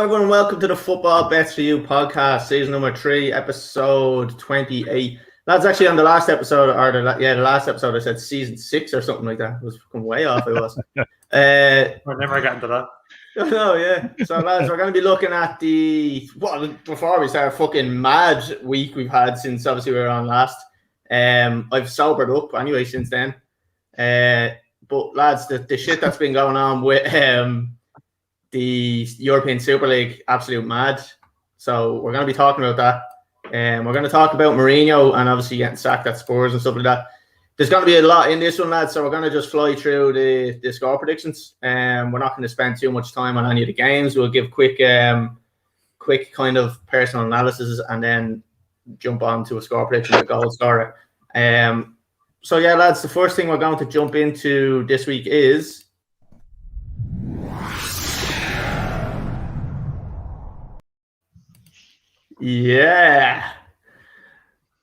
everyone, welcome to the Football Bets for You podcast, season number 3, episode 28. That's actually on the last episode, or the last episode I said season 6 or something like that. It was fucking way off, it was. We're never getting to that. No, yeah. So, lads, we're going to be looking at before we start, fucking mad week we've had since obviously we were on last. I've sobered up anyway since then. But, lads, the shit that's been going on with the European Super League, absolute mad. So we're going to be talking about that. We're going to talk about Mourinho and obviously getting sacked at Spurs and stuff like that. There's going to be a lot in this one, lads, so we're going to just fly through the score predictions. We're not going to spend too much time on any of the games. We'll give quick kind of personal analysis and then jump on to a score prediction, a goal scorer. So, yeah, lads, the first thing we're going to jump into this week is... Yeah,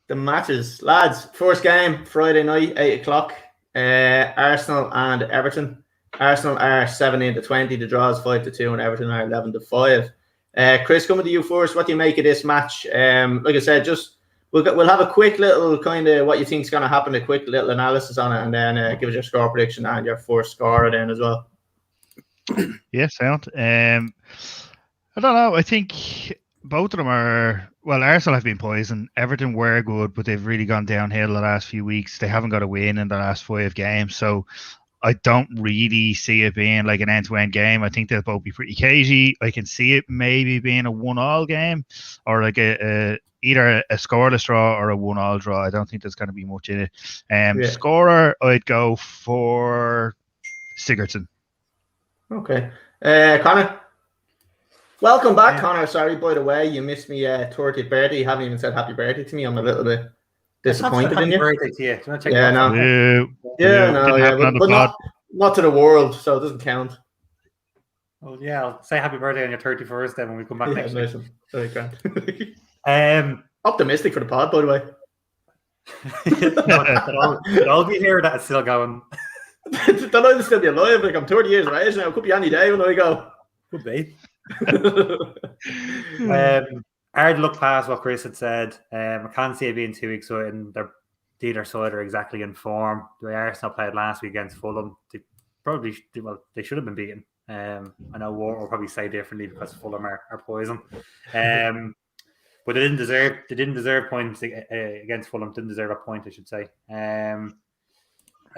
the matches, lads. First game, Friday night, 8 o'clock. Arsenal and Everton. Arsenal are 17-20. The draw is 5-2, and Everton are 11-5. Chris, coming to you first. What do you make of this match? Like I said, just we'll have a quick little kind of what you think is going to happen. A quick little analysis on it, and then give us your score prediction and your first scorer then as well. Yeah, sound. I don't know. I think both of them are, well, Arsenal have been poisoned. Everton were good, but they've really gone downhill the last few weeks. They haven't got a win in the last 5 games. So I don't really see it being like an end-to-end game. I think they'll both be pretty cagey. I can see it maybe being a 1-1 game or like either a scoreless draw or a 1-1 draw. I don't think there's going to be much in it. Scorer, I'd go for Sigurdsson. Okay. Connor? Welcome back, Connor. Sorry, by the way, you missed me 30th birthday. You haven't even said happy birthday to me. I'm a little bit disappointed in you. Happy birthday to you. Do you want to check but not to the world, so it doesn't count. Well, yeah, I'll say happy birthday on your 31st then when we come back next week. Very grand. Optimistic for the pod, by the way. I'll be here. That's still going. Don't know if still be alive. Like I'm 30 years of age now. It could be any day when I go. Could be. Hard to look past what Chris had said. I can't see it being too exciting. Either side are exactly in form. The way Arsenal played last week against Fulham, they should have been beaten. I know Ward will probably say differently because Fulham are poison. But they didn't deserve points against Fulham. Didn't deserve a point, I should say.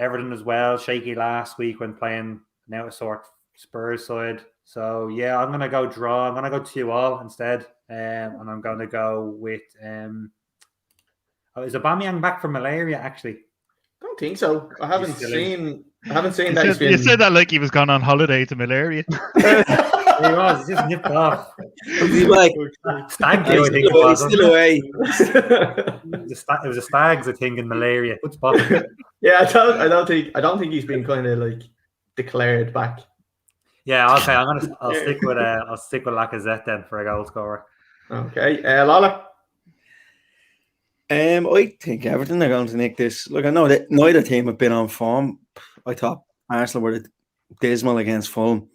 Everton as well, shaky last week when playing an out-of-sort Spurs side. So, yeah, I'm going to go draw. I'm going to go 2-2 instead. And I'm going to go with... is Aubameyang back from malaria, actually? Don't think so. I haven't seen that. You said that like he was gone on holiday to malaria. He was. He just nipped off. He's like, stag do, I think it was. Still away. It was a stags, I think, in malaria. Good spot. Yeah, I don't think he's been kind of like declared back. Yeah, okay. I'll stick with Lacazette then for a goal scorer. Okay, Lala. I think Everton are going to nick this. Look, I know that neither team have been on form. I thought Arsenal were dismal against Fulham,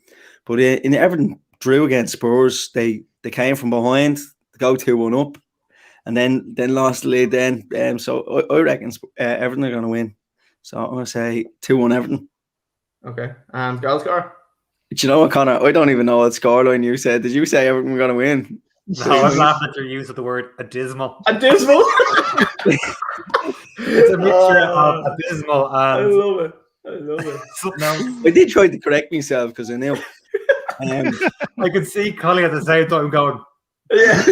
but in Everton drew against Spurs. They came from behind to go 2-1 up, and then lost the lead. Then so I reckon Everton are going to win. So I'm going to say 2-1 Everton. Okay, and goal scorer. Do you know what, Connor? I don't even know what scoreline you said. Did you say Everton were going to win? No, I was laughing at your use of the word abysmal. Abysmal? It's a mixture of abysmal and... I love it. Something else. I did try to correct myself because I knew. I could see Collie at the same time going... Yeah,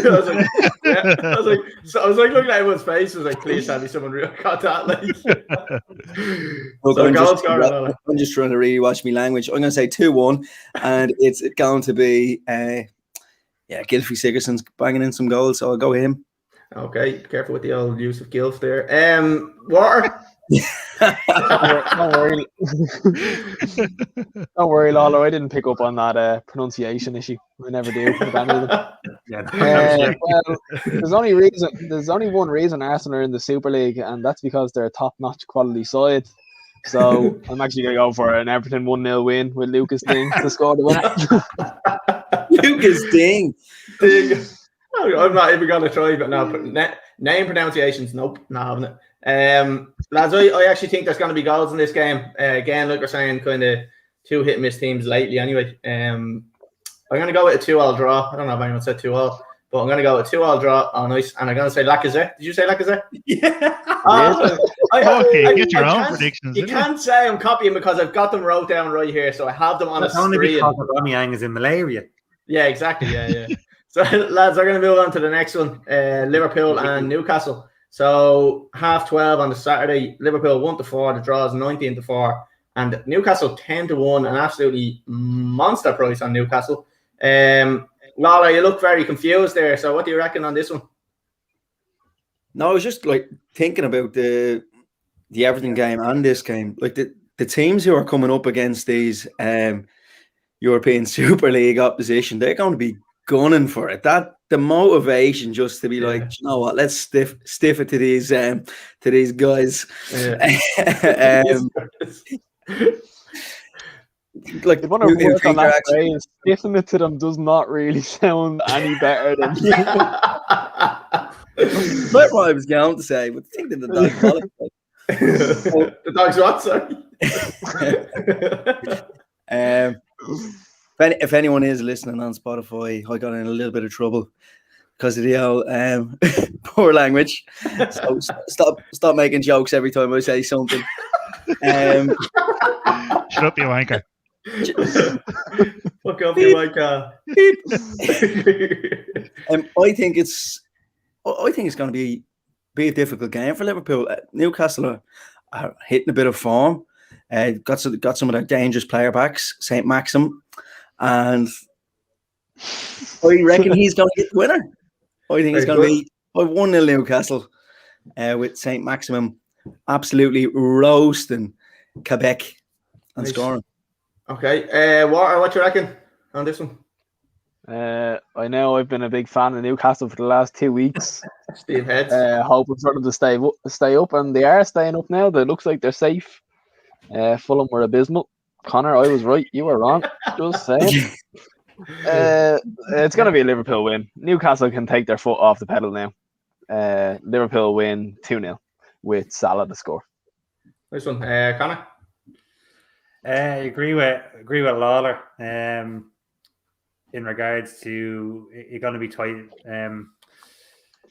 I was like looking at everyone's face. I was like, please tell me someone real got that. Like, look, I'm just trying to really watch my language. I'm going to say 2-1, and it's going to be Gylfi Sigurdsson's banging in some goals, so I'll go with him. Okay, careful with the old use of Gylf there. Water. Don't worry. Don't worry, Lalo. I didn't pick up on that pronunciation issue. I never do. Well, there's only one reason Arsenal are in the Super League, and that's because they're a top-notch quality side. So I'm actually going to go for an Everton 1-0 win with Lucas Digne to score the winner. Lucas Ding. I'm not even going to try, but no. Name pronunciations, nope, not having it. Lads, I actually think there's going to be goals in this game. Again, like we're saying, kind of two hit-and-miss teams lately anyway. I'm going to go with a 2-2 draw. I don't know if anyone said 2-2, but I'm going to go with a 2-2 draw on ice, and I'm going to say Lacazette. Did you say Lacazette? Yeah. Okay, get your own predictions. You can't say I'm copying because I've got them wrote down right here, so I have them on a only screen. because Aubameyang is in malaria. Yeah, exactly. Yeah. So, lads, we're going to move on to the next one. Liverpool and Newcastle. So, 12:30 on the Saturday. Liverpool 1-4. The draw is 19-4. And Newcastle 10-1. An absolutely monster price on Newcastle. Lala, you look very confused there. So, what do you reckon on this one? No, I was just like thinking about the Everton game and this game. Like the teams who are coming up against these European Super League opposition, they're going to be gunning for it. That the motivation just to be like, you know what, let's stiff it to these guys. Like if one of work on that phrase, stiffing it to them does not really sound any better than that's what I was going to say, but think that the dog the dog's what, sorry? If anyone is listening on Spotify, I got in a little bit of trouble because of the old poor language. So stop making jokes every time I say something. Shut up, you wanker. Fuck up, you wanker. I think it's going to be a difficult game for Liverpool. Newcastle are hitting a bit of form. Got some of their dangerous player backs, St. Maxim, and I reckon he's going to get the winner. I think it's going to be 1-0 Newcastle with St. Maximum absolutely roasting Quebec and scoring. Okay, what you reckon on this one? I know I've been a big fan of Newcastle for the last 2 weeks. Steve Heads. Hoping for them to stay up, and they are staying up now. It looks like they're safe. Fulham were abysmal. Connor, I was right. You were wrong. Just saying. It's going to be a Liverpool win. Newcastle can take their foot off the pedal now. Liverpool win 2-0 with Salah to score. Nice one. Connor? I agree with Lawler. In regards to it's going to be tight.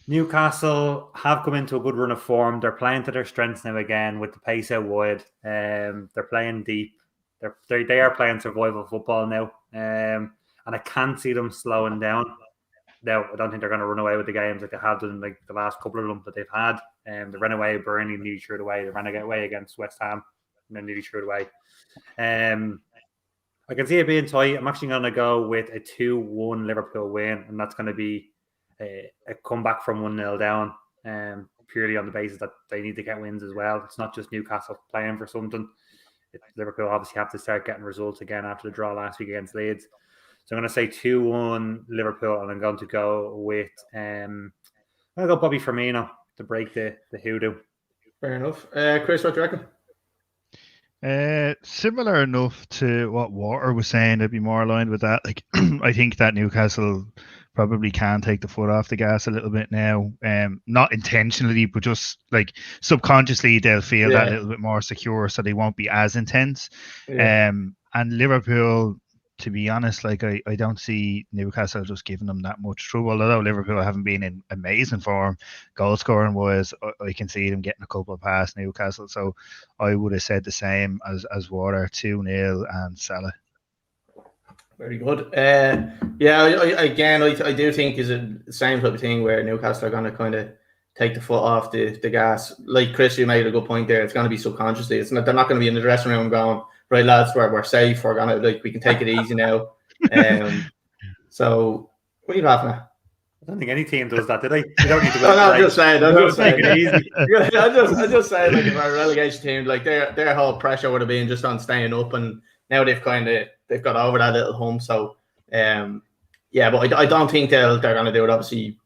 Newcastle have come into a good run of form. They're playing to their strengths now again with the pace out wide. They're playing deep. They are playing survival football now. And I can't see them slowing down. Now, I don't think they're going to run away with the games like they have done like the last couple of them that they've had. They ran away with Burnley, nearly threw it away. They ran away against West Ham, and then nearly threw it away. I can see it being tight. I'm actually going to go with a 2-1 Liverpool win, and that's going to be a comeback from 1-0 down, purely on the basis that they need to get wins as well. It's not just Newcastle playing for something. Liverpool obviously have to start getting results again after the draw last week against Leeds. So I'm going to say 2-1 Liverpool, and I'm going to go with I'm going to go Bobby Firmino to break the hoodoo. Fair enough. Chris, what do you reckon? Similar enough to what Water was saying. I'd be more aligned with that. Like, I think that Newcastle probably can take the foot off the gas a little bit now. Not intentionally, but just like subconsciously they'll feel that a little bit more secure, so they won't be as intense. And Liverpool, to be honest, like I don't see Newcastle just giving them that much trouble. Although Liverpool haven't been in amazing form, goal scoring wise, I can see them getting a couple past Newcastle. So I would have said the same as Water, 2-0 and Salah. Very good. I do think is the same type of thing where Newcastle are going to kind of take the foot off the gas. Like Chris, you made a good point there. It's going to be subconsciously. They're not going to be in the dressing room going, right, lads, we're safe. We're gonna we can take it easy now. So what are you laughing at? I don't think any team does that, do they? They don't need to. I'm just saying. Take it easy. I just saying, like, if our relegation team, like their whole pressure would have been just on staying up, and now they've got over that little hump. So but I don't think they're gonna do it obviously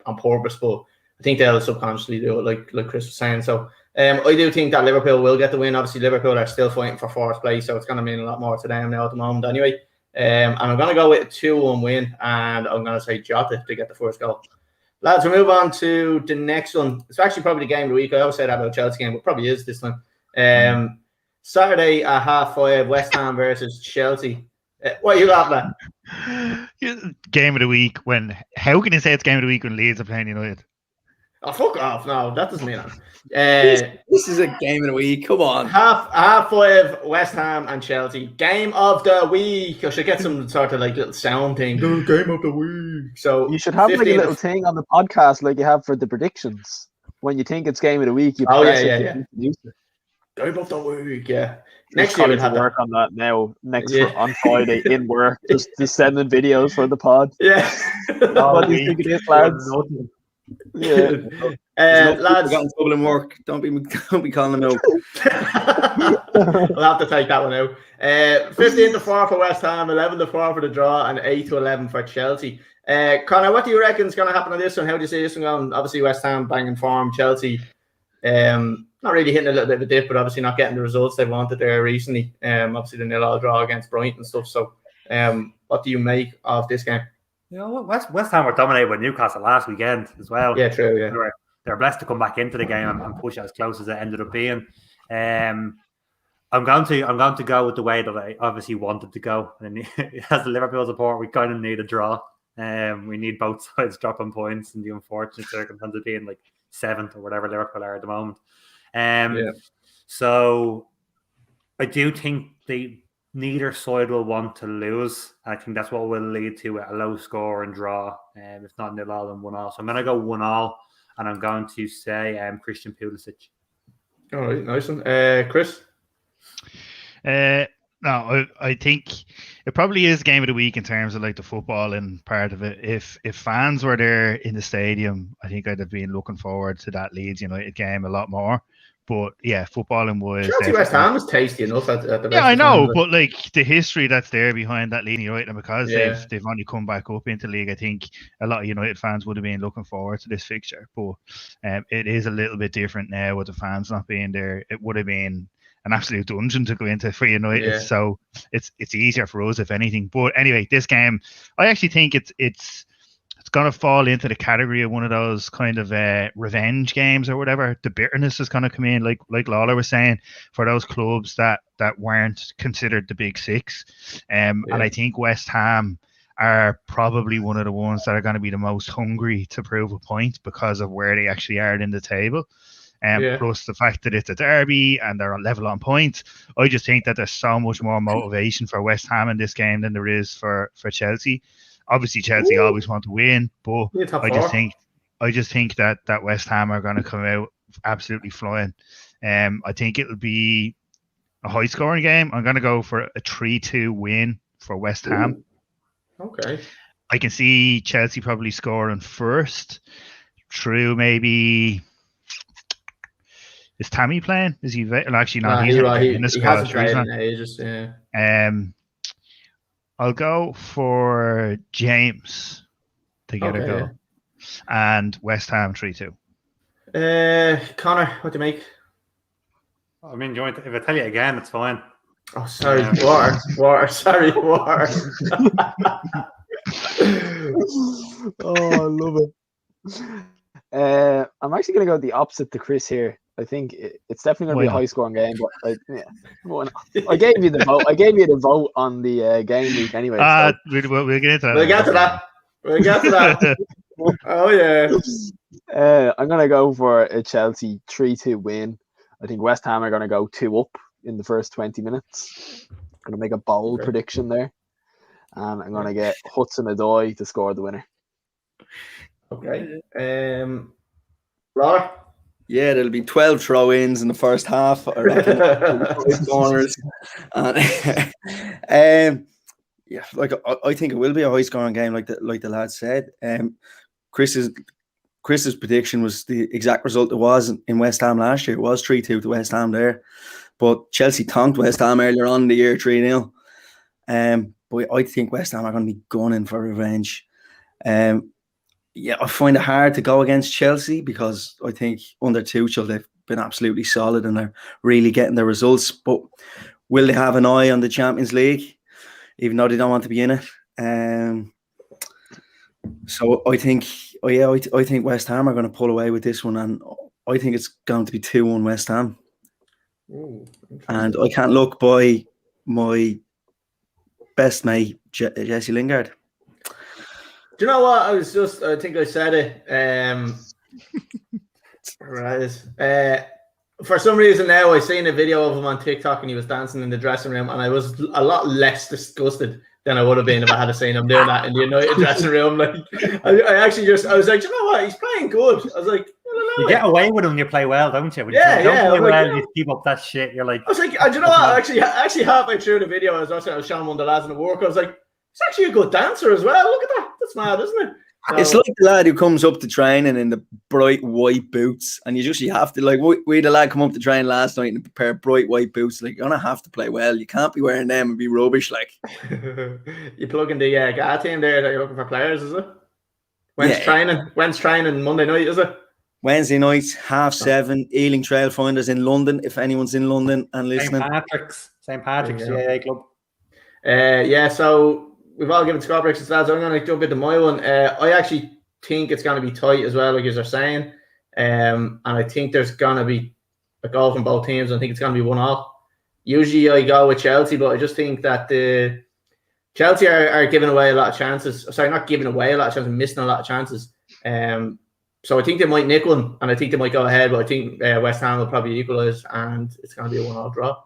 on purpose, but I think they'll subconsciously do it, like Chris was saying. So I do think that Liverpool will get the win. Obviously, Liverpool are still fighting for fourth place, so it's going to mean a lot more to them now at the moment. Anyway, And I'm going to go with a 2-1 win, and I'm going to say Jota to get the first goal. Lads, we'll move on to the next one. It's actually probably the game of the week. I always say that about Chelsea game, but probably is this one. Saturday at 5:30, West Ham versus Chelsea. What are you laughing at? Game of the week when... How can you say it's game of the week when Leeds are playing United? Oh, fuck off. No, that doesn't mean that. This is a game of the week. Come on. 5:30, West Ham and Chelsea. Game of the week. I should get some sort of like little sound thing. Game of the week. So you should have like a little thing on the podcast like you have for the predictions. When you think it's game of the week, you press it. Game of the week, yeah. Next year we'll have to work on that now. On Friday in work, just sending videos for the pod. Yeah. What do you think it is, lads? Yeah. Lads, got in trouble in work. Don't be calling them out. We'll have to take that one out. 15-4 for West Ham, 11-4 for the draw, and 8-11 for Chelsea. Connor, what do you reckon is going to happen on this one? How do you see this one going? Obviously, West Ham banging form, Chelsea not really hitting a little bit of a dip, but obviously not getting the results they wanted there recently. Obviously the 0-0 draw against Brighton and stuff. So, what do you make of this game? You know, West Ham were dominated by Newcastle last weekend as well. Yeah, true. Yeah, they were blessed to come back into the game and push it as close as it ended up being. I'm going to go with the way that I obviously wanted to go. And as the Liverpool support, we kind of need a draw. We need both sides dropping points in the unfortunate circumstance of being like 7th or whatever Liverpool are at the moment. So I do think neither side will want to lose. I think that's what will lead to a low score and draw, if not 0-0 and 1-1. So I'm going to go 1-1, and I'm going to say Christian Pulisic. All right, nice one. Chris? No, I think it probably is game of the week in terms of like the footballing part of it. If fans were there in the stadium, I think I'd have been looking forward to that Leeds United game a lot more. But yeah, footballing was. Chelsea West Ham was tasty enough at the yeah, I know, but like the history that's there behind that Leeds United, and because they've only come back up into league, I think a lot of United fans would have been looking forward to this fixture. But it is a little bit different now with the fans not being there. It would have been an absolute dungeon to go into for United, so it's easier for us if anything. But anyway, this game, I actually think it's going to fall into the category of one of those kind of revenge games or whatever. The bitterness is going to come in, like Lawler was saying, for those clubs that weren't considered the big six. And I think West Ham are probably one of the ones that are going to be the most hungry to prove a point because of where they actually are in the table. Plus the fact that it's a derby and they're on level on points. I just think that there's so much more motivation for West Ham in this game than there is for Chelsea. Obviously, Chelsea always want to win, but I just think that West Ham are going to come out absolutely flying. I think it'll be a high scoring game. I'm going to go for a 3-2 win for West Ham. Okay. I can see Chelsea probably scoring first through maybe. Is Tammy playing? Is he? Actually, not. He's in the squad. Hasn't played in ages. I'll go for James to get a goal, and West Ham 3-2. Connor, what do you make? I mean, if I tell you again, it's fine. Oh, sorry, water. Sorry, water. Oh, I love it. I'm actually going to go the opposite to Chris here. I think it's definitely going to be a high-scoring game, but I gave you the vote. I gave you the vote on the game week anyway. We'll get into that. We'll get to that. Oh yeah. I'm going to go for a Chelsea 3-2 win. I think West Ham are going to go 2 up in the first 20 minutes. I'm going to make a bold prediction there, and I'm going to get Hudson-Odoi to score the winner. Okay. Laura? Yeah, there'll be 12 throw-ins in the first half. I reckon. 5 corners. Yeah, like I think it will be a high-scoring game, like the lad said. Chris's prediction was the exact result it was in West Ham last year. It was 3-2 to West Ham there, but Chelsea tonked West Ham earlier on in the year 3-0. But I think West Ham are going to be gunning for revenge. Yeah, I find it hard to go against Chelsea because I think under Tuchel they've been absolutely solid and they're really getting the results. But will they have an eye on the Champions League? even though they don't want to be in it. So I think, I think West Ham are going to pull away with this one, and I think it's going to be 2-1 West Ham. Ooh, And I can't look by my best mate, Jesse Lingard. Do you know what? I think I said it. Right. For some reason now, I seen a video of him on TikTok and he was dancing in the dressing room, and I was a lot less disgusted than I would have been if I had seen him doing that in the United dressing room. Like, I was like, you know what? He's playing good. I was like, you get away with them when you play well, don't you? When yeah, you don't play well, like, you keep up that shit. You're like, I was like, do you know what? Actually, halfway through the video, I was showing one of the lads in the work. I was like, he's actually a good dancer as well. Look at that. That's mad, isn't it? So, it's like the lad who comes up to training in the bright white boots, and you have to, like, we had a lad come up to train last night in a pair of bright white boots. Like, you're gonna have to play well. You can't be wearing them and be rubbish. Like, you plug in the GA team there that you're looking for players, is it? When's training? Monday night, is it? Wednesday nights, 7:30, Ealing Trailfinders in London. If anyone's in London and listening, St. Patrick's GA club. Yeah, so we've all given score predictions, lads. I'm going to jump into my one. I actually think it's going to be tight as well, like you are saying. And I think there's going to be a goal from both teams. I think it's going to be 1-1. Usually I go with Chelsea, but I just think that Chelsea are giving away a lot of chances. Sorry, not giving away a lot of chances, missing a lot of chances. So I think they might nick one, and I think they might go ahead, but I think West Ham will probably equalise, and it's going to be a 1-1 draw.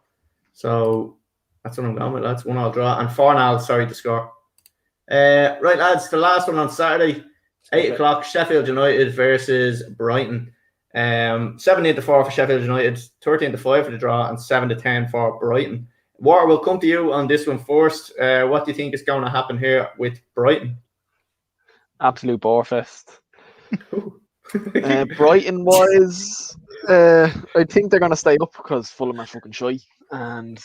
So that's what I'm going with, lads. 1-1 draw, and 4-0, sorry, to score. Right, lads, the last one on Saturday, 8 o'clock, Sheffield United versus Brighton. 17-4 for Sheffield United, 13-5 for the draw, and 7-10 for Brighton. Water, we'll come to you on this one first. What do you think is going to happen here with Brighton? Absolute borefest. Brighton wise, I think they're going to stay up because Fulham are fucking shy, and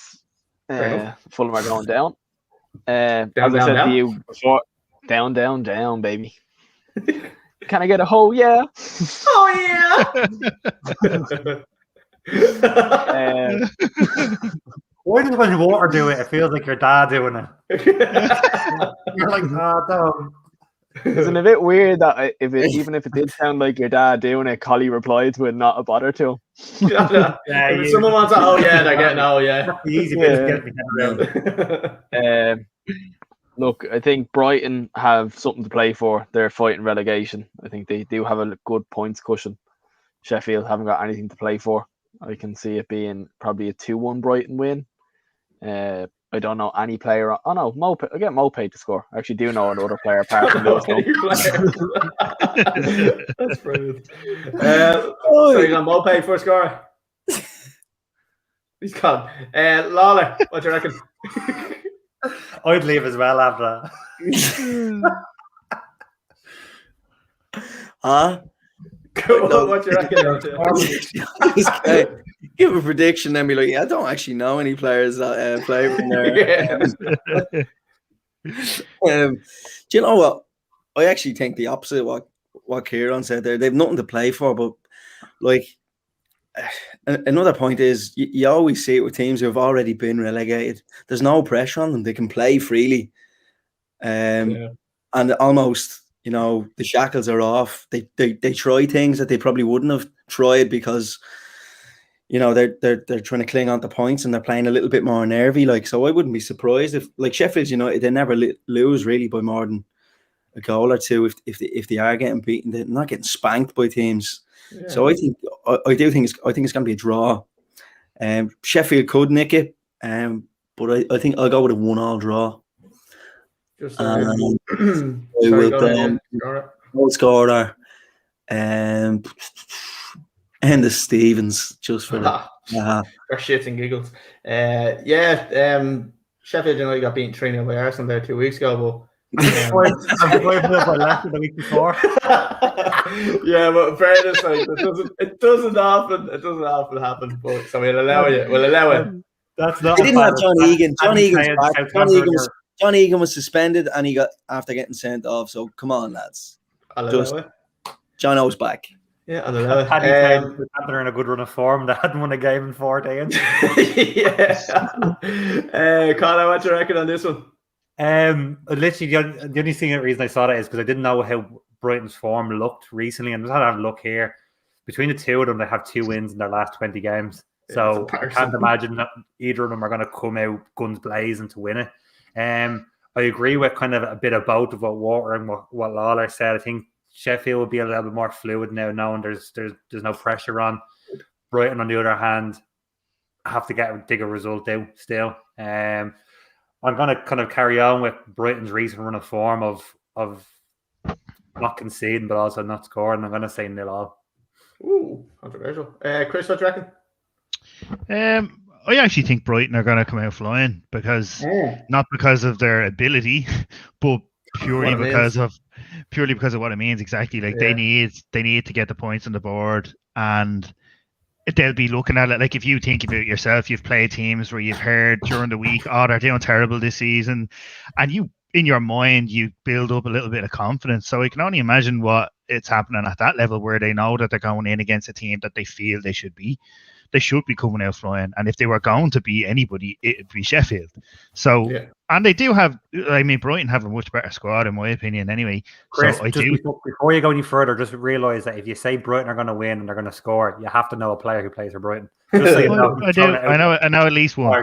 Fulham are going down. As I said to you before, down, baby. Can I get a ho? Yeah. Oh yeah. Why does when Water do it, it feels like your dad doing it? You're like, don't. Isn't it a bit weird that even if it did sound like your dad doing it, Collie replied to it, not a bother to him? If someone wants they're getting the easy bit to get me around. Look, I think Brighton have something to play for. They're fighting relegation. I think they do have a good points cushion. Sheffield haven't got anything to play for. I can see it being probably a 2-1 Brighton win. I don't know any player. Oh no, Mopay. I get Mopay to score. I actually do know another player apart from those. That's brilliant. So you got Mopay for score? He's gone. Lawler, what do you reckon? I'd leave as well after that. What do you reckon? Give a prediction, then be like, I don't actually know any players that play from there. Do you know what? I actually think the opposite of what Kieran said there. They've nothing to play for, but like another point is you always see it with teams who have already been relegated. There's no pressure on them. They can play freely. And almost, the shackles are off. They try things that they probably wouldn't have tried because they're trying to cling on to points and they're playing a little bit more nervy. Like, so I wouldn't be surprised if, like, Sheffield United, they never lose really by more than a goal or two if they are getting beaten. They're not getting spanked by teams. Yeah. So I think it's going to be a draw. Sheffield could nick it, but I think I'll go with a 1-1 draw. Just goal scorer, and the Stevens, just for for shits and giggles. Sheffield United got beaten 3-0 by Arsenal there 2 weeks ago, but Leicester the week before. Yeah, but fairness, like, it doesn't often happen. But so we'll allow it. That's not. They didn't have John Egan. John Egan was suspended, and he got after getting sent off. So come on, lads. John O's back. Yeah, I don't know. They're in a good run of form. They hadn't won a game in 14. Yeah. Connor, what do you reckon on this one? Literally, the only thing, the reason I saw that is because I didn't know how Brighton's form looked recently, and I just had to have a look here. Between the two of them, they have 2 wins in their last 20 games. So I can't imagine that either of them are going to come out guns blazing to win it. I agree with kind of a bit of both of what Walter and what Lawler said. I think Sheffield will be a little bit more fluid now, knowing there's no pressure on. Brighton, on the other hand, have to dig a result out still. I'm going to kind of carry on with Brighton's recent run of form of not conceding but also not scoring. I'm going to say 0-0. Ooh, controversial. Chris, what do you reckon? I actually think Brighton are going to come out flying because not because of their ability, but purely because of what it means. Exactly, like they need to get the points on the board, and they'll be looking at it like, if you think about yourself, you've played teams where you've heard during the week, oh, they're doing terrible this season, and you, in your mind, you build up a little bit of confidence. So I can only imagine what it's happening at that level, where they know that they're going in against a team that they feel they should be coming out flying. And if they were going to be anybody, it'd be Sheffield. So, and they do have, I mean, Brighton have a much better squad, in my opinion, anyway. Chris, so before you go any further, just realise that if you say Brighton are going to win and they're going to score, you have to know a player who plays for Brighton. Just so you know, I know at least one.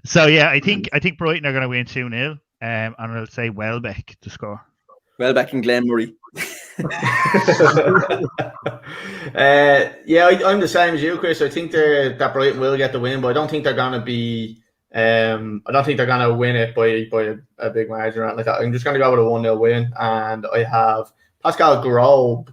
So yeah, I think Brighton are going to win 2-0, and I'll say Welbeck to score. Welbeck and Glenn Murray. I'm the same as you, Chris. I think that Brighton will get the win, but I don't think they're going to be. I don't think they're going to win it by a big margin or anything like that. I'm just going to go with a 1-0 win, and I have Pascal Gross.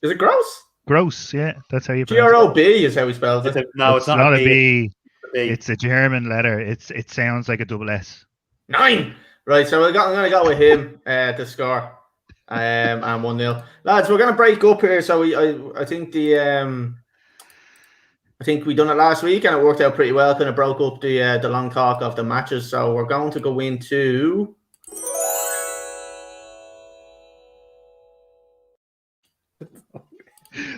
Is it Gross? Gross, yeah, that's how you pronounce it. Grob is how he spells it. No, it's not a B. It's a German letter. It sounds like a double S. 9. Right, so I'm going to go with him to score, and 1-0. Lads, we're going to break up here. So I think I think we done it last week, and it worked out pretty well. Kind of broke up the long talk of the matches. So we're going to go into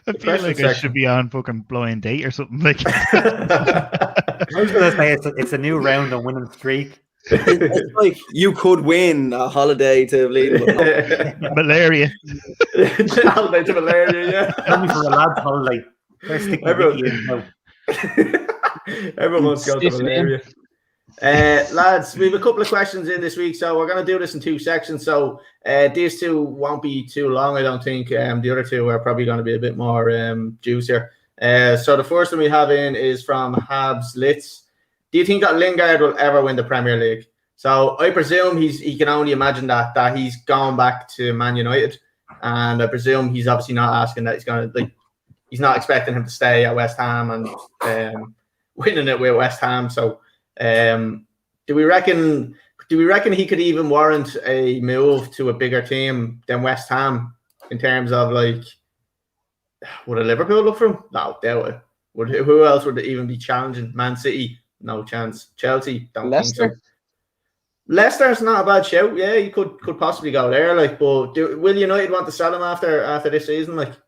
I feel like I should be on fucking Blind Date or something like. I was going to say it's a new round of winning streak. It's like you could win a holiday to malaria. Holiday to malaria, yeah. Only for a lad's holiday. Everyone wants to go to malaria. Lads, we have a couple of questions in this week, so we're going to do this in 2 sections. So these 2 won't be too long, I don't think. The other 2 are probably going to be a bit more juicier. So the first one we have in is from Habs Litz. Do you think that Lingard will ever win the Premier League? So I presume he can only imagine that he's gone back to Man United, and I presume he's obviously not asking that he's not expecting him to stay at West Ham and winning it with West Ham. So do we reckon he could even warrant a move to a bigger team than West Ham in terms of would a Liverpool look for him? No, doubt it. Who else would even be challenging? Man City? No chance. Chelsea? Don't think so. Leicester's not a bad shout. Yeah, you could possibly go there. But will United want to sell him after this season? If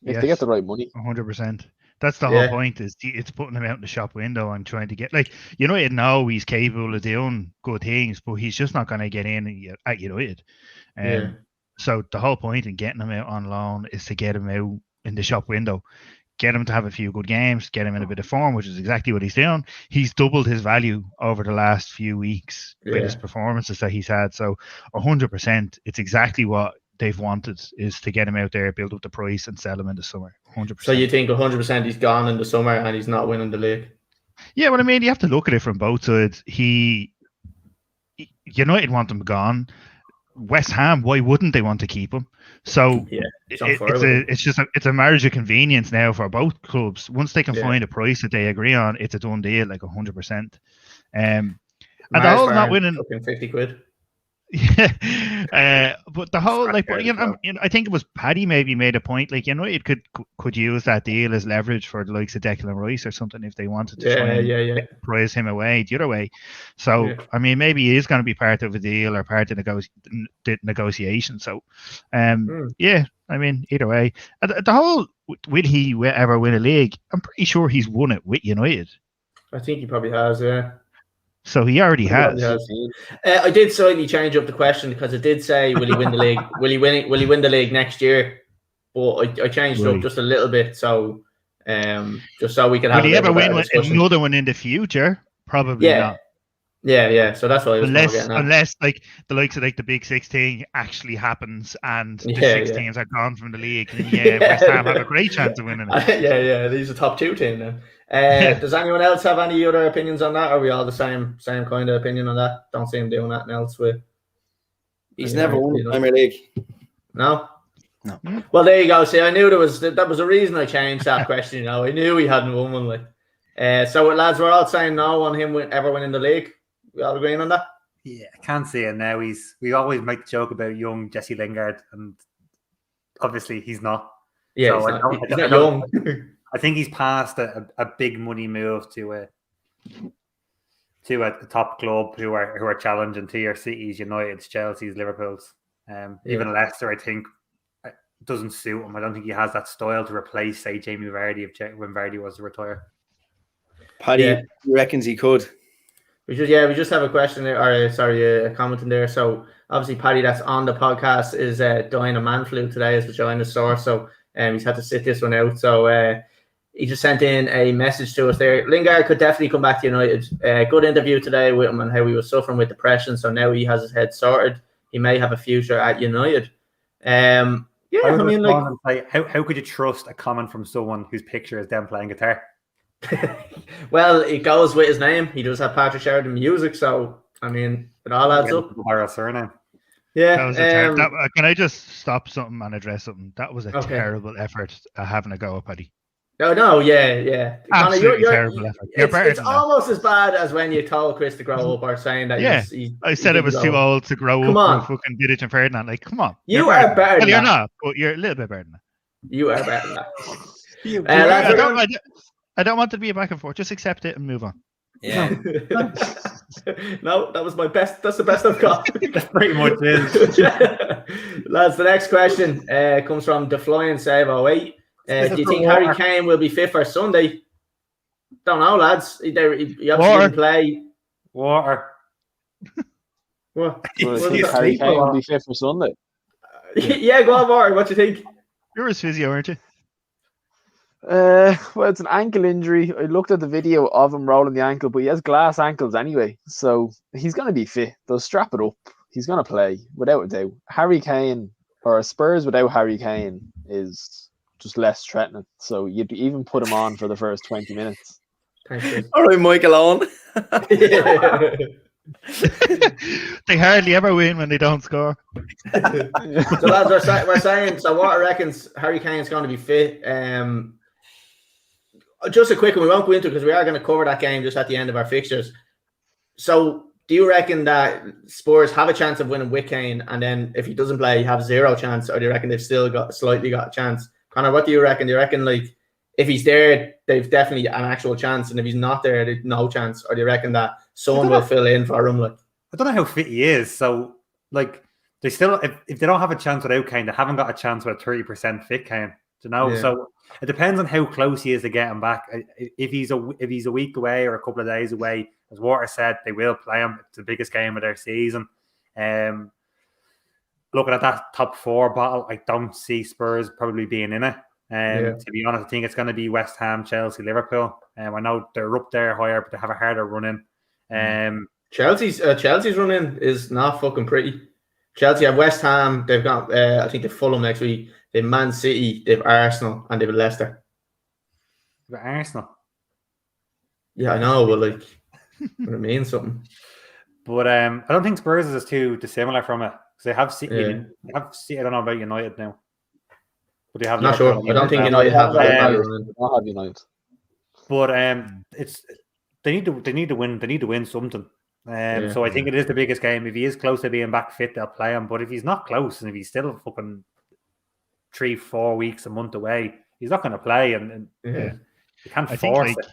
they get the right money, 100%. That's the whole point. Is it's putting him out in the shop window and trying to get United know he's capable of doing good things, but he's just not going to get in at United. So the whole point in getting him out on loan is to get him out in the shop window. Get him to have a few good games, get him in a bit of form, which is exactly what he's doing. He's doubled his value over the last few weeks with his performances that he's had. So 100%, it's exactly what they've wanted, is to get him out there, build up the price and sell him in the summer. 100%. So you think 100% he's gone in the summer and he's not winning the league? Yeah, well, I mean, you have to look at it from both sides. United want him gone. West Ham, why wouldn't they want to keep him? So it's a marriage of convenience now for both clubs. Once they can find a price that they agree on, it's a done deal, 100%. And the whole not winning 50 quid. But the whole I think it was Paddy maybe made a point United could use that deal as leverage for the likes of Declan Rice or something if they wanted to try and prize him away the other way. So I mean, maybe he is going to be part of a deal or part of the negotiation. So I mean, either way, the whole will he ever win a league? I'm pretty sure he's won it with United. I think he probably has, yeah. So he already has. I did slightly change up the question because it did say, "Will he win the league? Will he win the league next year?" But I changed it up just a little bit, so just so we could have. Will he ever win another one in the future? Probably not. Yeah. So that's what I was unless like the likes of like the Big 16 actually happens and the 6 teams are gone from the league. And West Ham have a great chance of winning it. Yeah. These are top 2 team then. Does anyone else have any other opinions on that? Or are we all the same kind of opinion on that? Don't see him doing nothing else with. He's never won the Premier League. No. Well, there you go. See, I knew that was a reason I changed that question. I knew he hadn't won one. Like, so lads, we're all saying no on him ever winning the league. We all agreeing on that? Yeah, I can't see it now. We always make the joke about young Jesse Lingard, and obviously he's not. Yeah, so he's not young. I think he's past a big money move to a top club who are challenging to your Cities, Uniteds, Chelsea's, Liverpool's. Even Leicester, I think, doesn't suit him. I don't think he has that style to replace, say, Jamie Vardy when Vardy was to retire. Paddy reckons he could. We just have a question there, a comment in there. So obviously Paddy that's on the podcast is dying of man flu today as vagina sore. So he's had to sit this one out. So he just sent in a message to us there. Lingard could definitely come back to United. Good interview today with him on how he was suffering with depression. So now he has his head sorted. He may have a future at United. How could you trust a comment from someone whose picture is them playing guitar? Well, it goes with his name. He does have Patrick Sheridan music, so I mean, it all adds up. Our surname. Yeah. Can I just stop something and address something? That was a terrible effort having a go at Paddy. No, yeah. Absolutely terrible effort. It's almost as bad as when you told Chris to grow up or saying that. I said it was too old to grow up. Fucking Vidic and Ferdinand. Like, come on. You are better. Well, you're not, but you're a little bit better than that. You are better than that. I don't want to be a back and forth. Just accept it and move on. Yeah. No, that was my best. That's the best I've got. That's pretty much it. Lads, the next question comes from DeFlying Save 08. Do you think Harry Kane will be fit for Sunday? Don't know, lads. He obviously didn't play. Water. What? Harry Kane will be fit for Sunday. Yeah, go on, Water. What do you think? You're his physio, aren't you? Well, it's an ankle injury. I looked at the video of him rolling the ankle, but he has glass ankles anyway, so he's going to be fit. They'll strap it up. He's going to play, without a doubt. Harry Kane, or Spurs without Harry Kane, is just less threatening. So you'd even put him on for the first 20 minutes. All right, Michael on. They hardly ever win when they don't score. So lads, we're saying, so what reckons Harry Kane's going to be fit? Just a quick one, we won't go into it because we are going to cover that game just at the end of our fixtures. So do you reckon that Spurs have a chance of winning with Kane, and then if he doesn't play, have zero chance, or do you reckon they've still slightly got a chance? Connor, what do you reckon? Do you reckon like if he's there, they've definitely an actual chance, and if he's not there, they've no chance? Or do you reckon that someone will fill in for him? Like, I don't know how fit he is. So like they still, if they don't have a chance without Kane, they haven't got a chance with a 30% fit Kane. Do you know? Yeah. So it depends on how close he is to getting back. If he's a week away or a couple of days away, as Water said, they will play him. It's the biggest game of their season. Looking at that top 4 battle, I don't see Spurs probably being in it. To be honest, I think it's going to be West Ham, Chelsea, Liverpool. I know they're up there higher, but they have a harder run in. Chelsea's run in is not fucking pretty. Chelsea have West Ham. They've got I think they've Fulham next week. They've Man City. They've Arsenal, and they've Leicester. They've Arsenal. Yeah, I know, but like, it means something. But I don't think Spurs is too dissimilar from it. Because they have City. Yeah. They have City. I don't know about United now. But they have. Not sure. I don't think United have United. But they need to win. They need to win something. So I think it is the biggest game. If he is close to being back fit, they'll play him. But if he's not close, and if he's still fucking 3-4 weeks, a month away, he's not going to play. And you can't force it.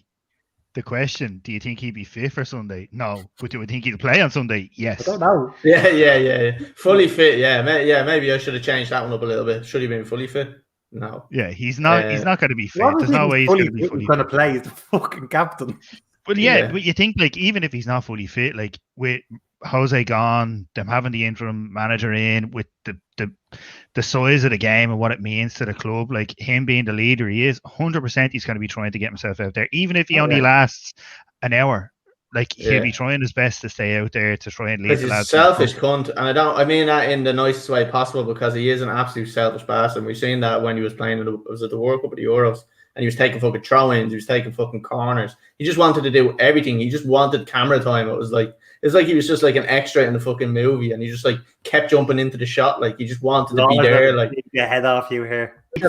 The question: do you think he'd be fit for Sunday? No, but do you think he'll play on Sunday? Yes. I don't know. Yeah. Fully fit. Yeah. Maybe I should have changed that one up a little bit. Should he been fully fit? No. Yeah, he's not. He's not going to be fit. There's no way he's going to be fully fit. Going to play. He's the fucking captain. But but you think like even if he's not fully fit, like with Jose gone, them having the interim manager in, with the size of the game and what it means to the club, like him being the leader, he is 100%. He's going to be trying to get himself out there, even if he only lasts an hour. Like he'll be trying his best to stay out there to try and lead the lads. He's a selfish cunt, and I mean that in the nicest way possible, because he is an absolute selfish bastard. We've seen that when he was playing was at the World Cup of the Euros, and he was taking fucking throw-ins, he was taking fucking corners. He just wanted to do everything. He just wanted camera time. It's like he was just like an extra in the fucking movie, and he just like kept jumping into the shot. Like he just wanted to be there. Like get head off you here. What's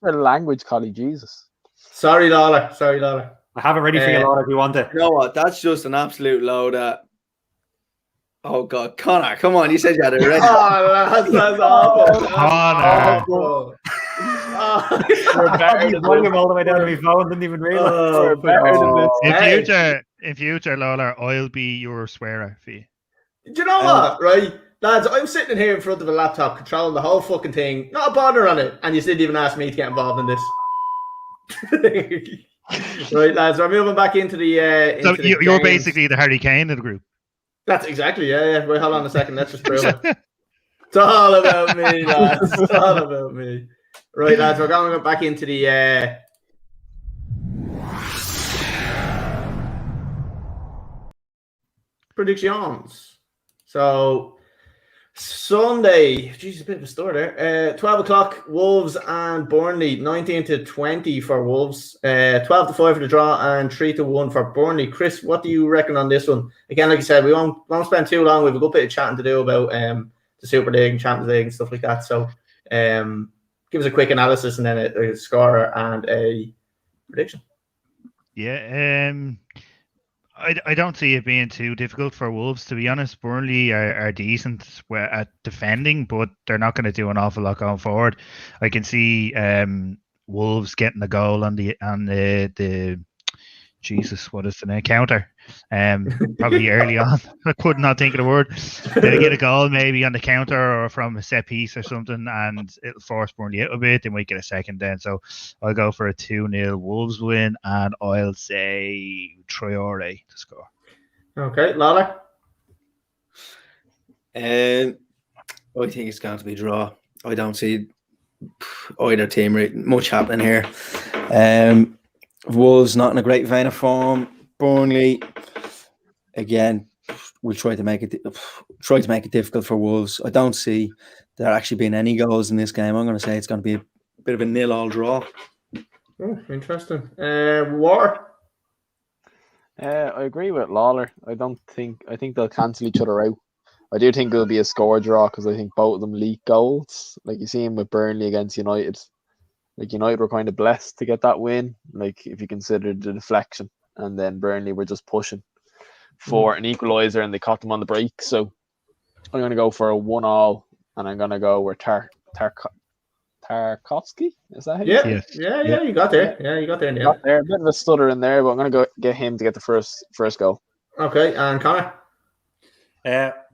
your language, Collie? Jesus. Sorry, Lawler. I have it ready for you, Lawler, if you want it. You know what? That's just an absolute load of... Oh, God. Connor, come on. You said you had it ready. That's awful. Connor. We're better than volume all the way down to my phone. Didn't even realize. We're better than this. In future, Lawler, I'll be your swearer for you. Do you know what, right? Lads, I'm sitting here in front of a laptop controlling the whole fucking thing. Not a bother on it. And you didn't even ask me to get involved in this. Right, lads, we're moving back into the. So you're basically the Harry Kane of the group. That's exactly, yeah. Wait, hold on a second. Let's just prove it. It's all about me, lads. It's all about me. Right, lads, we're going back into the. Predictions. So Sunday, Jesus, a bit of a store there. 12 o'clock, Wolves and Burnley, 19-20 for Wolves, 12-5 for the draw, and 3-1 for Burnley. Chris, what do you reckon on this one? Again, like I said, we won't spend too long. We have a good bit of chatting to do about the Super League and Champions League and stuff like that. So give us a quick analysis and then a scorer and a prediction. Yeah, I don't see it being too difficult for Wolves, to be honest. Burnley are decent at defending, but they're not going to do an awful lot going forward. I can see Wolves getting a goal on the Jesus, what is the name? Counter. Probably early on. I could not think of the word. They'll get a goal maybe on the counter or from a set piece or something, and it'll force Burnley out a bit. They might get a second then. So I'll go for a 2-0 Wolves win, and I'll say Traore to score. Okay, Lala. I think it's going to be a draw. I don't see either team much happening here. Wolves not in a great vein of form. Burnley, again, we'll try to make it difficult for Wolves. I don't see there actually being any goals in this game. I'm going to say it's going to be a bit of a 0-0 draw. Oh, interesting. War. I agree with Lawler. I think they'll cancel each other out. I do think it'll be a score draw because I think both of them leak goals. Like you see him with Burnley against United. Like United were kind of blessed to get that win. Like if you consider the deflection, and then Burnley were just pushing for an equaliser and they caught them on the break. So I'm going to go for a 1-1, and I'm going to go with Tarkowski. Is that him? Yeah. You got there. Yeah, you got there in the end. A bit of a stutter in there, but I'm going to go get him to get the first goal. Okay, and Connor.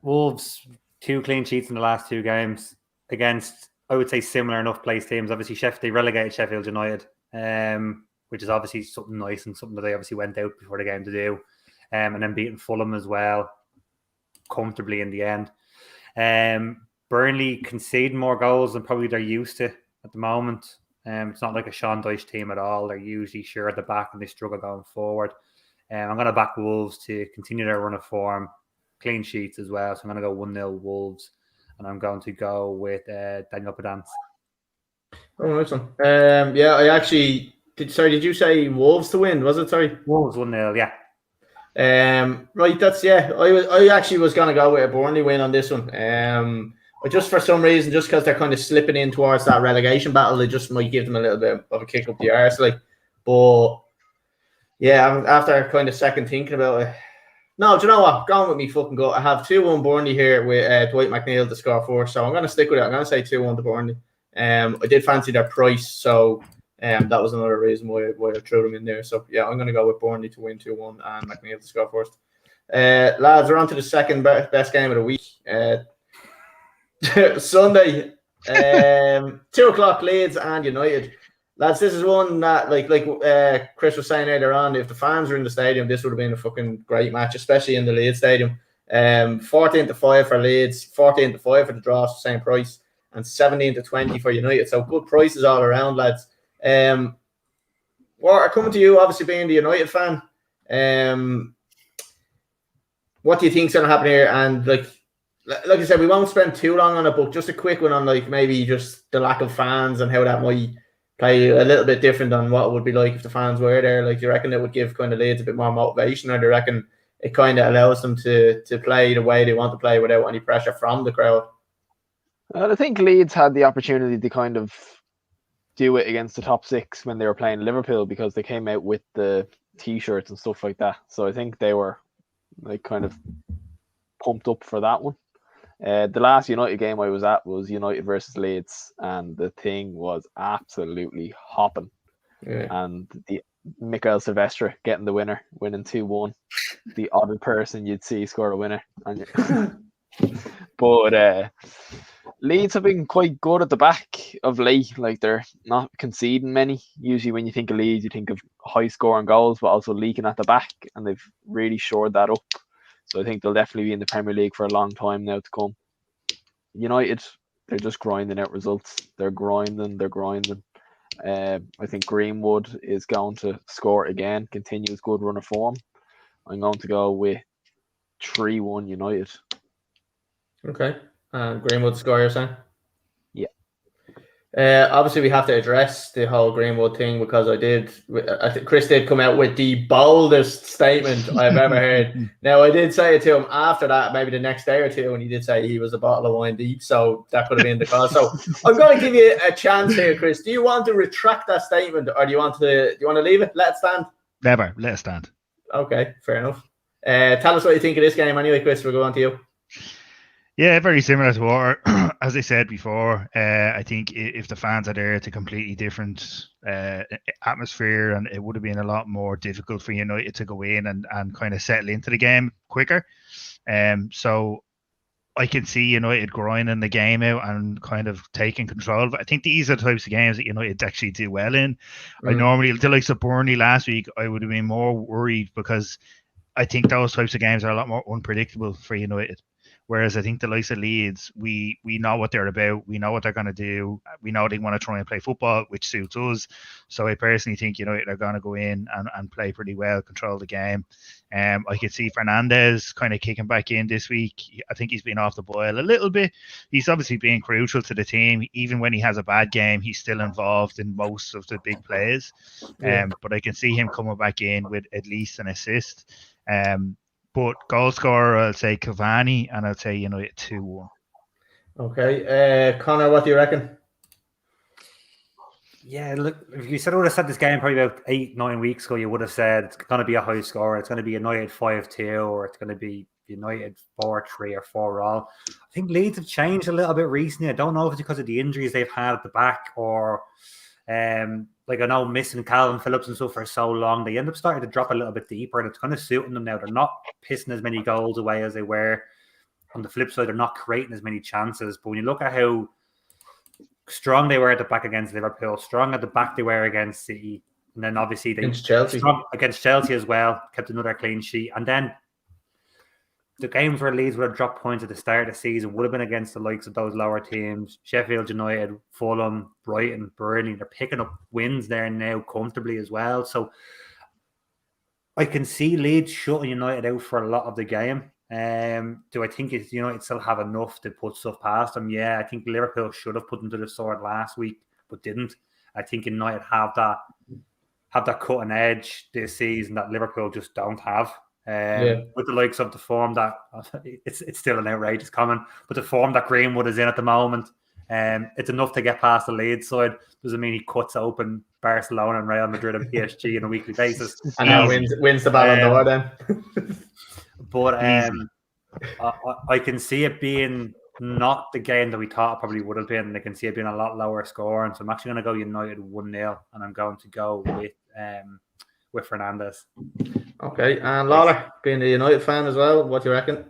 Wolves 2 clean sheets in the last 2 games against, I would say, similar enough placed teams. Obviously, they relegated Sheffield United, which is obviously something nice and something that they obviously went out before the game to do, and then beating Fulham as well comfortably in the end. Burnley conceding more goals than probably they're used to at the moment. It's not like a Sean Dyche team at all. They're usually sure at the back and they struggle going forward. I'm going to back Wolves to continue their run of form, clean sheets as well. So I'm going to go 1-0 Wolves, and I'm going to go with Daniel Podence. Oh, nice one. Yeah, I actually did you say Wolves to win? Was it? Sorry, Wolves 1-0. Yeah. Right. I actually was going to go with a Burnley win on this one. But just for some reason, just because they're kind of slipping in towards that relegation battle, they just might give them a little bit of a kick up the arse. But yeah, after kind of second thinking about it, no, do you know what? Going with me fucking gut. I have 2-1 Burnley here with Dwight McNeil to score for, so I'm going to stick with it. I'm going to say 2-1 to Burnley. I did fancy their price, so that was another reason why I threw them in there. So yeah, I'm going to go with Burnley to win 2-1 and McNeil to score first. Lads, we're on to the second best game of the week. Sunday, 2 o'clock, Leeds and United. Lads, this is one that, like Chris was saying earlier on, if the fans were in the stadium, this would have been a fucking great match, especially in the Leeds stadium. 14-5 for Leeds, 14-5 for the draw, same price, and 17-20 for United. So good prices all around, lads. What coming to you, obviously being the United fan, what do you think's going to happen here? And like I said, we won't spend too long on it, but just a quick one on like maybe just the lack of fans and how that might play a little bit different on what it would be like if the fans were there. Like, do you reckon it would give kind of Leeds a bit more motivation, or do you reckon it kind of allows them to play the way they want to play without any pressure from the crowd? I think Leeds had the opportunity to kind of do it against the top six when they were playing Liverpool, because they came out with the T-shirts and stuff like that. So I think they were like kind of pumped up for that one. The last United game I was at was United versus Leeds, and the thing was absolutely hopping. Yeah. And the Mikael Silvestre getting the winner, winning 2-1. The odd person you'd see score a winner. But Leeds have been quite good at the back of late. Like, they're not conceding many. Usually when you think of Leeds, you think of high scoring goals, but also leaking at the back, and they've really shored that up. So I think they'll definitely be in the Premier League for a long time now to come. United, they're just grinding out results. They're grinding. I think Greenwood is going to score again, continue his good run of form. I'm going to go with 3-1 United. Okay. Greenwood score, you're saying? Yeah. Obviously, we have to address the whole Greenwood thing, because I think Chris did come out with the boldest statement I've ever heard. Now, I did say it to him after that, maybe the next day or two, and he did say he was a bottle of wine deep, so that could have been the cause. So I'm going to give you a chance here, Chris. Do you want to retract that statement, or do you want to leave it? Let it stand? Never. Let it stand. Okay, fair enough. Tell us what you think of this game anyway, Chris. We'll go on to you. Yeah, very similar to what, as I said before. I think if the fans are there, it's a completely different atmosphere, and it would have been a lot more difficult for United to go in and kind of settle into the game quicker. So I can see United grinding the game out and kind of taking control. But I think these are the types of games that United actually do well in. I normally, the likes of Burnley last week, I would have been more worried, because I think those types of games are a lot more unpredictable for United. Whereas I think the likes of Leeds, we know what they're about. We know what they're going to do. We know they want to try and play football, which suits us. So I personally think United are going to go in and play pretty well, control the game. I could see Fernandes kind of kicking back in this week. I think he's been off the boil a little bit. He's obviously been crucial to the team. Even when he has a bad game, he's still involved in most of the big plays. But I can see him coming back in with at least an assist. But goal scorer, I'll say Cavani, and I'll say United 2-1. Okay. Connor, what do you reckon? Yeah, look, if you said I would have said this game probably about 8-9 weeks ago, you would have said it's going to be a high score. It's going to be United 5-2, or it's going to be United 4-3 or 4-all. I think Leeds have changed a little bit recently. I don't know if it's because of the injuries they've had at the back, or like I know missing Calvin Phillips and stuff for so long, they end up starting to drop a little bit deeper, and it's kind of suiting them now. They're not pissing as many goals away as they were. On the flip side, they're not creating as many chances. But when you look at how strong they were at the back against Liverpool, strong at the back they were against City, and then obviously they against Chelsea, against Chelsea as well, kept another clean sheet. And then the games where Leeds would have dropped points at the start of the season would have been against the likes of those lower teams, Sheffield United, Fulham, Brighton, Burnley. They're picking up wins there now comfortably as well. So I can see Leeds shutting United out for a lot of the game. Do I think United still have enough to put stuff past them? Yeah, I think Liverpool should have put them to the sword last week, but didn't. I think United have that cutting edge this season that Liverpool just don't have. With the likes of the form that it's still an outrageous comment, but the form that Greenwood is in at the moment, it's enough to get past the Leeds side. Doesn't mean he cuts open Barcelona and Real Madrid and PSG on a weekly basis. And now wins the Ballon d'Or then. But I can see it being not the game that we thought it probably would have been. I can see it being a lot lower scoring. So I'm actually going to go United 1-0, and I'm going to go with Fernandes. Okay, and Lawler, being a United fan as well, what do you reckon?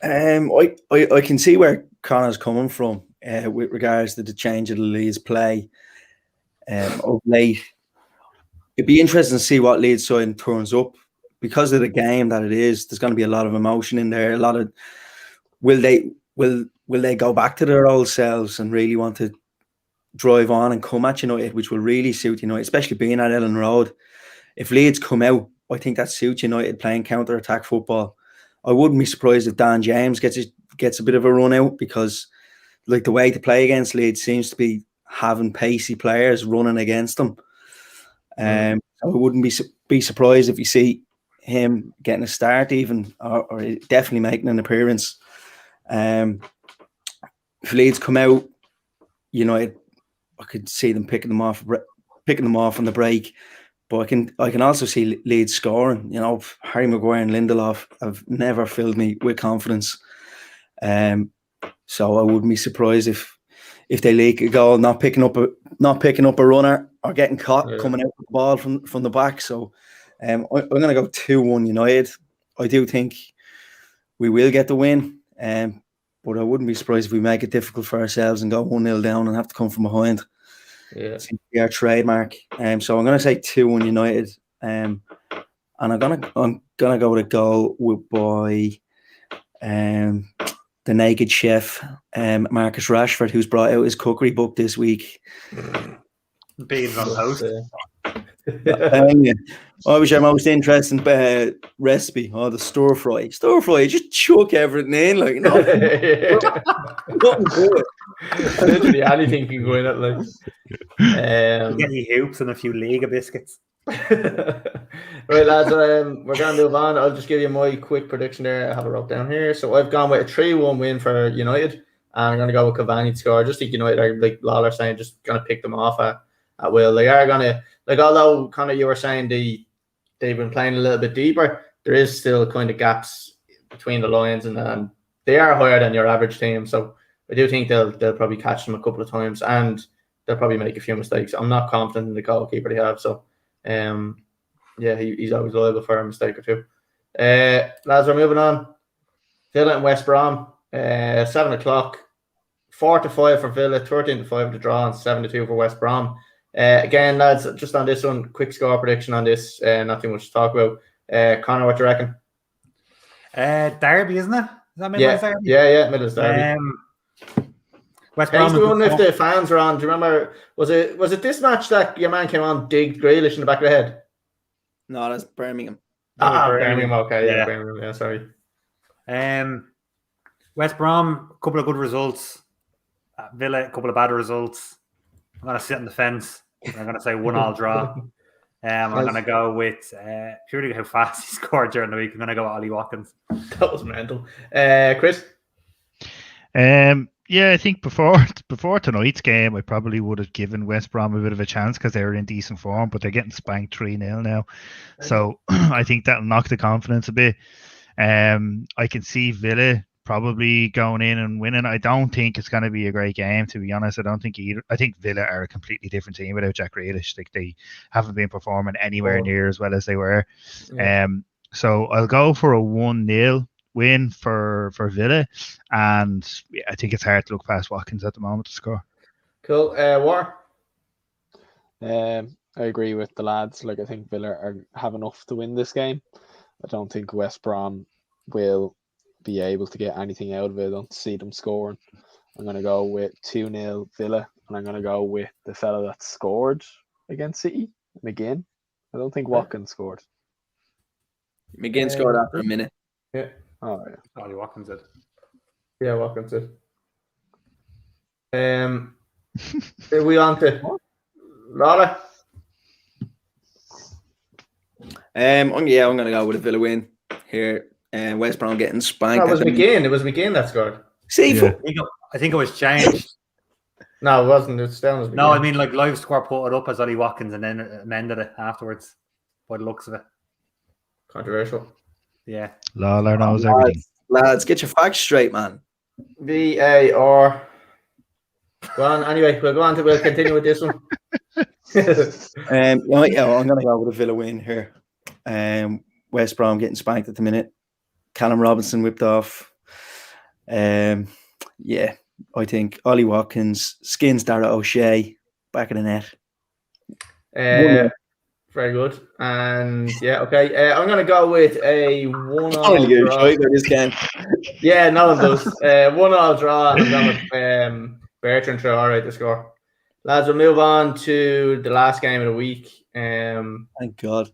I can see where Connor's coming from with regards to the change of the Leeds play. of late. It'd be interesting to see what Leeds side turns up because of the game that it is. There's going to be a lot of emotion in there. A lot of will they go back to their old selves and really want to drive on and come at United, which will really suit United, especially being at Ellen Road. If Leeds come out, I think that suits United playing counter-attack football. I wouldn't be surprised if Dan James gets a bit of a run out because like the way to play against Leeds seems to be having pacey players running against them. I wouldn't be surprised if you see him getting a start even or definitely making an appearance. If Leeds come out, United, I could see them picking them off on the break. But I can also see Leeds scoring. You know, Harry Maguire and Lindelof have never filled me with confidence. So I wouldn't be surprised if they leak a goal, not picking up a runner or getting caught coming out with the ball from the back. So I'm going to go 2-1 United. I do think we will get the win, but I wouldn't be surprised if we make it difficult for ourselves and go 1-0 down and have to come from behind. Yeah, seems to be our trademark. So I'm going to say 2-1 United, and I'm gonna go with a goal by the naked chef, Marcus Rashford, who's brought out his cookery book this week. Being on host. What was your most interesting recipe? Oh, the stir fry. Stir fry, you just chuck everything in, like, you know. Nothing to it. Literally anything can go in it, like. Get any hoops and a few Liga biscuits. Right, lads, we're going to move on. I'll just give you my quick prediction there. I have it wrote down here. So I've gone with a 3-1 win for United, and I'm going to go with Cavani to score. I just think United are, like Lawler saying, just going to pick them off at will. They are going to, like, although kind of you were saying they've been playing a little bit deeper, there is still kind of gaps between the lines, and they are higher than your average team. So I do think they'll probably catch them a couple of times, and they'll probably make a few mistakes. I'm not confident in the goalkeeper they have, so yeah, he's always liable for a mistake or two. Lads, we're moving on. Villa and West Brom, 7 o'clock, 4-5 for Villa, 13-5 to draw, and 7-2 for West Brom. Again, lads, just on this one, quick score prediction on this. Nothing much to talk about. Connor, what do you reckon? Derby, isn't it? Is that Midlands Derby? Yeah, Midlands Derby. West Brom. If the fans were on, do you remember? Was it this match that your man came on, digged Grealish in the back of the head? No, that's Birmingham. Birmingham. Okay, yeah, Birmingham. Yeah, sorry. West Brom, a couple of good results. Villa, a couple of bad results. I'm going to sit on the fence. I'm going to say 1-1 draw. I'm going to go with purely how fast he scored during the week. I'm going to go with Ollie Watkins. That was mental. Chris? Yeah, I think before tonight's game, I probably would have given West Brom a bit of a chance because they were in decent form, but they're getting spanked 3-0 now. So I think that'll knock the confidence a bit. I can see Villa probably going in and winning. I don't think it's going to be a great game, to be honest. I don't think either. I think Villa are a completely different team without Jack Grealish. Like, they haven't been performing anywhere near as well as they were. So I'll go for a 1-0 win for Villa, and I think it's hard to look past Watkins at the moment to score. Cool. War? I agree with the lads. Like, I think Villa have enough to win this game. I don't think West Brom will be able to get anything out of it. I don't see them scoring. I'm going to go with 2-0 Villa, and I'm going to go with the fella that scored against City, McGinn. I don't think Watkins scored. McGinn scored after a minute. Yeah. Oh, yeah. Ollie Watkins did. Yeah, Watkins did. Are we on to Laura? I'm going to go with a Villa win here. West Brom getting spanked. No, it was McGinn that scored. See, I think it was changed. No, it wasn't. It's down as McGinn. No, I mean, like, Live Score put it up as Ollie Watkins and then amended it afterwards by the looks of it. Controversial. Yeah. Lawler knows everything. Lads, get your facts straight, man. VAR. Go on. Anyway, we'll continue with this one. I'm going to go with a Villa win here. West Brom getting spanked at the minute. Callum Robinson whipped off. I think Ollie Watkins skins Dara O'Shea back in the net. Very good. And yeah, okay. I'm going to go with a 1-all Really good draw. this game. Yeah, no one does. 1-all draw. I'm going with Bertrand Traore to score. Lads, we'll move on to the last game of the week. Thank God.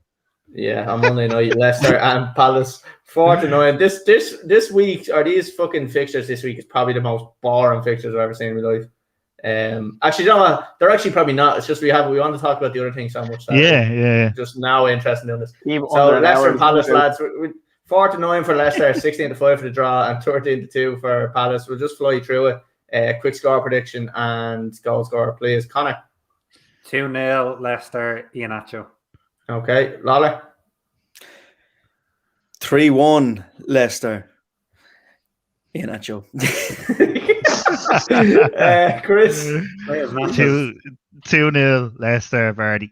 Yeah, on Monday night, Leicester and Palace 4-9. This week, or these fucking fixtures this week, is probably the most boring fixtures I've ever seen in my life. Actually, you know what? They're actually probably not. It's just we want to talk about the other thing so much. Yeah. Just now interested in doing this. Even So under an Leicester hour and Palace, lads, 4-9 for Leicester, 16-5 for the draw, and 13-2 for Palace. We'll just fly through it. Quick score prediction and goal scorer, please. Connor. 2-0 Leicester, Iheanacho. Okay, Lawler. 3-1 Leicester. Iheanacho. Chris. 2-0 Leicester, Vardy.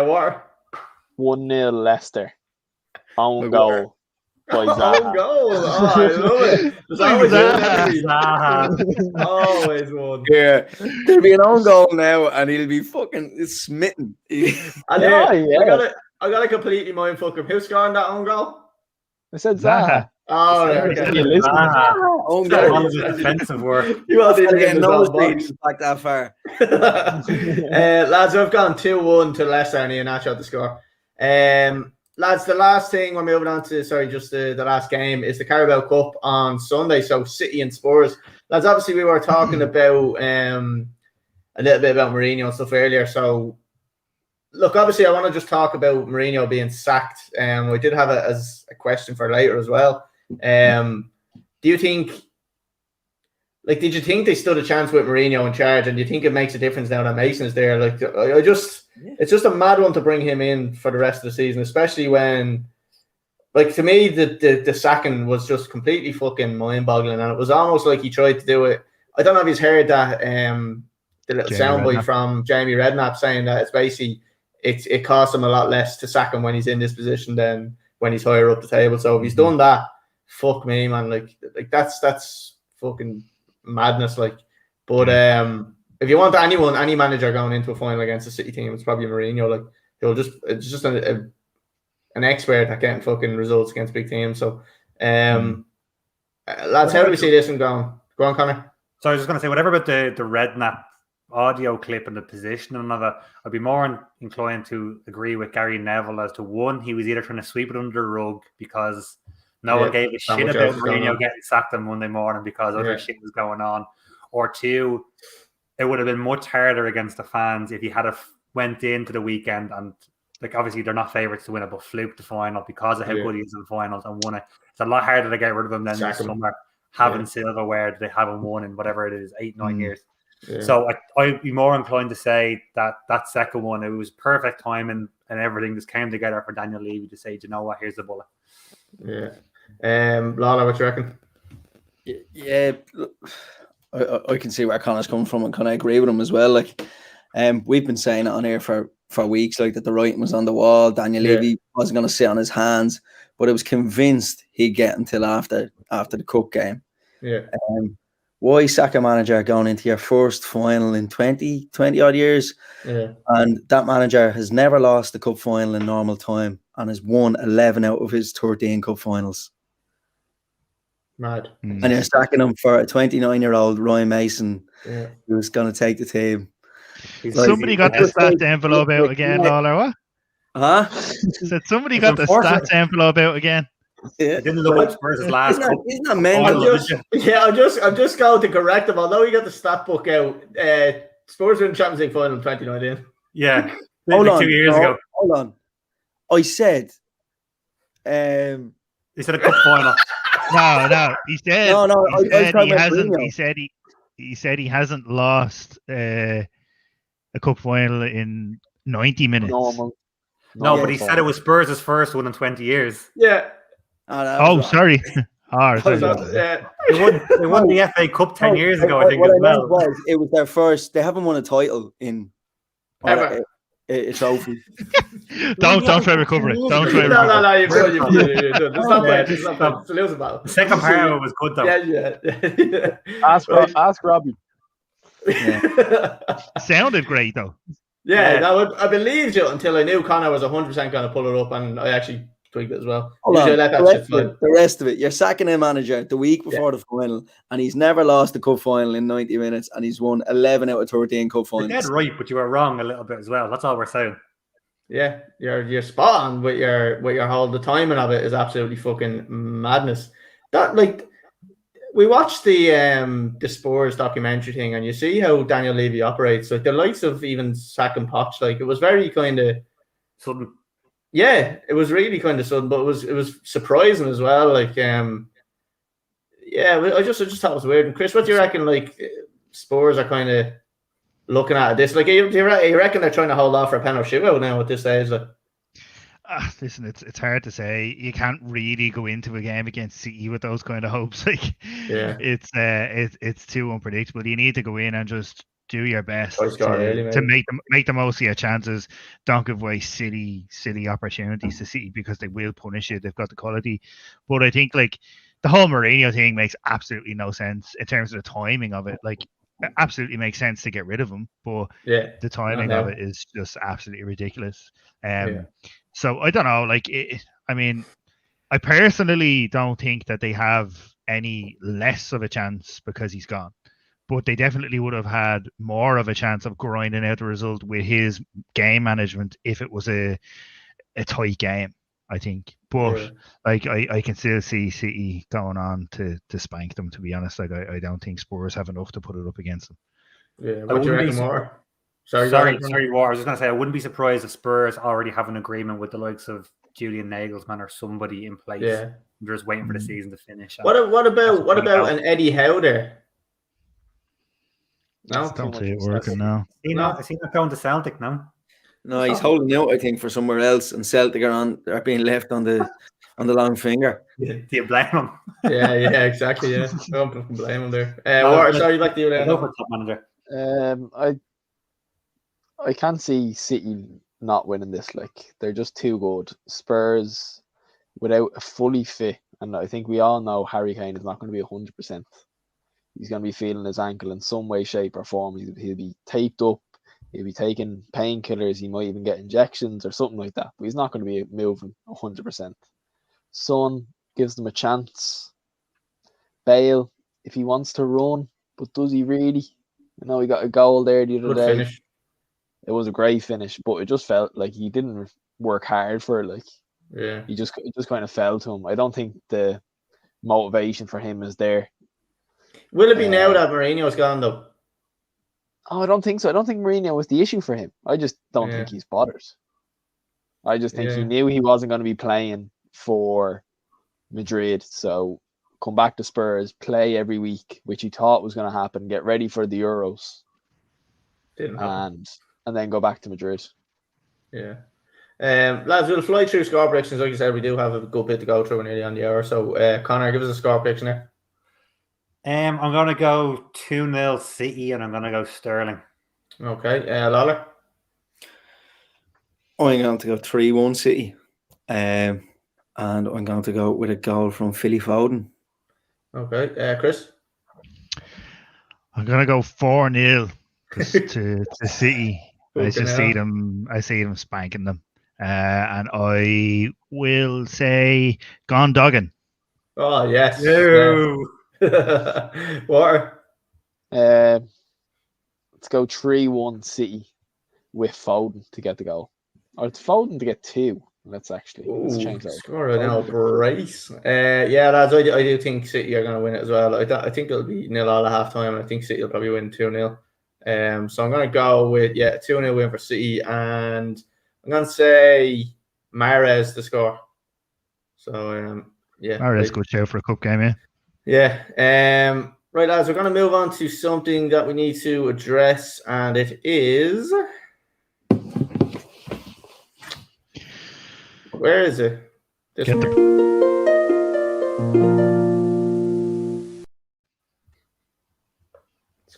Water. 1-0 Leicester. Own Wait, goal by Oh, Zaha. goal. Oh, I love it. There's always one. Always one. Yeah, there'll be an own goal now, and he'll be fucking smitten. I know. Yeah. I got to completely mind fuck him. Who's scoring that own goal? I said Zaha. Oh, okay. You listen. Own Sorry. goal. All the defensive work. You all did Again, in the no goal box. speed back that far. Lads, I've gone 2-1 to Leicester and Iheanacho to score. Lads, the last thing we're moving on to, just the last game, is the Carabao Cup on Sunday. So City and Spurs. Lads, obviously we were talking about a little bit about Mourinho and stuff earlier. So look, obviously I want to just talk about Mourinho being sacked. We did have it as a question for later as well. Do you think, did you think they stood a chance with Mourinho in charge, and do you think it makes a difference now that Mason is there? It's just a mad one to bring him in for the rest of the season, especially when, to me, the sacking was just completely fucking mind-boggling, and it was almost like he tried to do it. I don't know if he's heard that the little soundbite from Jamie Redknapp saying that it's basically it costs him a lot less to sack him when he's in this position than when he's higher up the table. So if he's done that, fuck me, man. That's fucking madness. But if you want any manager going into a final against a City team, it's probably Mourinho. It's just an expert at getting fucking results against big teams. So, lads, how do we see this one going? Go on, Connor. So I was just going to say, whatever about the Redknapp audio clip and the position and another, I'd be more inclined to agree with Gary Neville as to one, he was either trying to sweep it under the rug because no one gave a shit about Mourinho getting sacked on Monday morning because other shit was going on, or two, it would have been much harder against the fans if he had went into the weekend and obviously they're not favourites to win it, but fluked the final because of how good he is in the finals and won it. It's a lot harder to get rid of him than this summer having silverware they haven't won in whatever it is 8-9 years. Yeah. So I'd be more inclined to say that second one, it was perfect timing and everything just came together for Daniel Levy to say, do you know what, here's the bullet. Yeah. Lala, what do you reckon? Yeah, I can see where Connor's coming from and kind of agree with him as well. We've been saying it on here for weeks, that the writing was on the wall. Daniel Levy wasn't going to sit on his hands, but I was convinced he'd get until after the cup game. Yeah. Why sack a manager going into your first final in 20 odd years? Yeah. And that manager has never lost the cup final in normal time and has won 11 out of his 13 cup finals. Mad. And you're sacking him for a 29-year-old Ryan Mason who's going to take the team. Somebody got the stats envelope out again, Lawler, what? Huh? Said somebody got the stats envelope out again. Yeah. Didn't look like Spurs' last cup. Isn't that mental? I'm just going to correct him. Although he got the stat book out, Spurs were in Champions League final in 2019. Yeah. Hold on. 2 years ago. Hold on. I said he said a cup final. No. He said no. he hasn't. He said he hasn't lost a cup final in 90 minutes. No, but he said it was Spurs' first one in 20 years. Yeah. Sorry. They won the FA Cup 10 years ago, I think, as well. It was their first. They haven't won a title in ever. A trophy. Don't try to recover it. Don't try to recover it. No, you're good. It's not bad. It's a losing battle. The second part was good, though. Yeah. Ask Robbie. Sounded great, though. Yeah, no, I believed you until I knew Connor was 100% going to pull it up, and I actually tweaked it as well. Hold Usually on. I let that The shit rest of slide. it- the rest of it, you're sacking a manager the week before the final, and he's never lost a cup final in 90 minutes, and he's won 11 out of 13 cup You're dead finals. right, but you were wrong a little bit as well. That's all we're saying. Yeah, you're spot on with your whole the timing of it is absolutely fucking madness. That like we watched the Spurs documentary thing, and you see how Daniel Levy operates. Like the likes of even Sack and Poch, like it was very kind of Sudden. yeah, it was really kind of sudden, but it was surprising as well. Like yeah, I just thought it was weird. And Chris, what do you reckon? Like Spurs are kind of looking at this. Like you reckon they're trying to hold off for a penalty shootout now at this stage? Like, listen, it's hard to say. You can't really go into a game against City with those kind of hopes. Like, yeah, it's too unpredictable. You need to go in and just do your best to make the most of your chances. Don't give away silly opportunities to City because they will punish you. They've got the quality. But I think like the whole Mourinho thing makes absolutely no sense in terms of the timing of it. Like, it absolutely makes sense to get rid of him, but the timing of it is just absolutely ridiculous. So I don't know. Like, I mean, I personally don't think that they have any less of a chance because he's gone. But they definitely would have had more of a chance of grinding out the result with his game management if it was a tight game, I think. But like I can still see City going on to spank them, to be honest. Like I don't think Spurs have enough to put it up against them. Yeah, what do you reckon more? Sorry, War. I was just going to say I wouldn't be surprised if Spurs already have an agreement with the likes of Julian Nagelsmann or somebody in place. Yeah, they're just waiting for the season to finish. What about an Eddie Howe there? No, don't see it working now. Is he not going to Celtic now? No, he's holding out, I think, for somewhere else, and Celtic are being left on the long finger. Do you blame him? yeah, exactly. Yeah, don't blame him there. Sorry, back to you there. Top manager. I can't see City not winning this. Like they're just too good. Spurs, without a fully fit, and I think we all know Harry Kane is not going to be 100%. He's going to be feeling his ankle in some way, shape, or form. He'll be taped up. He'll be taking painkillers. He might even get injections or something like that. But he's not going to be moving 100%. Son gives them a chance. Bale, if he wants to run, but does he really? You know, he got a goal there the other day. Finish. It was a great finish, but it just felt like he didn't work hard for it. Like, it just kind of fell to him. I don't think the motivation for him is there. Will it be now that Mourinho's gone though? Oh, I don't think so. I don't think Mourinho was the issue for him. I just don't think he's bothered. I just think he knew he wasn't going to be playing for Madrid, so come back to Spurs, play every week, which he thought was going to happen, get ready for the Euros. Didn't happen. And then go back to Madrid. Yeah. Lads, we'll fly through score predictions. Like you said, we do have a good bit to go through nearly on the hour. So, Connor, give us a score prediction there. I'm going to go 2-0 City, and I'm going to go Sterling. Okay. Lawler? I'm going to go 3-1 City. And I'm going to go with a goal from Philly Foden. Okay. Chris? I'm going to go 4-0 to City. I see them spanking them. And I will say Gondogan. Oh, yes. No. Water? Let's go 3-1 City with Foden to get the goal. Or it's Foden to get 2. Let's change that. Score it now, brace. Yeah, lads, I do think City are going to win it as well. I think it'll be 0 all at half time. I think City will probably win 2-0. So I'm going to go with 2-0 win for City, and I'm going to say Mahrez to score. So Mahrez good show for a cup game, yeah. Right, lads, we're going to move on to something that we need to address, and it is. Where is it? This one.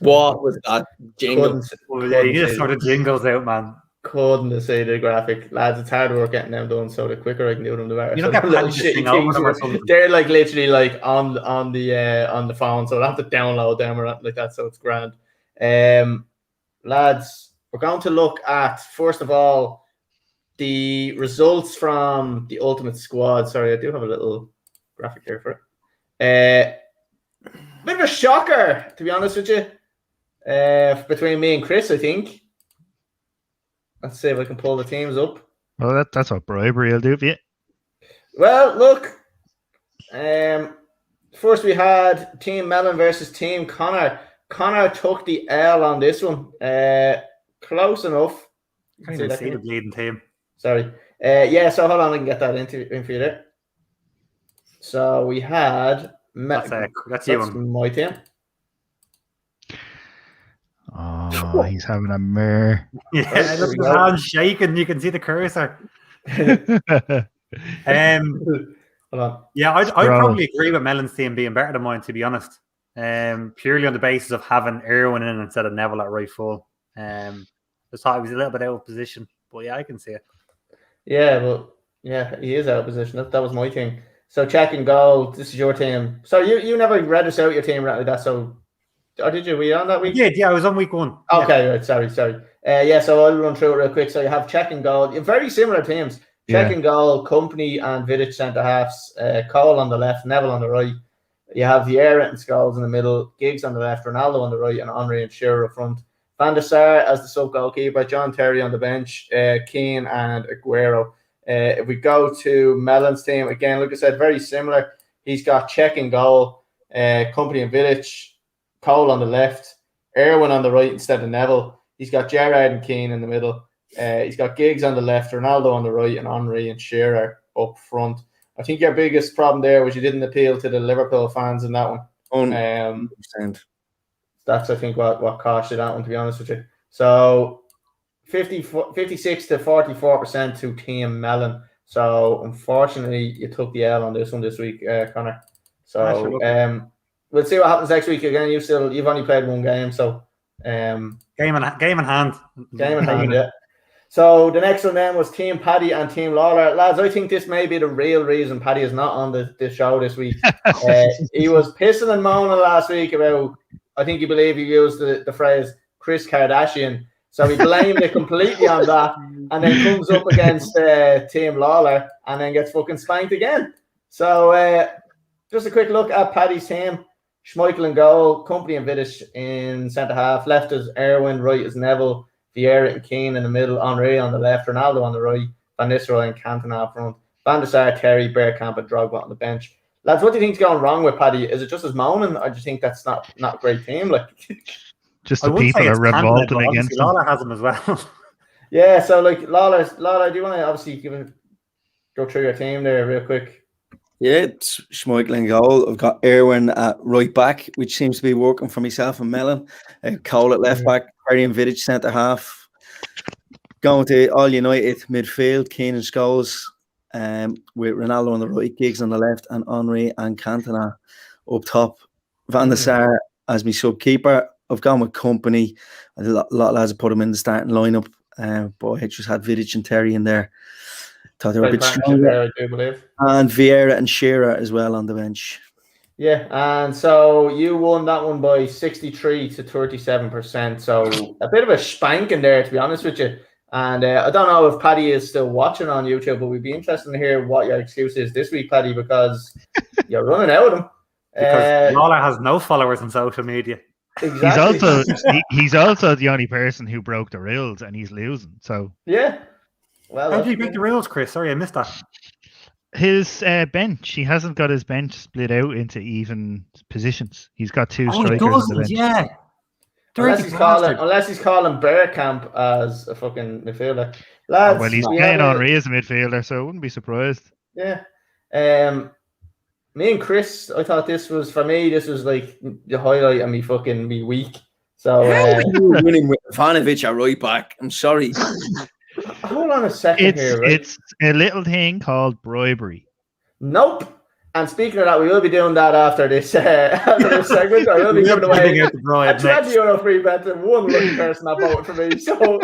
What was that jingle? You just sort of jingles out, man. Couldn't say the graphic, lads. It's hard work getting them done. So the quicker I can do them, the better. You don't get shitty over them or something. They're like literally like on the phone, so I have to download them or like that. So it's grand. Lads, we're going to look at, first of all, the results from the Ultimate Squad. Sorry, I do have a little graphic here for it. Bit of a shocker, to be honest with you, between me and Chris, I think. Let's see if I can pull the teams up. Well, that's what bribery will do for you. Well, look. First we had Team Melon versus Team Connor. Connor took the L on this one. Close enough. Can't even see the bleeding team. Sorry. So hold on, I can get that in for you there. So we had... That's you. My team. Oh, he's having a mare. Yeah, look at his hands shaking. You can see the cursor. Hold on. Yeah, I'd probably agree with Melon's team being better than mine, to be honest. Purely on the basis of having Irwin in instead of Neville at right full. Just thought he was a little bit out of position, but yeah, I can see it. Yeah, well, yeah, he is out of position. That was my thing. So check and goal. This is your team. So you never read us out your team right like that. So, or did you? Were you on that week? I did. Yeah, I was on week 1. Okay, yeah. Right. Sorry. So I'll run through it real quick. So you have check and goal. You're very similar teams. Check and goal. Company and Vidic centre halves. Cole on the left. Neville on the right. You have Vieira and Scholes in the middle. Giggs on the left. Ronaldo on the right, and Henry and Shearer up front. Van der Sar as the sub goalkeeper. John Terry on the bench. Keane and Aguero. If we go to Melon's team, again, like I said, very similar. He's got check and goal, Company and Vidic, Cole on the left, Irwin on the right instead of Neville. He's got Gerrard and Keane in the middle. He's got Giggs on the left, Ronaldo on the right, and Henry and Shearer up front. I think your biggest problem there was you didn't appeal to the Liverpool fans in that one. 100%. That's, I think, what cost you that one, to be honest with you. So 56 to 44% to Team Melon. So unfortunately, you took the L on this one this week, Connor. So we'll see what happens next week. Again, you've only played one game, so game in hand. Yeah. So the next one then was Team Paddy and Team Lawler. Lads, I think this may be the real reason Paddy is not on the show this week. He was pissing and moaning last week about, I think you believe he used the phrase Chris Kardashian. So he blamed it completely on that, and then comes up against Team Lawler and then gets fucking spanked again. So just a quick look at Paddy's team. Schmeichel in goal, Company and Vidic in centre half. Left is Irwin, right is Neville, Vieira and Keane in the middle, Henry on the left, Ronaldo on the right, Van Nistelrooy and Cantona up front, Van der Sar, Terry, Bergkamp and Drogba on the bench. Lads, what do you think's going wrong with Paddy? Is it just his moaning, or do you think that's not a great team? Like, just the people are revolting against him. Lawler has him as well. Yeah, so like Lawler, do you want to obviously go through your team there real quick? Yeah, it's Schmeichel in goal. I've got Irwin at right back, which seems to be working for myself and Melon. Cole at left back, Harry and Vidic centre half. Going to all United midfield, Keane and Scholes, with Ronaldo on the right, Giggs on the left, and Henry and Cantona up top. Van der Sar as my sub-keeper. I've gone with Company. A lot of lads have put him in the starting lineup, but I just had Vidic and Terry in there. Thought they were a bit stronger. There, I do believe. And Vieira and Shearer as well on the bench. Yeah, and so you won that one by 63 to 37%. So a bit of a spanking there, to be honest with you. And I don't know if Paddy is still watching on YouTube, but we'd be interested to hear what your excuse is this week, Paddy, because you're running out of them. Because Lawler has no followers on social media. Exactly. He's also the only person who broke the rules, and he's losing. So yeah. Well, how did you break the rules, Chris? Sorry, I missed that. His bench. He hasn't got his bench split out into even positions. He's got two strikers on the bench. Yeah. Unless he's calling Bergkamp as a fucking midfielder. Lads, well, he's playing Henry as a midfielder, so I wouldn't be surprised. Yeah. Me and Chris, I thought this was like the highlight of me week. So winning with Ivanovic at right back. I'm sorry. Hold on a second here. Right? It's a little thing called bribery. Nope. And speaking of that, we will be doing that after this segment. I will be giving away a 20 euro free bet to one lucky person that voted for me. So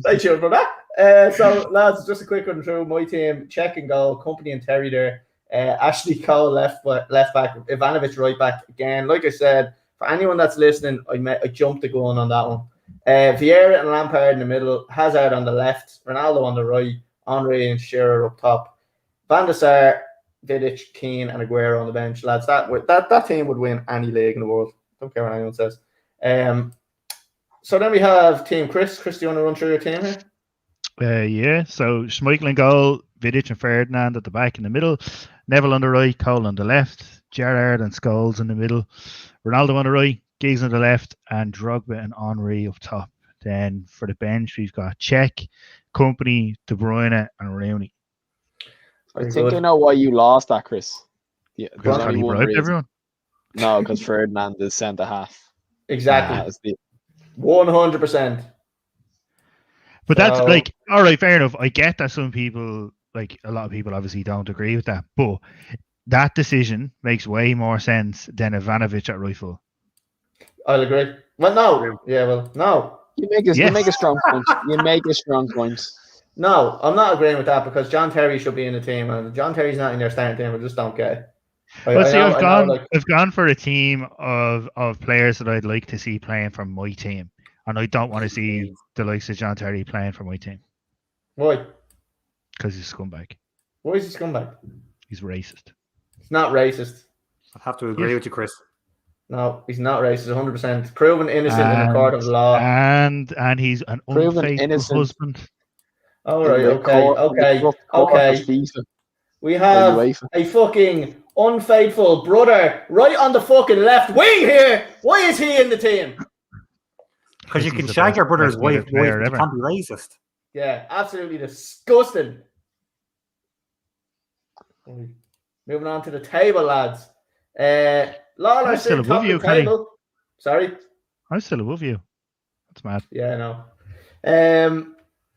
stay tuned for that. So lads, just a quick run through my team. Check and goal, Company and Terry there. Ashley Cole left back, Ivanovic right back again. Like I said, for anyone that's listening, I jumped the gun on that one. Vieira and Lampard in the middle, Hazard on the left, Ronaldo on the right, Henry and Shearer up top, Van der Sar, Vidic, Keane, and Aguero on the bench. Lads, that team would win any league in the world. Don't care what anyone says. So then we have Team Chris. Chris, do you want to run through your team here? Yeah, so Schmeichel in goal, Vidic and Ferdinand at the back in the middle, Neville on the right, Cole on the left, Gerrard and Scholes in the middle, Ronaldo on the right, Giggs on the left, and Drogba and Henry up top. Then for the bench, we've got Cech, Company, De Bruyne, and Rooney. I think I know why you lost that, Chris. Yeah, there's Because only he one bribed reason. everyone. No, because Ferdinand is centre half. Exactly. 100%. But that's like, all right, fair enough. I get that some people, like a lot of people obviously don't agree with that. But that decision makes way more sense than Ivanovic at right full. I'll agree. Well, no. Yeah, well, no. You make a strong point. You make a strong point. No, I'm not agreeing with that because John Terry should be in the team, and John Terry's not in their starting team. I just don't get it. I've gone for a team of players that I'd like to see playing for my team, and I don't want to see the likes of John Terry playing for my team. Why? Because he's a scumbag. Why is he scumbag? He's racist. He's not racist. I'd have to agree with you, Chris. No, he's not racist. 100%. Proven innocent in the court of law. And he's an unfaithful husband. All right. Okay. We have a fucking unfaithful brother right on the fucking left wing here. Why is he in the team? Because you can shag your brother's wife, but you can't be racist. Yeah, absolutely disgusting. Moving on to the table, lads. Lawler still above you, table. Sorry? I'm still above you. That's mad. Yeah, no.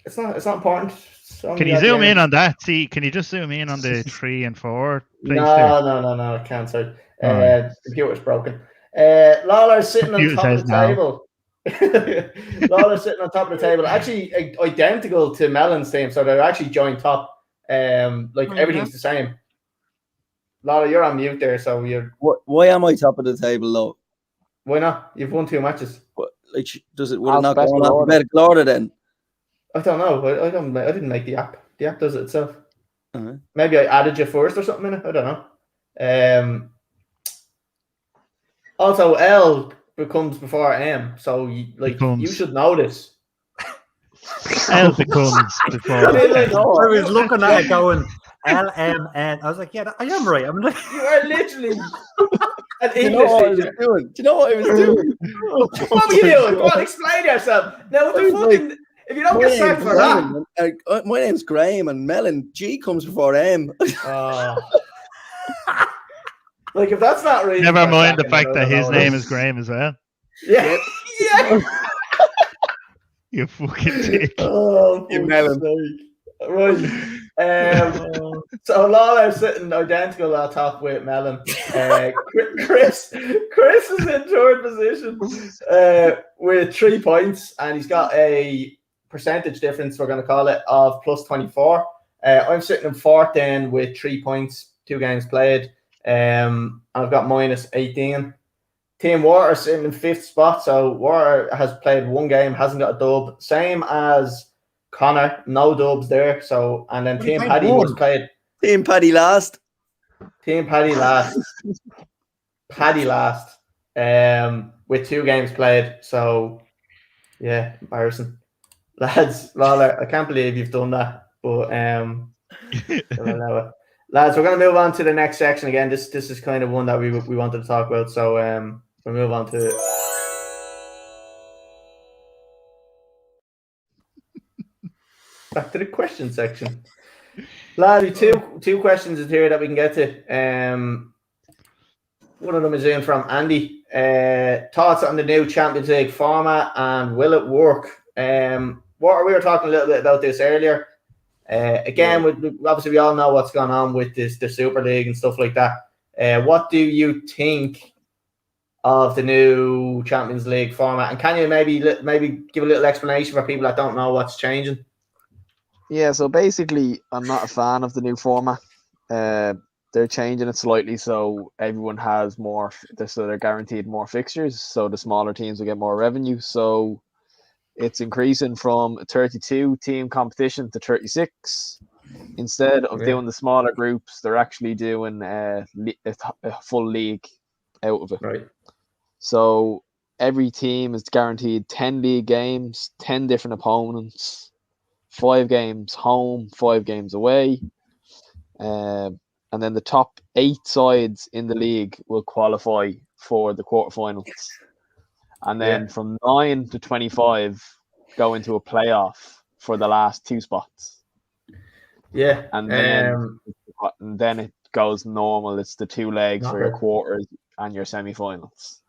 It's not important. Can you zoom in on that? See, can you just zoom in on the 3 and 4? No, I can't. Sorry. Computer's broken. Lawler's sitting on top of the table. Lawler's sitting on top of the table. Actually, identical to Mellon's team, so they're actually joint top. Everything's the same. Lawler, you're on mute there, so you're. Why am I top of the table, though? Why not? You've won 2 matches. Would it not go on alphabetical order then? I don't know. I didn't make the app. The app does it itself. Uh-huh. Maybe I added you first or something in it. I don't know. Also, L becomes before M, so you should know this. L becomes before. I was looking at it going LMN. I was like, yeah, I am right. I'm like, you are literally an English Do you know what teacher. I was doing? What were you doing? Go on, explain yourself. Now, if you don't get sacked for that. My name's Graham, and Mellon, G comes before M. If that's not reason. Never mind the fact that his name is Graham as well. Yeah. Yeah. You fucking dick. Oh, you Mellon. Right. So Lawler sitting identical at top with Mellon. Chris is in third position with 3 points, and he's got a percentage difference, we're going to call it, of plus 24. I'm sitting in fourth then with 3 points, 2 games played. I've got minus 18. Team Water sitting in 5th spot, so Water has played 1 game, hasn't got a dub, same as Connor, no dubs there. So, and then Team Paddy was played. Team Paddy last. Paddy last. With 2 games played. So, yeah, embarrassing. Lads, Lawler, I can't believe you've done that. But lads, we're going to move on to the next section again. This is kind of one that we wanted to talk about. So we'll move on to back to the question section. Lads, two questions is here that we can get to. One of them is in from Andy. Thoughts on the new Champions League format and will it work? We were talking a little bit about this earlier. Again, obviously we all know what's going on with the Super League and stuff like that. What do you think of the new Champions League format? And can you maybe give a little explanation for people that don't know what's changing? Yeah, so basically, I'm not a fan of the new format. They're changing it slightly so everyone has more, so they're guaranteed more fixtures, so the smaller teams will get more revenue. So it's increasing from a 32 team competition to 36. Instead of doing the smaller groups, they're actually doing a full league out of it. Right. So every team is guaranteed 10 league games, 10 different opponents, 5 games home, 5 games away. And then the top 8 sides in the league will qualify for the quarterfinals. And then from 9 to 25 go into a playoff for the last 2 spots. Yeah. And then it goes normal. It's the 2 legs for your quarters and your semi-finals.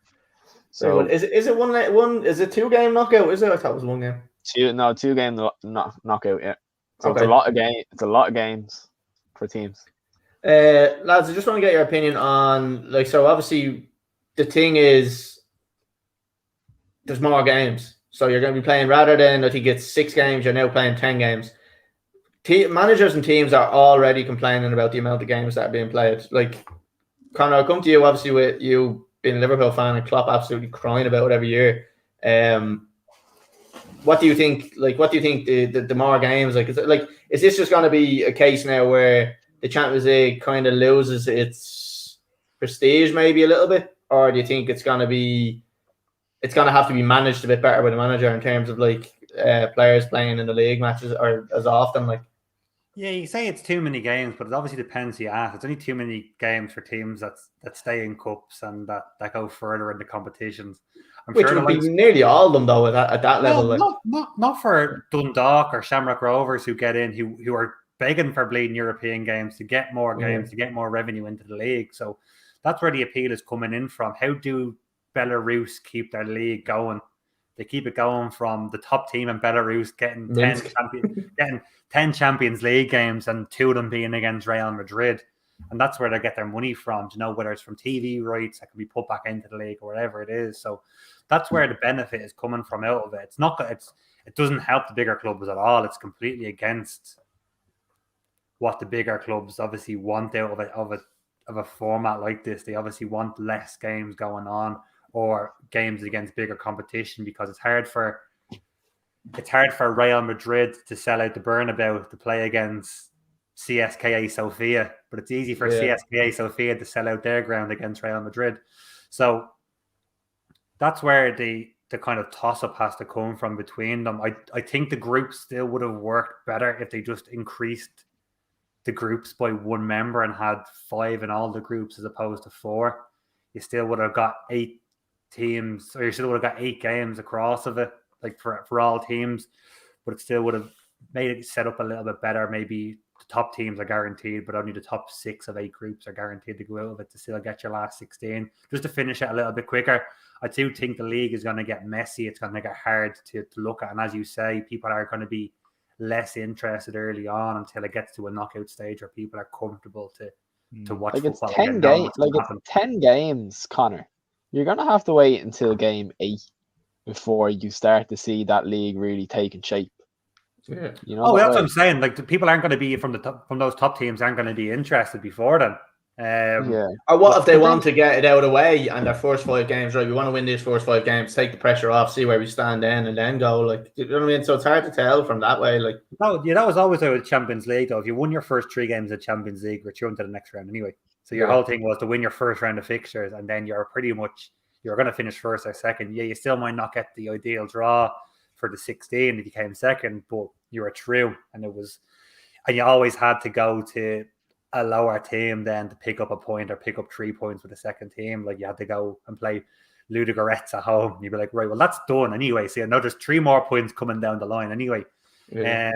So is it one? Is it 2 game knockout? Is it? I thought it was 1 game. 2 game knockout. Yeah. So it's a lot of game. It's a lot of games for teams. Lads, I just want to get your opinion on so obviously the thing is there's more games. So you're going to be playing, rather than I think it's 6 games, you're now playing 10 games. Managers and teams are already complaining about the amount of games that are being played. Like, Conor, I'll come to you, obviously, with you being a Liverpool fan and Klopp absolutely crying about it every year. What do you think? What do you think the more games? Is this just going to be a case now where the Champions League kind of loses its prestige maybe a little bit, or do you think it's going to have to be managed a bit better by the manager in terms of players playing in the league matches or as often? Yeah, you say it's too many games, but it obviously depends who you ask. It's only too many games for teams that stay in cups and that go further in the competitions. Which would be nearly all of them, though, at that level. Not for Dundalk or Shamrock Rovers who get in, who are begging for bleeding European games to get more games, to get more revenue into the league. So that's where the appeal is coming in from. How do Belarus keep their league going? They keep it going from the top team in Belarus getting 10 Champions League games and 2 of them being against Real Madrid. And that's where they get their money from, whether it's from TV rights that can be put back into the league or whatever it is. So that's where the benefit is coming from out of it. It doesn't help the bigger clubs at all. It's completely against what the bigger clubs obviously want out of a format like this. They obviously want less games going on, or games against bigger competition, because it's hard for Real Madrid to sell out the Bernabeu to play against CSKA Sofia, but it's easy for CSKA Sofia to sell out their ground against Real Madrid. So that's where the kind of toss-up has to come from between them. I think the groups still would have worked better if they just increased the groups by 1 member and had 5 in all the groups as opposed to 4. You still would have got 8 teams, or you still would have got 8 games across of it, for all teams, but it still would have made it set up a little bit better. Maybe the top teams are guaranteed, but only the top 6 of 8 groups are guaranteed to go out of it to still get your last 16, just to finish it a little bit quicker. I do think the league is going to get messy. It's going to get hard to look at, and as you say, people are going to be less interested early on until it gets to a knockout stage where people are comfortable to watch football. It's 10 games. It's 10 games, Connor. You're going to have to wait until game 8 before you start to see that league really taking shape. Yeah. That's what I'm saying. The people aren't going to be from those top teams aren't going to be interested before then. Or what if they want to get it out of the way and their first 5 games, right? We want to win these first 5 games, take the pressure off, see where we stand then, and then go. You know what I mean? So it's hard to tell from that way. That was always out of Champions League, though. If you won your first 3 games of Champions League, you're through to the next round anyway. So your whole thing was to win your first round of fixtures, and then you're going to finish first or second. Yeah, you still might not get the ideal draw for the 16 if you came second, but you were through, and you always had to go to a lower team then to pick up a point or pick up 3 points with the second team. You had to go and play Ludogorets at home. You'd be like, right, well, that's done anyway. So there's 3 more points coming down the line anyway. Yeah.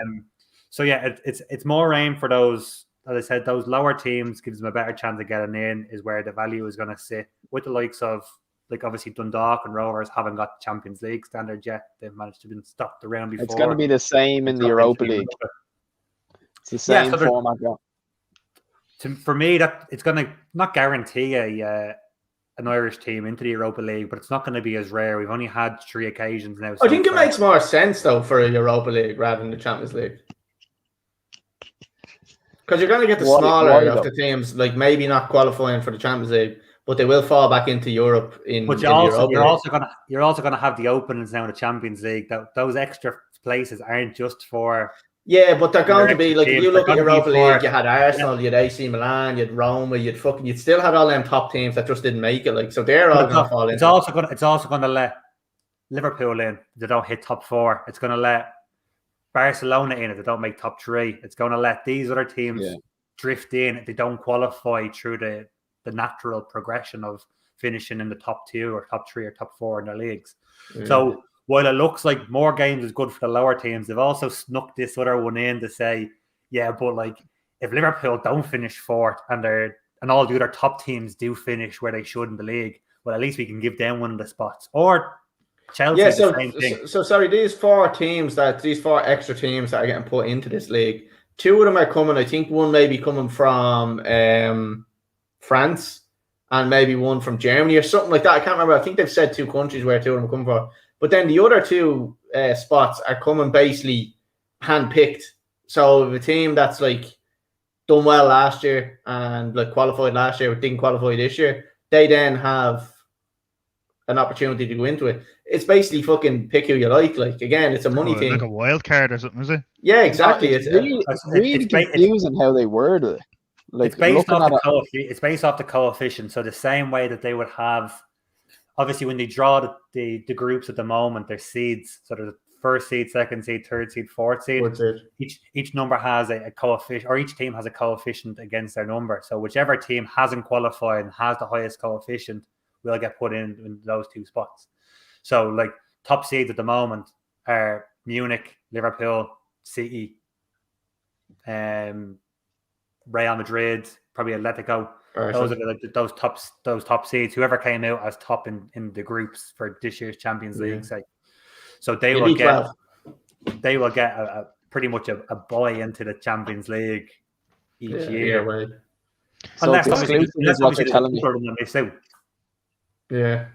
It's more aimed for those. As I said, those lower teams gives them a better chance of getting in, is where the value is going to sit, with the likes of, obviously Dundalk and Rovers haven't got Champions League standard yet. They've managed to be stopped around before. It's going to be the same in the Europa League. It's the same format. For me, that it's going to not guarantee an Irish team into the Europa League, but it's not going to be as rare. We've only had 3 occasions now. I think it makes more sense, though, for a Europa League rather than the Champions League. Because you're going to get the smaller of the teams, maybe not qualifying for the Champions League, but they will fall back into Europe But in Europa. you're also gonna have the openings now in the Champions League. Those extra places aren't just for. Yeah, but they're going to be like, if you look at Europa League, you had Arsenal, you had AC Milan, you had Roma, you'd still had all them top teams that just didn't make it. Like, so they're all going to fall in. It's also going to let Liverpool in. They don't hit top 4. It's going to let Barcelona in if they don't make top 3. It's going to let these other teams drift in if they don't qualify through the natural progression of finishing in the top 2 or top 3 or top 4 in their leagues. So while it looks like more games is good for the lower teams, they've also snuck this other one in to say, yeah, but like if Liverpool don't finish 4th and all the other top teams do finish where they should in the league, well, at least we can give them one of the spots. Or Chelsea, the same thing. So sorry, these 4 extra teams that are getting put into this league, 2 of them are coming. I think one may be coming from France and maybe one from Germany or something like that. I can't remember. I think they've said 2 countries where 2 of them come from. But then the other 2 spots are coming basically handpicked. So the team that's like done well last year and like qualified last year but didn't qualify this year, they then have an opportunity to go into it. It's basically fucking pick who you like. Like, again, it's a money thing. Like a wild card or something, is it? Yeah, exactly. It's really confusing how they word it. Like, it's based off the coefficient. So the same way that they would have, obviously, when they draw the groups at the moment, they're seeds. So there's first seed, second seed, third seed, fourth seed. Each number has a coefficient, or each team has a coefficient against their number. So whichever team hasn't qualified and has the highest coefficient will get put in those 2 spots. So like top seeds at the moment are Munich, Liverpool, City, Real Madrid, probably Atletico. Those are those top seeds. Whoever came out as top in the groups for this year's Champions League, so they will get a pretty much a buy into the Champions League each year. So unless what you're telling me. Yeah.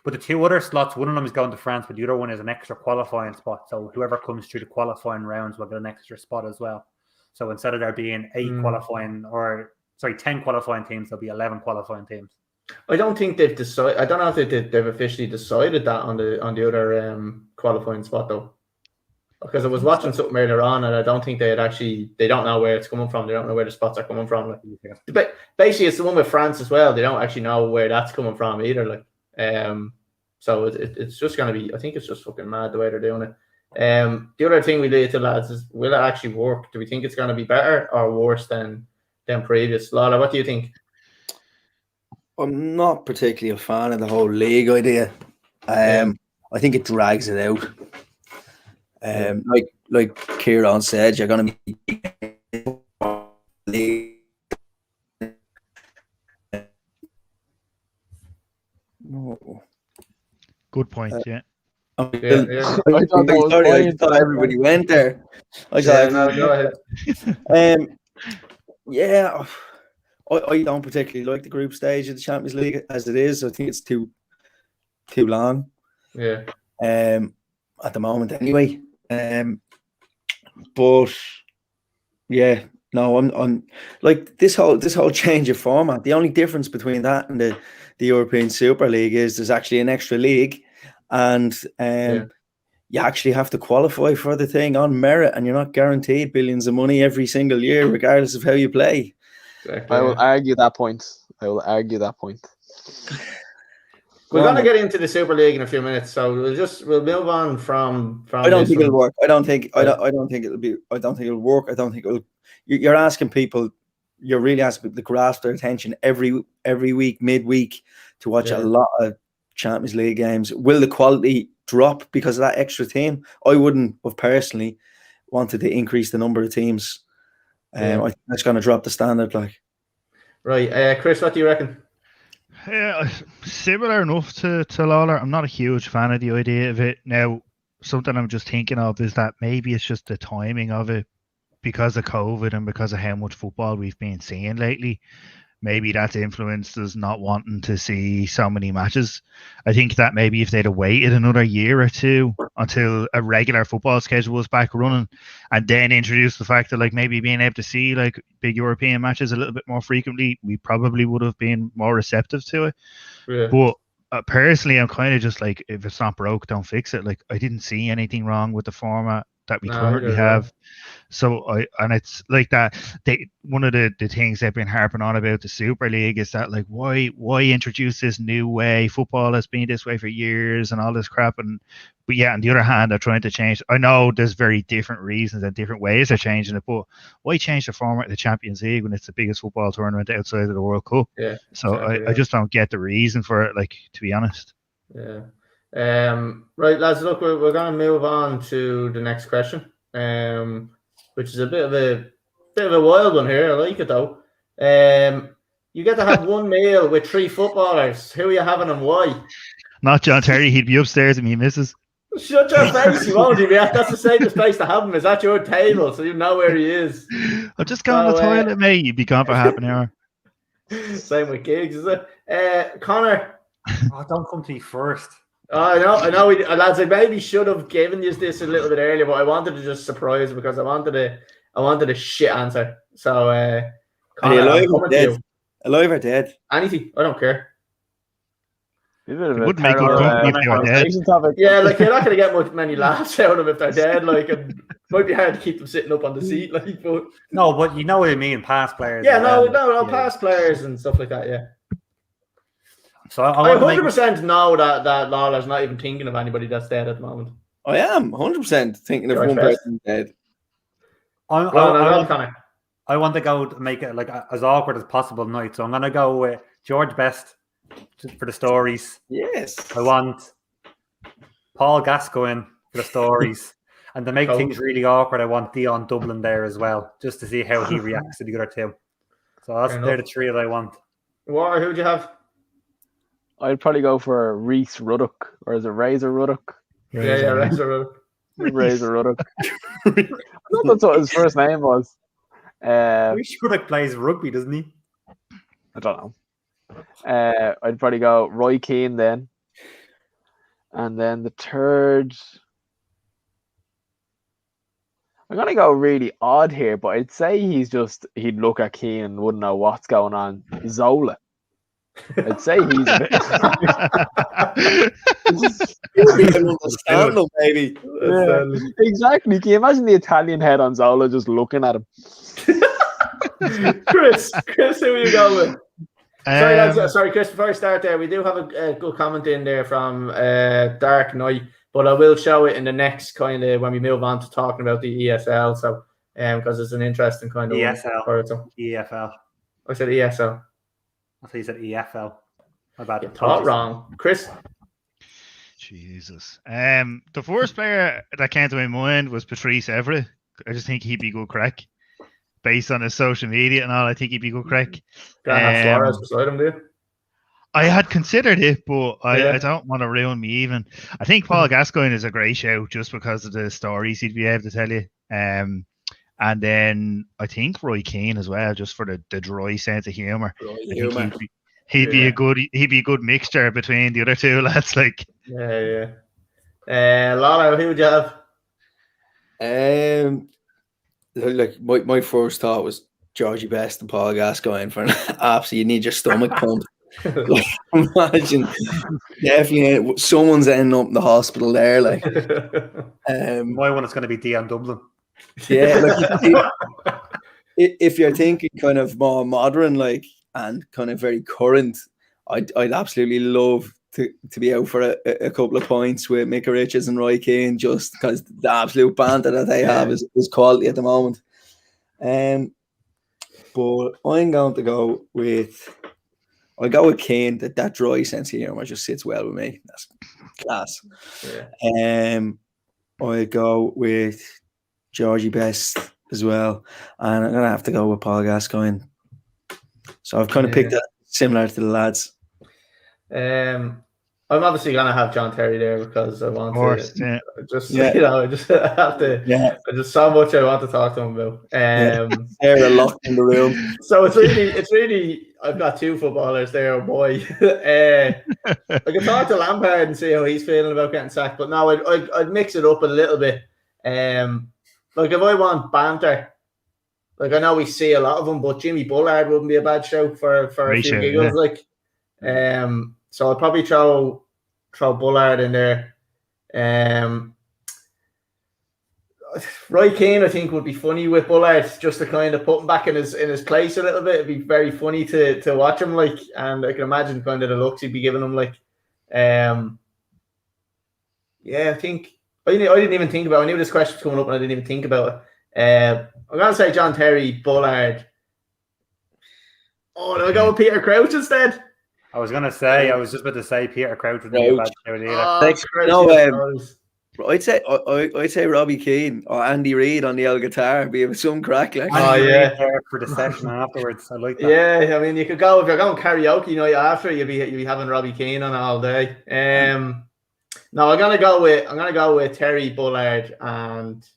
But the 2 other slots, one of them is going to France, but the other one is an extra qualifying spot. So whoever comes through the qualifying rounds will get an extra spot as well. So instead of there being 10 qualifying teams, there'll be 11 qualifying teams. I don't think they've decided. I don't know if they've officially decided that on the other qualifying spot though, because I was watching something earlier on, and I don't think they don't know where it's coming from. They don't know where the spots are coming from. Like, basically, it's the one with France as well. They don't actually know where that's coming from either. Like, so it's just gonna be. I think it's just fucking mad the way they're doing it. The other thing we did to lads is, will it actually work? Do we think it's going to be better or worse than previous? Lala, what do you think? I'm not particularly a fan of the whole league idea. I think it drags it out. Like Kieran said, you're going to be Good point. Yeah. I thought everybody went there. Go ahead. I don't particularly like the group stage of the Champions League as it is. I think it's too long. Yeah. At the moment, anyway. But yeah, no, I'm like this whole change of format. The only difference between that and the European Super League is there's actually an extra league, and you actually have to qualify for the thing on merit, and you're not guaranteed billions of money every single year, regardless of how you play. Exactly. I will argue that point. We're going to get into the Super League in a few minutes, so we'll move on from. I don't think it'll work. I don't think it'll work. I don't think it'll. You're asking people. You're really asking people to grasp their attention every week, midweek, to watch a lot of Champions League games. Will the quality drop because of that extra team? I wouldn't have personally wanted to increase the number of teams. I think that's going to drop the standard. Like, right, Chris, what do you reckon? Yeah, similar enough to Lawler. I'm not a huge fan of the idea of it. Now, something I'm just thinking of is that maybe it's just the timing of it because of COVID and because of how much football we've been seeing lately. maybe that's influenced us not wanting to see so many matches. I think that maybe if they'd have waited another year or two until a regular football schedule was back running, and then introduced the fact that like maybe being able to see like big European matches a little bit more frequently, we probably would have been more receptive to it. Yeah. But personally, I'm kind of just like, if it's not broke, don't fix it. Like, I didn't see anything wrong with the format that we currently have. So and it's like that. One of the things they've been harping on about the Super League is that like, why introduce this new way? Football has been this way for years and all this crap. But yeah, on the other hand, they're trying to change. I know there's very different reasons and different ways they're changing it, but why change the format of the Champions League when it's the biggest football tournament outside of the World Cup? Yeah. So exactly, I just don't get the reason for it, like, to be honest. Yeah. Right, lads, look, we're going to move on to the next question, which is a bit of a wild one here. I like it though. You get to have one meal with 3 footballers. Who are you having and why? Not John Terry. He'd be upstairs with me, missus. Shut your face, you won't. That's the safest place to have him. Is at your table, so you know where he is. I'll just go on the toilet, mate. You'd be gone for half an hour. Same with gigs, is it? Connor. Oh, don't come to me first. Oh, I know, lads. I maybe should have given you this a little bit earlier, but I wanted to just surprise because I wanted a shit answer. So, Connor, alive or dead? Alive or dead? Anything. I don't care. It would make you if they were dead. Yeah, like you're not going to get many laughs out of them if they're dead. Like, it might be hard to keep them sitting up on the seat. Like, but no, but you know what I mean. Past players. Yeah, past players and stuff like that. Yeah. So I 100% know that Lawler's not even thinking of anybody that's dead at the moment. I am 100% thinking of one person dead. I want to go to make it like as awkward as possible tonight. So I'm going to go with George Best for the stories. Yes. I want Paul Gascoigne for the stories. And to make things really awkward, I want Dion Dublin there as well, just to see how he reacts to the other two. So they're the 3 that I want. War, who'd you have? I'd probably go for Reese Ruddock, or is it Razor Ruddock? Yeah, Razor Ruddock. Razor Ruddock. I thought that's what his first name was. Reese Ruddock plays rugby, doesn't he? I don't know. I'd probably go Roy Keane then. And then the third... I'm going to go really odd here, but I'd say he'd look at Keane and wouldn't know what's going on. Zola. I'd say he's a bit... You can understand them, maybe. Yeah, exactly. Can you imagine the Italian head on Zola just looking at him? Chris, who are you going with? Sorry, Chris, before I start there, we do have a good comment in there from Dark Knight, but I will show it in the next kind of when we move on to talking about the ESL. So, because it's an interesting kind of EFL. I said ESL. I thought you said EFL. My bad. You thought wrong, Chris. Jesus. The first player that came to my mind was Patrice Evra. I just think he'd be good crack. Based on his social media and all, I think he'd be good crack. Flores beside him, do you? I had considered it, but I don't want to ruin me even. I think Paul Gascoigne is a great show just because of the stories he'd be able to tell you. And then I think Roy Keane as well, just for the dry sense of humour. He'd be a good mixture between the other two lads. Like, yeah. Lala, who would you have? Like my first thought was Georgie Best and Paul Gascoigne for an absolutely, you need your stomach pumped. Like, imagine, definitely someone's ending up in the hospital there. Like, my one is going to be Dion Dublin. Yeah, like if you're thinking kind of more modern, like, and kind of very current, I'd absolutely love to be out for a couple of points with Micah Richards and Roy Keane, just because the absolute banter that they have is quality at the moment. But I'm going to go with Keane. That dry sense of humour just sits well with me. That's class. I go with Georgie Best as well, and I'm gonna have to go with Paul Gascoigne. So I've kind of picked that similar to the lads. I'm obviously gonna have John Terry there because I want course, to yeah. just Yeah. I just have to. Yeah. There's so much I want to talk to him about. Sarah locked in the room. So it's really. I've got two footballers there, oh boy. I can talk to Lampard and see how he's feeling about getting sacked, but no, I'd mix it up a little bit. Like if I want banter, like I know we see a lot of them, but Jimmy Bullard wouldn't be a bad shout for a Great few shout, giggles. yeah. Like, so I'll probably throw Bullard in there. Roy Keane, I think, would be funny with Bullard, just to kind of put him back in his place a little bit. It'd be very funny to watch him, like, and I can imagine kind of the looks he'd be giving him, like. Yeah, I think I didn't even think about it. I knew this question was coming up and I didn't even think about it. I'm gonna say John Terry, Bullard. Oh, do I go with Peter Crouch instead? I was just about to say Peter Crouch would be a bad shout either. Like, Crouch, no, I'd say Robbie Keane or Andy Reid on the old guitar be some crack, like. Oh, yeah. There for the session afterwards. I like that. Yeah, I mean, you could go if you're going karaoke night after, you'd be having Robbie Keane on all day. No, I'm gonna go with Terry, Bullard, and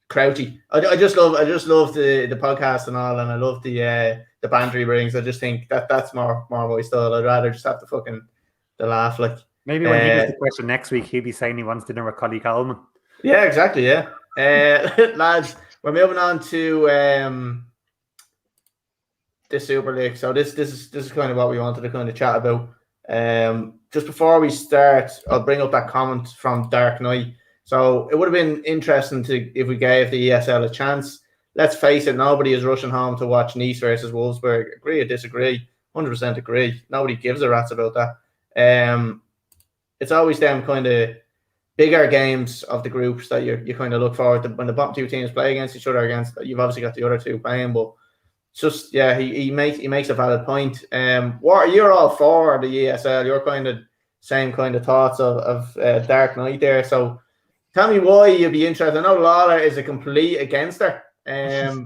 Crouchy. I just love the podcast and all, and I love the banter he brings. I just think that's more my style. I'd rather just have the laugh, like. Maybe when he does the question next week, he'll be saying he wants dinner with Collie Coleman. Yeah, exactly. Yeah, lads, we're moving on to the Super League. So this is kind of what we wanted to kind of chat about. Just before we start, I'll bring up that comment from Dark Knight. So it would have been interesting if we gave the ESL a chance. Let's face it, nobody is rushing home to watch Nice versus Wolfsburg. Agree or disagree? 100% agree. Nobody gives a rat's about that. It's always them kind of bigger games of the groups that you kind of look forward to when the bottom two teams play against each other. You've obviously got the other two playing, but it's just he makes a valid point. What you're all for the ESL? You're kind of same kind of thoughts of Dark Knight there. So tell me why you'd be interested. I know Lawler is a complete against her.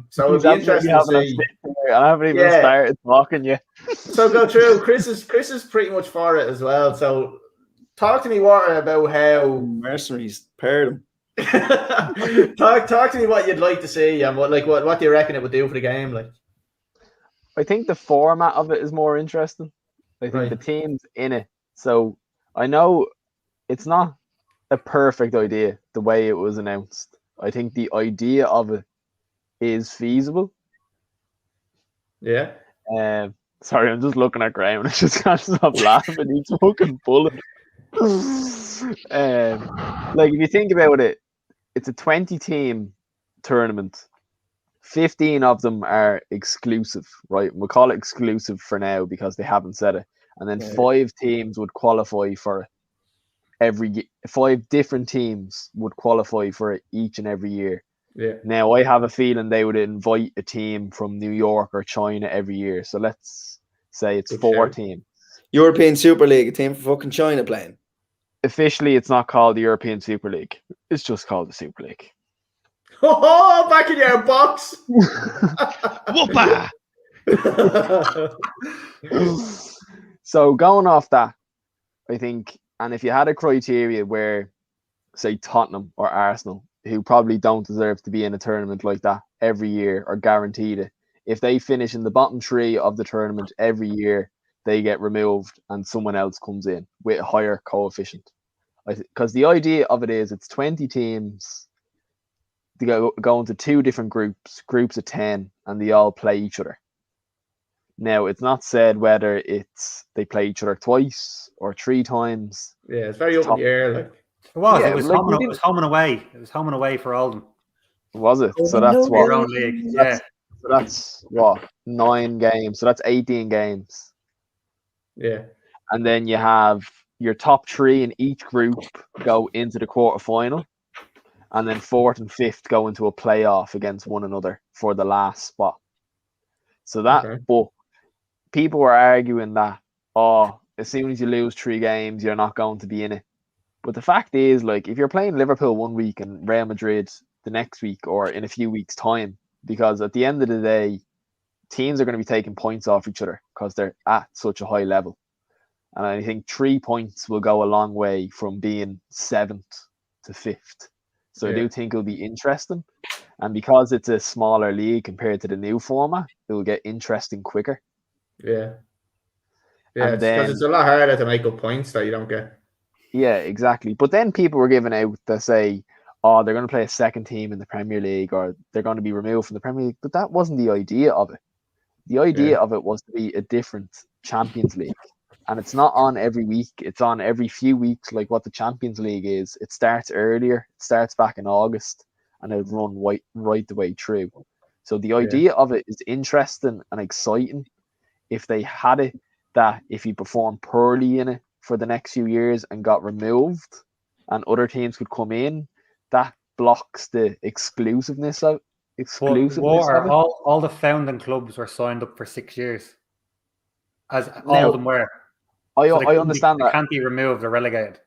So it'd be interesting to see. I haven't even started talking yet. So go through. Chris is pretty much for it as well. So. Talk to me, Walter, about how mercenaries paired them. talk to me what you'd like to see and what do you reckon it would do for the game? Like, I think the format of it is more interesting. I think the teams in it. So I know it's not a perfect idea the way it was announced. I think the idea of it is feasible. Yeah. Sorry, I'm just looking at Graham and I just can't stop laughing. He's fucking bullet. Like if you think about it, it's a 20-team tournament. 15 of them are exclusive, right? We'll call it exclusive for now because they haven't said it. And then 5 teams would qualify for it. 5 different teams would qualify for it each and every year. Yeah. Now I have a feeling they would invite a team from New York or China every year. So let's say it's 4 teams. European Super League, a team from fucking China playing. Officially, it's not called the European Super League. It's just called the Super League. Oh, back in your box. Whoopa! So going off that, I think, and if you had a criteria where, say, Tottenham or Arsenal, who probably don't deserve to be in a tournament like that every year or guaranteed it, if they finish in the bottom 3 of the tournament every year, they get removed and someone else comes in with a higher coefficient. Because the idea of it is it's 20 teams to go into 2 different groups of 10, and they all play each other. Now, it's not said whether they play each other twice or 3 times. Yeah, it's very up in the air. Like. It was home and away. It was home and away for Oldham. Was it? So that's what? Your own league. Yeah. So that's what? 9 games. So that's 18 games. Yeah. And then you have your top 3 in each group go into the quarterfinal. And then 4th and 5th go into a playoff against one another for the last spot. So that, but people were arguing that, as soon as you lose 3 games, you're not going to be in it. But the fact is, like, if you're playing Liverpool one week and Real Madrid the next week or in a few weeks' time, because at the end of the day, teams are going to be taking points off each other because they're at such a high level. And I think 3 points will go a long way from being 7th to 5th. So I do think it'll be interesting. And because it's a smaller league compared to the new format, it will get interesting quicker. Yeah. And Because it's a lot harder to make up points that you don't get. Yeah, exactly. But then people were giving out that say, oh, they're going to play a second team in the Premier League, or they're going to be removed from the Premier League. But that wasn't the idea of it. The idea of it was to be a different Champions League. And it's not on every week. It's on every few weeks, like what the Champions League is. It starts earlier. It starts back in August, and it'll run right the way through. So the idea of it is interesting and exciting. If they had it that if you perform poorly in it for the next few years and got removed and other teams could come in, that blocks the exclusiveness of it. All the founding clubs were signed up for 6 years. As all of them were. I understand that. They can't be removed or relegated.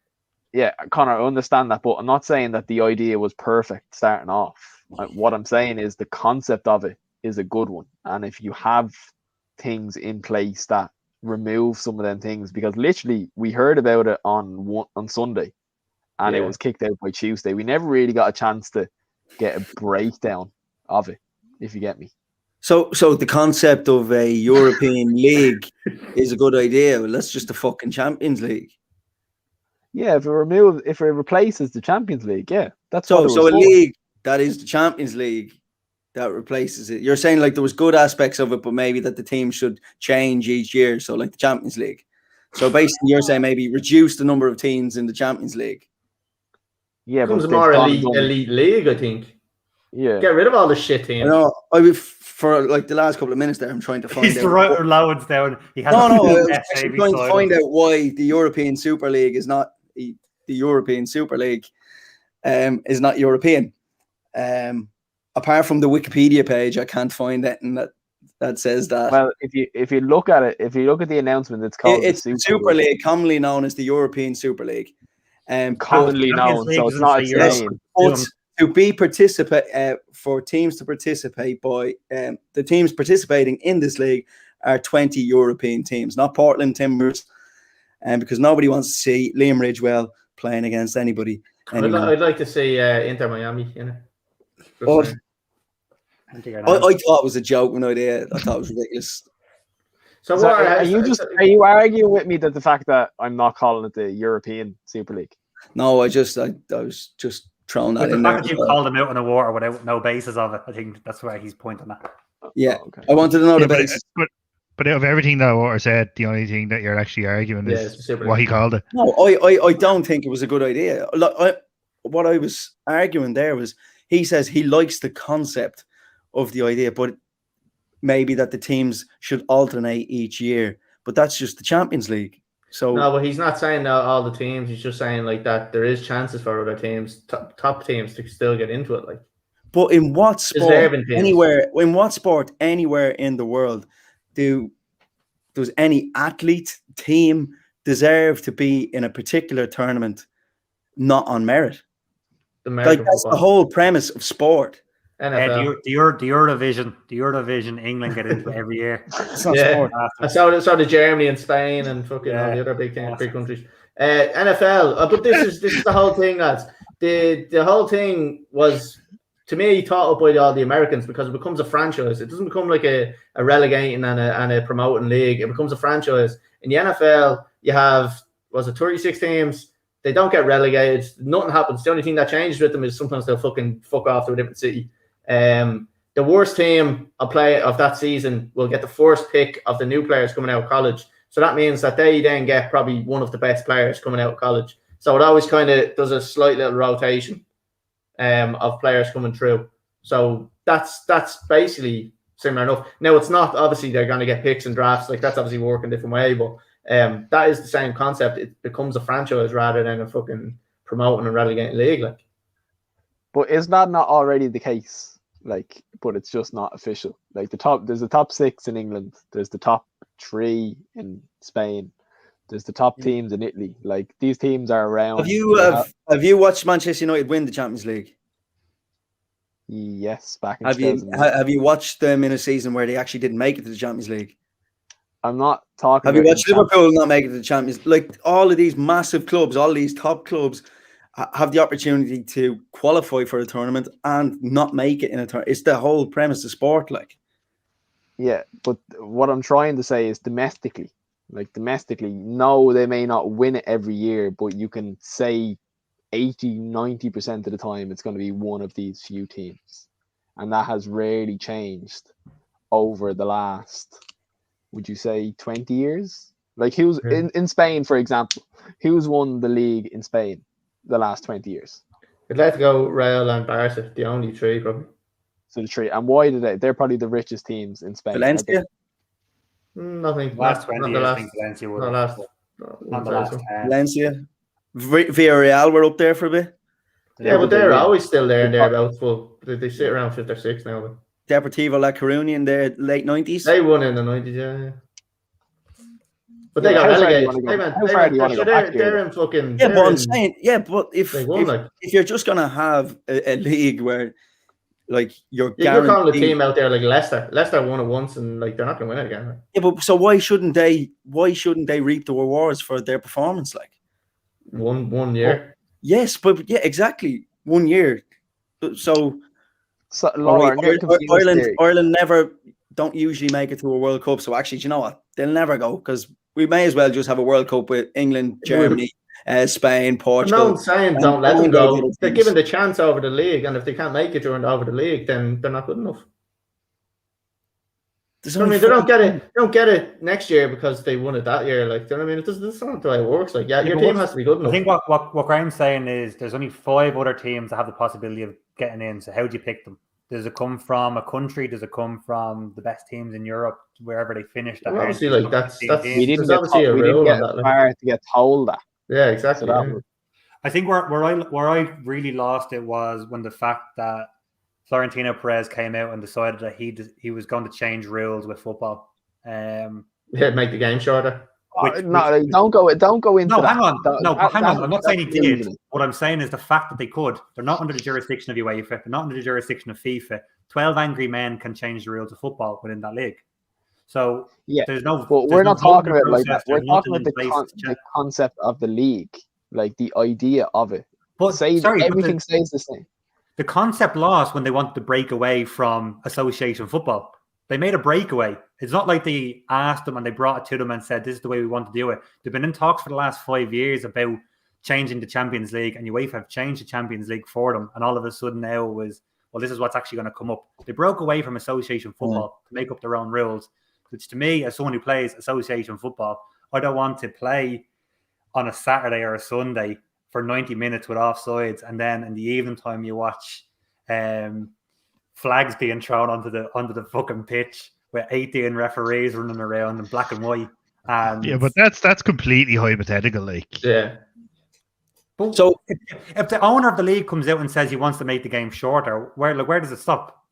Yeah, Connor, I understand that, but I'm not saying that the idea was perfect starting off. What I'm saying is the concept of it is a good one. And if you have things in place that remove some of them things, because literally we heard about it on Sunday and it was kicked out by Tuesday. We never really got a chance to get a breakdown of it, if you get me. So the concept of a European league is a good idea. Well, that's just the fucking Champions League. Yeah, if it replaces the Champions League, that's so what it was so a for. league that is the Champions League that replaces it. You're saying like there was good aspects of it, but maybe that the team should change each year. So like the Champions League. So basically, you're saying maybe reduce the number of teams in the Champions League. Yeah, but it's more elite league, I think. Yeah, get rid of all the shit teams. I know. For like the last couple of minutes there, I'm trying to find out. He's writing loads down. I was actually trying to find out why the European Super League is not the European Super League, is not European. Apart from the Wikipedia page, I can't find anything that says that. Well, if you look at it, if you look at the announcement, it's called it's the Super League, commonly known as the European Super League. Commonly known, so it's not its name. To be for teams to participate by the teams participating in this league are 20 European teams, not Portland Timbers, because nobody wants to see Liam Ridgewell playing against anybody. I'd like to see Inter Miami in it. I thought it was a joke when I did. I thought it was ridiculous. So are you arguing with me that the fact that I'm not calling it the European Super League? No, I was just throwing that in there. The fact that you called him out in the water without no basis of it, I think that's where he's pointing at. Yeah, okay. I wanted to know the basis. But out of everything that Water said, the only thing that you're actually arguing is what he called it. No, I don't think it was a good idea. What I was arguing there was he says he likes the concept of the idea, but maybe that the teams should alternate each year. But that's just the Champions League. So no, but he's not saying all the teams. He's just saying like that there is chances for other teams, top teams, to still get into it. Like, but in what sport anywhere in the world does any athlete team deserve to be in a particular tournament not on merit? Like that's the whole premise of sport. The Eurovision, England get into it every year. It's not sport. So the Germany and Spain and fucking all the other big countries. NFL, but this is the whole thing, lads. The whole thing was, to me, thought up by all the Americans, because it becomes a franchise. It doesn't become like a relegating and a promoting league. It becomes a franchise. In the NFL, you have 36 teams. They don't get relegated. Nothing happens. The only thing that changes with them is sometimes they'll fucking fuck off to a different city. The worst team of that season will get the first pick of the new players coming out of college. So that means that they then get probably one of the best players coming out of college. So it always kind of does a slight little rotation of players coming through. So that's basically similar enough. Now, it's not, obviously they're going to get picks and drafts. Like, that's obviously working a different way, but that is the same concept. It becomes a franchise rather than a fucking promoting and relegating league. Like, but is that not already the case? Like, but it's just not official. Like there's the top 6 in England. There's the top 3 in Spain. There's the top teams in Italy. Like, these teams are around. Have you watched Manchester United win the Champions League? Yes, back in. Have you watched them in a season where they actually didn't make it to the Champions League? I'm not talking. Have you about watched Liverpool not make it to the Champions? Like all of these massive clubs, all these top clubs have the opportunity to qualify for a tournament and not make it in a tournament. It's the whole premise of sport, like. Yeah, but what I'm trying to say is domestically, no, they may not win it every year, but you can say 80-90% of the time it's going to be one of these few teams. And that has rarely changed over the last, would you say, 20 years? Like who's in Spain, for example, who's won the league in Spain the last 20 years? Atletico, Real, and Barca, the only three probably. So the three, and why did they're probably the richest teams in Spain. Valencia? Nothing. Last 20 years, I think Valencia would have. Not the last 10. Valencia. Villarreal were up there for a bit. Yeah, but they're always still there and thereabouts. But they sit around 5th or 6th now. But Deportivo La Coruña in the late 90s. they won in the 90s, yeah. But they got relegated. They're in fucking. Yeah, but I'm saying, but if you're just gonna have a league where, like, you're calling a team out there like Leicester. Leicester won it once, and like they're not gonna win it again. Right? Yeah, but so why shouldn't they reap the rewards for their performance? Like one year. Well, yes, but yeah, exactly 1 year. So Ireland never don't usually make it to a World Cup. So actually, do you know what? They'll never go because we may as well just have a World Cup with England, Germany, Spain, Portugal. No one's saying don't let them go. They're given the chance over the league, and if they can't make it over the league, then they're not good enough. They don't get it. They don't get it next year because they won it that year. Like, do you know what I mean? That's not the way it works. Like, your team has to be good enough. I think what Graham's saying is there's only 5 other teams that have the possibility of getting in. So how do you pick them? Does it come from a country? Does it come from the best teams in Europe, wherever they finished? Well, obviously, like that's we didn't get far to get told that. Yeah, exactly. So I think where I really lost it was when the fact that Florentino Perez came out and decided that he was going to change rules with football. Make the game shorter. Don't go into that. Hang on. I'm not saying he did. What I'm saying is the fact that they could. They're not under the jurisdiction of UEFA. They're not under the jurisdiction of FIFA. 12 angry men can change the rules of football within that league. So there's no. But we're not talking about like that. We're talking about the concept of the league, like the idea of it. But everything stays the same. The concept lost when they wanted to break away from association football. They made a breakaway. It's not like they asked them and they brought it to them and said, this is the way we want to do it. They've been in talks for the last 5 years about changing the Champions League, and UEFA have changed the Champions League for them. And all of a sudden now it was, well, this is what's actually going to come up. They broke away from association football to make up their own rules, which to me, as someone who plays association football, I don't want to play on a Saturday or a Sunday for 90 minutes with offsides, and then in the evening time you watch flags being thrown onto the fucking pitch with 18 referees running around in black and white. And but that's completely hypothetical. Like, yeah. But so if the owner of the league comes out and says he wants to make the game shorter, where does it stop?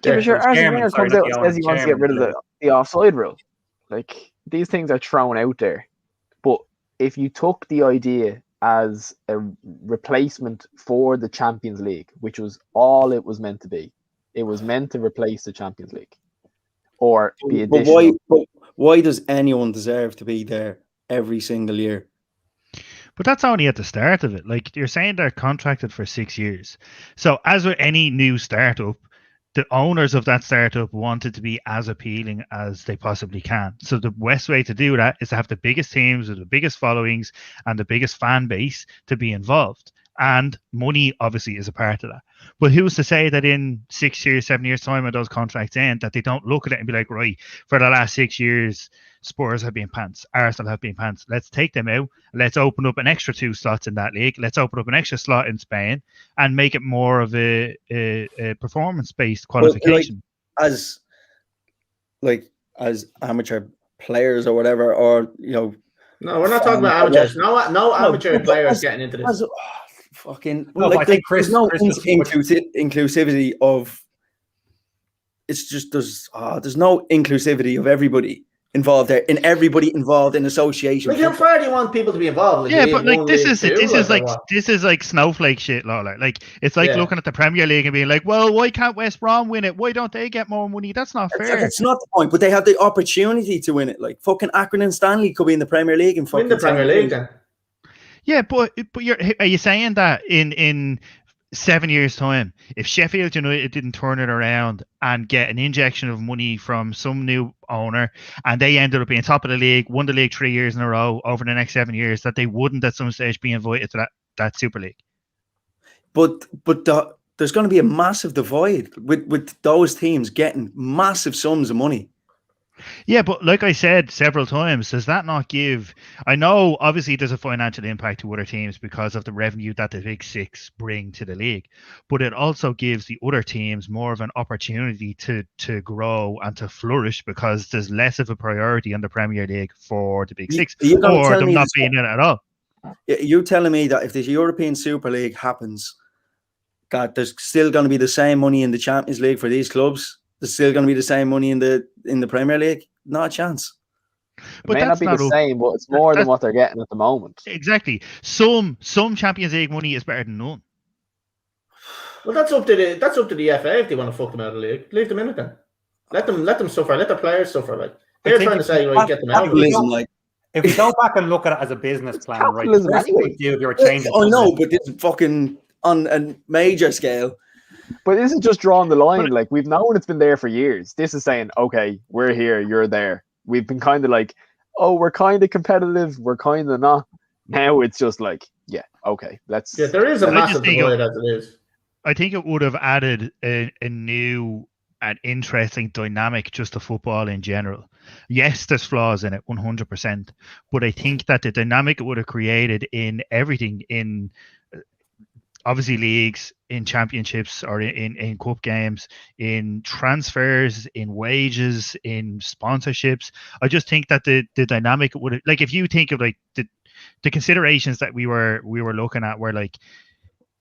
Yeah, sure. Arsene Wenger comes out and says he wants to get rid of the offside rule. Like, these things are thrown out there. But if you took the idea as a replacement for the Champions League, which was all it was meant to be, it was meant to replace the Champions League or be additional. But why does anyone deserve to be there every single year? But that's only at the start of it. Like, you're saying they're contracted for 6 years. So as with any new startup, the owners of that startup wanted to be as appealing as they possibly can. So the best way to do that is to have the biggest teams with the biggest followings and the biggest fan base to be involved. And money obviously is a part of that. But who's to say that in 6 years, 7 years time when those contracts end, that they don't look at it and be like, right, for the last 6 years, Spurs have been pants, Arsenal have been pants. Let's take them out. Let's open up an extra 2 slots in that league. Let's open up an extra slot in Spain and make it more of a performance-based qualification. As amateur players or whatever, or No, we're not talking about amateurs. No amateur players getting into this. I think Chris, there's no inclusivity of. It's just there's no inclusivity of everybody involved there, in everybody involved in association. Like, how far do you want people to be involved? Like, Yeah, League but like One, this League is Two, this is like snowflake shit, Lola. Like it's like Yeah. looking at the Premier League and being like, well, why can't West Brom win it? Why don't they get more money? That's not fair. That's not the point, but they have the opportunity to win it. Like fucking Akron and Stanley could be in the Premier League and fucking win the Premier 10 League years. then. Yeah, but are you saying that in 7 years' time, if Sheffield United didn't turn it around and get an injection of money from some new owner, and they ended up being top of the league, won the league 3 years in a row over the next 7 years, that they wouldn't at some stage be invited to that Super League? But there's going to be a massive divide with those teams getting massive sums of money. Yeah, but like I said several times, does that not give... I know, obviously, there's a financial impact to other teams because of the revenue that the Big Six bring to the league, but it also gives the other teams more of an opportunity to grow and to flourish because there's less of a priority on the Premier League for the Big Six, or them not being in it at all. You're telling me that if the European Super League happens, that there's still going to be the same money in the Champions League for these clubs? There's still going to be the same money in the Premier League? Not a chance. It But may that's not be not the same, but it's more than what they're getting at the moment. Exactly. Some Champions League money is better than none. Well, that's up to the FA if they want to fuck them out of the league. Leave them in it then. Let them suffer. Let the players suffer. Like they're trying to say, right, get them out. If we go back and look at it as a business plan, right? Capitalism anyway. If you were changing. Oh no, but this is fucking on a major scale. But this is just drawing the line. Like, we've known it's been there for years. This is saying, okay, we're here, you're there. We've been kind of like, oh, we're kind of competitive, we're kind of not. Now it's just like, yeah, okay, let's. Yeah, there is a massive divide as it is. I think it would have added a new and interesting dynamic just to football in general. Yes, there's flaws in it, 100%. But I think that the dynamic it would have created in everything, in obviously leagues, in championships, or in cup games, in transfers, in wages, in sponsorships. I just think that the dynamic would have, like, if you think of like the considerations that we were looking at were like,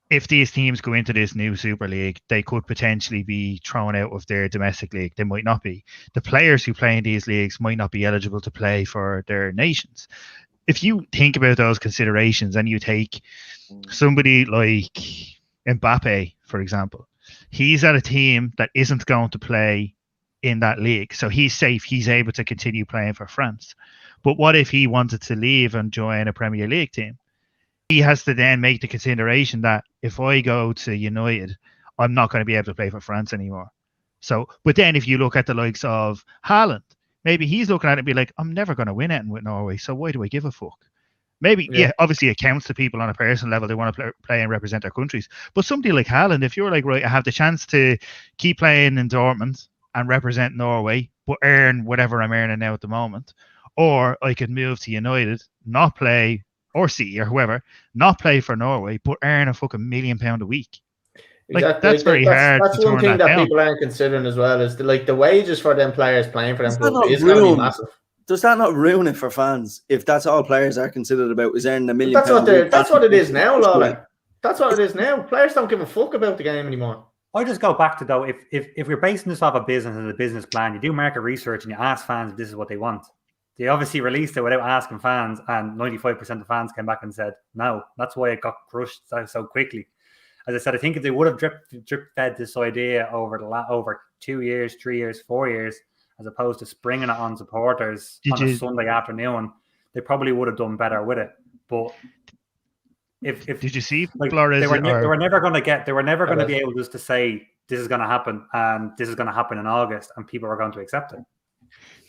if these teams go into this new Super League, they could potentially be thrown out of their domestic league. They might not be. The players who play in these leagues might not be eligible to play for their nations. If you think about those considerations and you take somebody like Mbappe, for example, he's at a team that isn't going to play in that league. So he's safe. He's able to continue playing for France. But what if he wanted to leave and join a Premier League team? He has to then make the consideration that if I go to United, I'm not going to be able to play for France anymore. So, but then if you look at the likes of Haaland, maybe he's looking at it and be like, I'm never going to win it with Norway, so why do I give a fuck? Maybe, yeah, obviously it counts to people on a personal level. They want to play and represent their countries. But somebody like Haaland, if you're like, right, I have the chance to keep playing in Dortmund and represent Norway, but earn whatever I'm earning now at the moment, or I could move to United, not play, or City or whoever, not play for Norway, but earn a fucking £1 million a week. Like, exactly. that's very hard. That's one thing that people aren't considering as well, is the wages for them players playing for them clubs is going to be massive. Does that not ruin it for fans if that's all players are considered about, is earning £1 million? That's what it is now, Lola. That's what it is now. Players don't give a fuck about the game anymore. I just go back to, though, if you're basing this off a business and a business plan, you do market research and you ask fans if this is what they want. They obviously released it without asking fans, and 95% of fans came back and said no. That's why it got crushed so quickly. As I said, I think if they would have drip fed this idea over 2 years, 3 years, 4 years, as opposed to springing it on supporters on a Sunday afternoon, they probably would have done better with it. But if did you see, like, Flores, they were never going to be able just to say this is going to happen and this is going to happen in August, and people are going to accept it.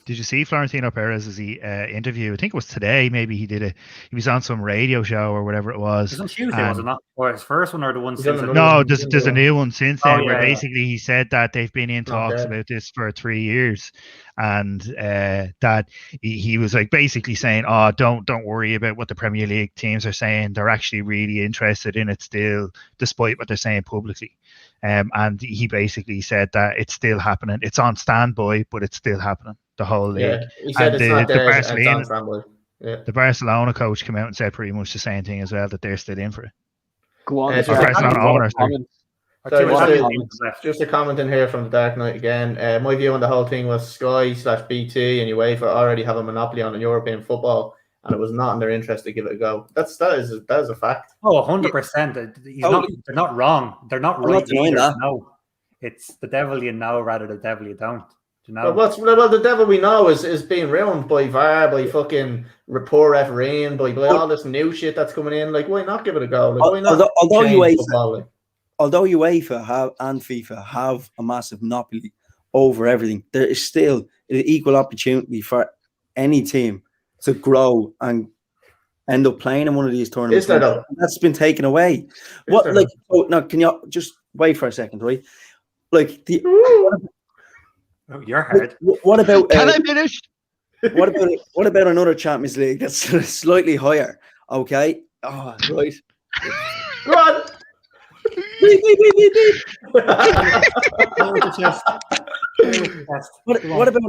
Did you see Florentino Perez's interview? I think it was today. Maybe he was on some radio show or whatever it was. It was on Tuesday, was it not? Or his first one, or the one since? No, there's a new one since then, where basically he said that they've been in talks about this for 3 years, and that he was like basically saying, "Oh, don't worry about what the Premier League teams are saying. They're actually really interested in it still, despite what they're saying publicly." And he basically said that it's still happening. It's on standby, but it's still happening. The whole league. Yeah, he said and it's not there. The Barcelona coach came out and said pretty much the same thing as well, that they're still in for it. Go on. I Sorry, Two just, teams left. just a comment in here from the Dark Knight again. My view on the whole thing was Sky/BT and UEFA already have a monopoly on European football, and it was not in their interest to give it a go. That is a fact. Oh, 100%. They're not wrong. They're not I'm not right denying either. that. No, it's the devil you know rather than the devil you don't. Do you know? Well, the devil we know is being ruined by VAR, by fucking poor refereeing, by all this new shit that's coming in. Like, why not give it a go? Like, why not? Although UEFA and FIFA have a massive monopoly over everything, there is still an equal opportunity for any team to grow and end up playing in one of these tournaments. Is there though? That's been taken away. Now, can you just wait for a second, right? Like You're hard. What about? Can I finish? What about another Champions League that's slightly higher? Okay. Oh, right. Run! What about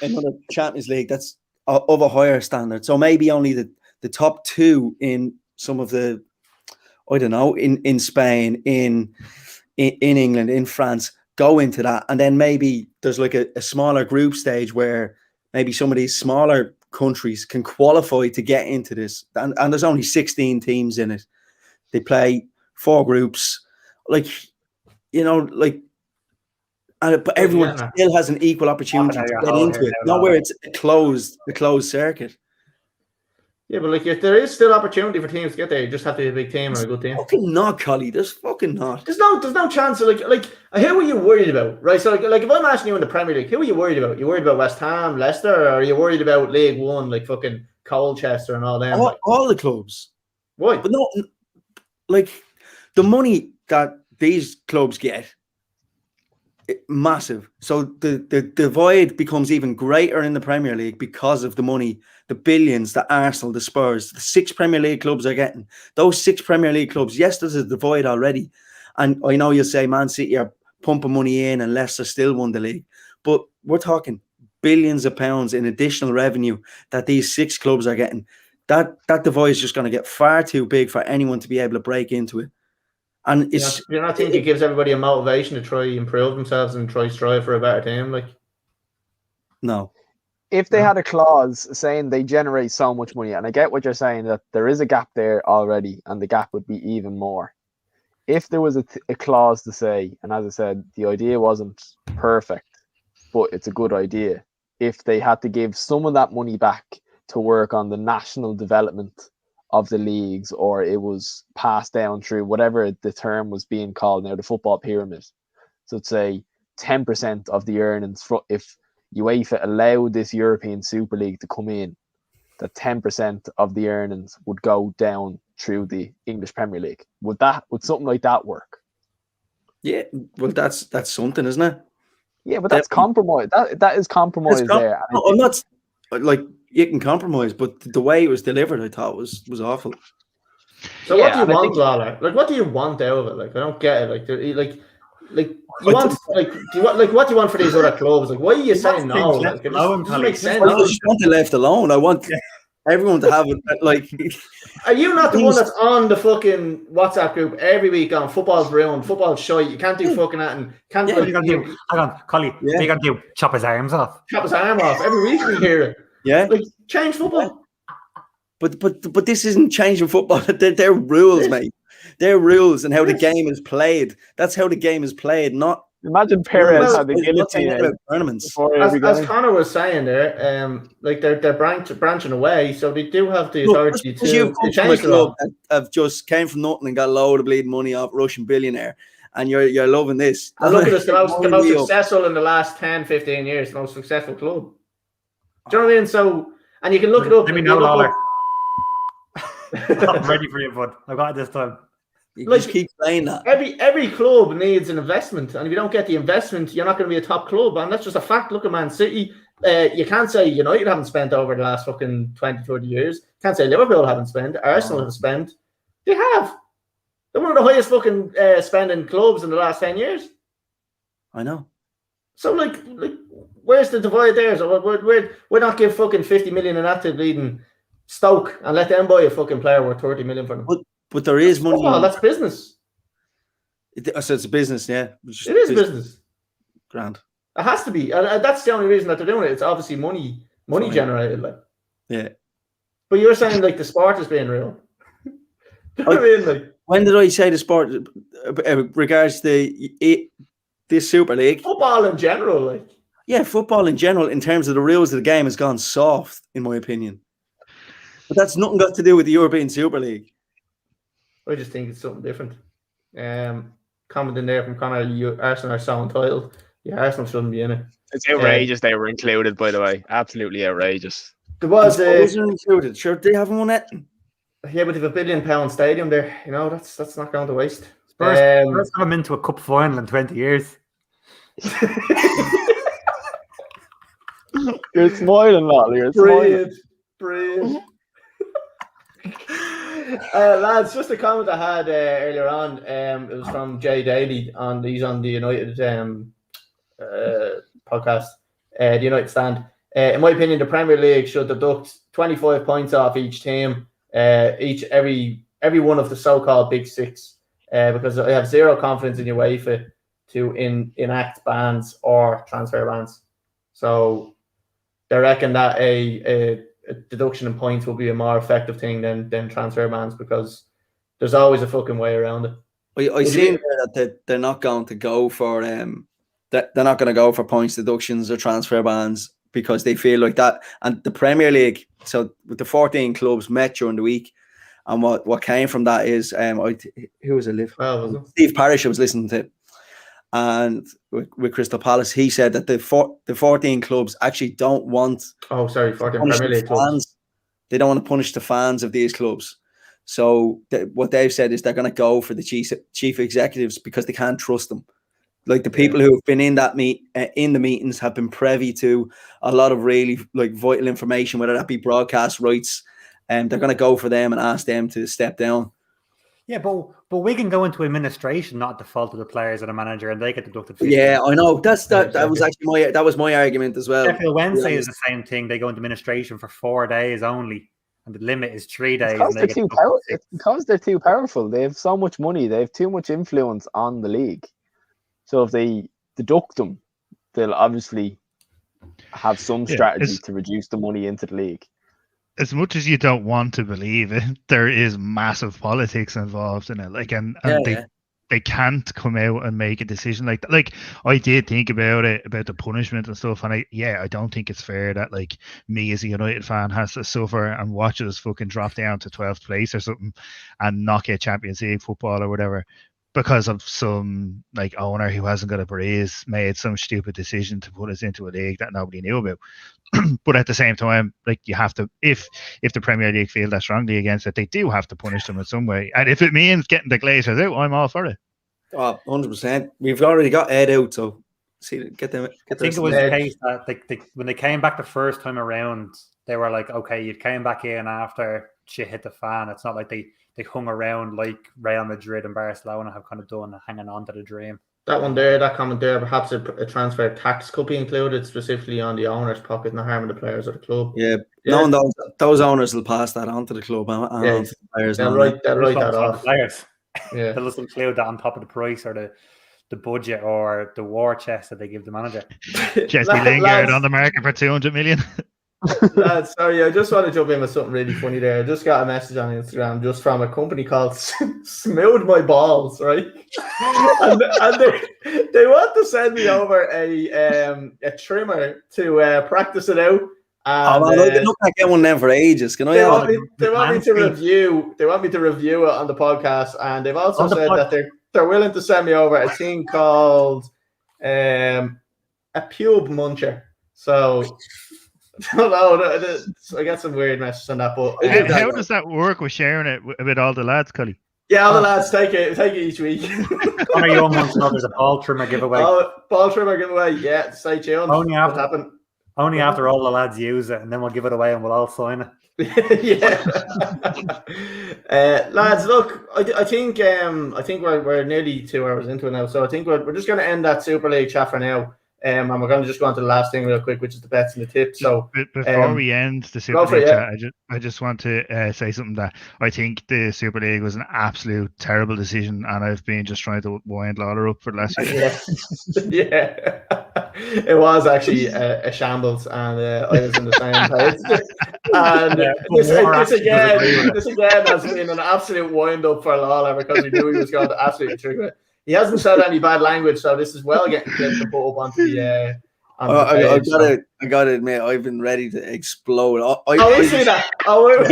another Champions League that's of a higher standard? So maybe only the top two in some of the, I don't know, in Spain, in England, in France, go into that, and then maybe there's like a smaller group stage where maybe some of these smaller countries can qualify to get into this, and there's only 16 teams in it. They play 4 groups, but everyone still has an equal opportunity to get into it, not where it's a closed circuit. Yeah, but like if there is still opportunity for teams to get there, you just have to be a big team or a good team. Fucking not, Collie. There's fucking not. There's no chance of like who are you worried about, right? So like if I'm asking you in the Premier League, who are you worried about? You worried about West Ham, Leicester, or are you worried about League One, like fucking Colchester and all them? All the clubs. Why? But no, like the money that these clubs get, massive. So the divide becomes even greater in the Premier League because of the money, the billions that Arsenal, the Spurs, the 6 Premier League clubs are getting. Those 6 Premier League clubs, yes, there's a divide already. And I know you'll say Man City are pumping money in and Leicester still won the league. But we're talking billions of pounds in additional revenue that these 6 clubs are getting. That divide is just going to get far too big for anyone to be able to break into it. And it's you not think it gives everybody a motivation to try improve themselves and try strive for a better team? Like, no. If they had a clause saying they generate so much money, and I get what you're saying, that there is a gap there already, and the gap would be even more. If there was a clause to say, and as I said, the idea wasn't perfect, but it's a good idea. If they had to give some of that money back to work on the national development of the leagues, or it was passed down through whatever the term was being called now, the football pyramid. So it's say 10% of the earnings, if UEFA allowed this European Super League to come in, that 10% of the earnings would go down through the English Premier League. Would something like that work? Yeah, well, that's something, isn't it? Yeah, but that's compromise. That is compromise there. I'm not like you can compromise, but the way it was delivered, I thought was awful. So what do you want, Lawler? Like, what do you want out of it? Like, I don't get it. What do you want for these other clubs? Like, why are you saying no? Like, it doesn't make sense. I just want it left alone. I want everyone to have it. Like, are you not the one that's on the fucking WhatsApp group every week on football's ruined, football's shite, you can't do fucking that, and can't do? Hang on, Collie. What are you gonna do? Chop his arms off? Chop his arm off every week. We hear it. Yeah, like change football. But this isn't changing football. They're rules, mate. They're rules and how the game is played. That's how the game is played. Not imagine Perez had the guillotine tournaments. As Connor was saying there, like they're branching away, so they do have the authority to change the law. Have just came from nothing and got a load of bleeding money off Russian billionaire, and you're loving this. And look at this, the most successful in the last 10, 15 years, the most successful club. Do you know what I mean? So, and you can look it up. Let me know, Lawler. I'm ready for you, bud. I got it this time. You just keep playing that. Every club needs an investment, and if you don't get the investment, you're not going to be a top club, and that's just a fact. Look at Man City. You can't say United haven't spent over the last fucking 20, 30 years. You can't say Liverpool haven't spent. Arsenal have spent. They have. They're one of the highest fucking spending clubs in the last 10 years. I know. So, like, where's the divide there? So we're not give fucking 50 million in that to bleeding Stoke and let them buy a fucking player worth 30 million for them. But there is money. That's business. So it's a business, yeah. It is business. Grand. It has to be. And that's the only reason that they're doing it. It's obviously money Fine. generated. Like. Yeah. But you're saying like the sport is being real. Do you know what I mean? Like, when did I say the sport regards the this Super League? Football in general, like. Yeah, football in general, in terms of the rules of the game, has gone soft, in my opinion. But that's nothing got to do with the European Super League. I just think it's something different. Comment in there from Connor, Arsenal are so entitled. Yeah, Arsenal shouldn't be in it. It's outrageous they were included, by the way. Absolutely outrageous. There was included. Sure, they haven't won it. Yeah, but they've a £1 billion stadium there. You know, that's not going to waste. Spurs come into a cup final in 20 years. You're smiling, Lolly. You're smiling. Brilliant. Lads, just a comment I had earlier on. It was from Jay Daly he's on the United podcast, the United Stand. In my opinion, the Premier League should deduct 25 points off each team, every one of the so-called Big Six, because I have zero confidence in UEFA to enact bans or transfer bans. So they reckon that a deduction in points will be a more effective thing than transfer bans, because there's always a fucking way around it. I seen that they're not going to go for they're not going to go for points deductions or transfer bans, because they feel like that. And the Premier League, so with the 14 clubs met during the week, and what came from that is who was it? Steve Parish I was listening to, and with Crystal Palace, he said that the 14 clubs actually don't want 14 Premier League clubs. They don't want to punish the fans of these clubs. So what they've said is they're going to go for the chief executives, because they can't trust them. Like the people who have been in that in the meetings have been privy to a lot of really like vital information, whether that be broadcast rights, and they're going to go for them and ask them to step down. Yeah, but we can go into administration, not at the fault of the players or the manager, and they get deducted. Yeah, I know. That was actually my argument as well. Sheffield Wednesday is the same thing. They go into administration for 4 days only, and the limit is 3 days. It's because they're too powerful. They have so much money. They have too much influence on the league. So if they deduct them, they'll obviously have some strategy to reduce the money into the league. As much as you don't want to believe it, there is massive politics involved in it. Like, and they can't come out and make a decision like that. Like, I did think about it, about the punishment and stuff, and I don't think it's fair that like me as a United fan has to suffer and watch us fucking drop down to 12th place or something and not get Champions League football or whatever, because of some like owner who hasn't got a brace made some stupid decision to put us into a league that nobody knew about. But at the same time, like, you have to, if the Premier League feel that strongly against it, they do have to punish them in some way. And if it means getting the Glazers out, I'm all for it. 100%. We've already got Ed out, so get them. I think it was the case that when they came back the first time around, they were like, okay, you came back in after shit hit the fan. It's not like they hung around like Real Madrid and Barcelona have kind of done, hanging on to the dream. That one there, that comment there, perhaps a transfer tax could be included specifically on the owner's pocket, not harming the players of the club. Yeah. Knowing those owners will pass that on to the club and on to the players. They'll write that off. Players. Yeah. They'll just include that on top of the price or the budget or the war chest that they give the manager. Jesse Lingard on the market for 200 million. Lads, sorry, I just want to jump in with something really funny there. I just got a message on Instagram just from a company called Smooth My Balls, right? and they want to send me over a trimmer to practice it out. And, they look like getting one then for ages. Can I? They want me to review. They want me to review it on the podcast, and they've also said that they're willing to send me over a thing called a pube muncher. So. No, I got some weird messages on that, but how does that work with sharing it with all the lads, Cully? Yeah, all the lads take it each week. Connor, you almost know there's a ball trimmer giveaway. Ball trimmer giveaway, yeah. Stay tuned. Only after all the lads use it, and then we'll give it away and we'll all sign it. Yeah. Lads, look, I think we're nearly 2 hours into it now, so I think we're just going to end that Super League chat for now. And we're going to just go on to the last thing real quick, which is the bets and the tips. So before we end the Super League chat, I just want to say something that I think the Super League was an absolute terrible decision, and I've been just trying to wind Lawler up for the last year. Yeah, it was actually a shambles, and I was in the same place. And this again has been an absolute wind up for Lawler because we knew he was going to absolutely trigger it. He hasn't said any bad language, so this is well getting clipped and put up onto the. I gotta admit, I've been ready to explode. I see that. I was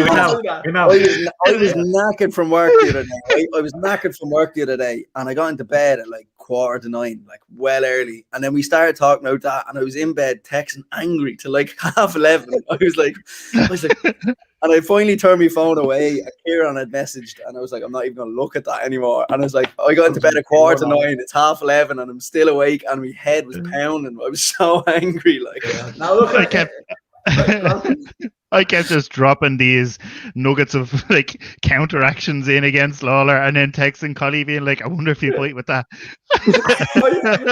knackered from work the other day. I was knackered from work the other day, and I got into bed at like 9:15, like well early. And then we started talking about that, and I was in bed texting angry till like 11:30. I was like, and I finally turned my phone away. Kieran had messaged, and I was like, I'm not even gonna look at that anymore. And I was like, I got into bed at 9:15. It's 11:30, and I'm still awake, and my head was pounding. I was so angry. Like, now look, I kept just dropping these nuggets of like counteractions in against Lawler, and then texting Collie being like, I wonder if you fight with that.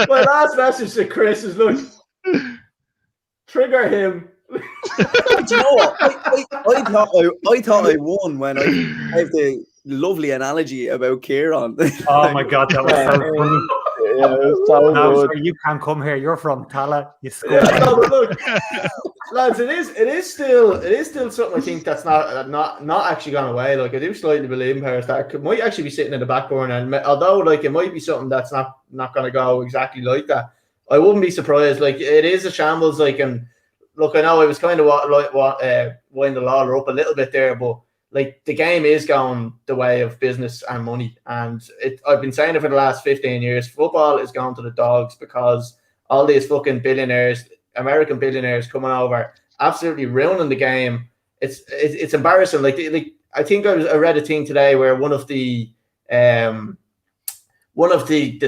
My last message to Chris is, look, trigger him. Do you know what? I thought I won when I gave the lovely analogy about Kieran. Oh my God, that was so funny. Yeah, it was so good. Sorry, you can't come here. You're from Tala. You scored. No, but look, lads, it is still something I think that's not actually gone away. Like, I do slightly believe in Paris that might actually be sitting in the back burner, and although like it might be something that's not going to go exactly like that, I wouldn't be surprised. Like, it is a shambles. Like, and look, I know I was kind of wind the Lawler up a little bit there, but like the game is going the way of business and money, and I've been saying it for the last 15 years. Football is going to the dogs because all these fucking billionaires, American billionaires, coming over, absolutely ruining the game. It's embarrassing. Like I think I read a thing today where one of the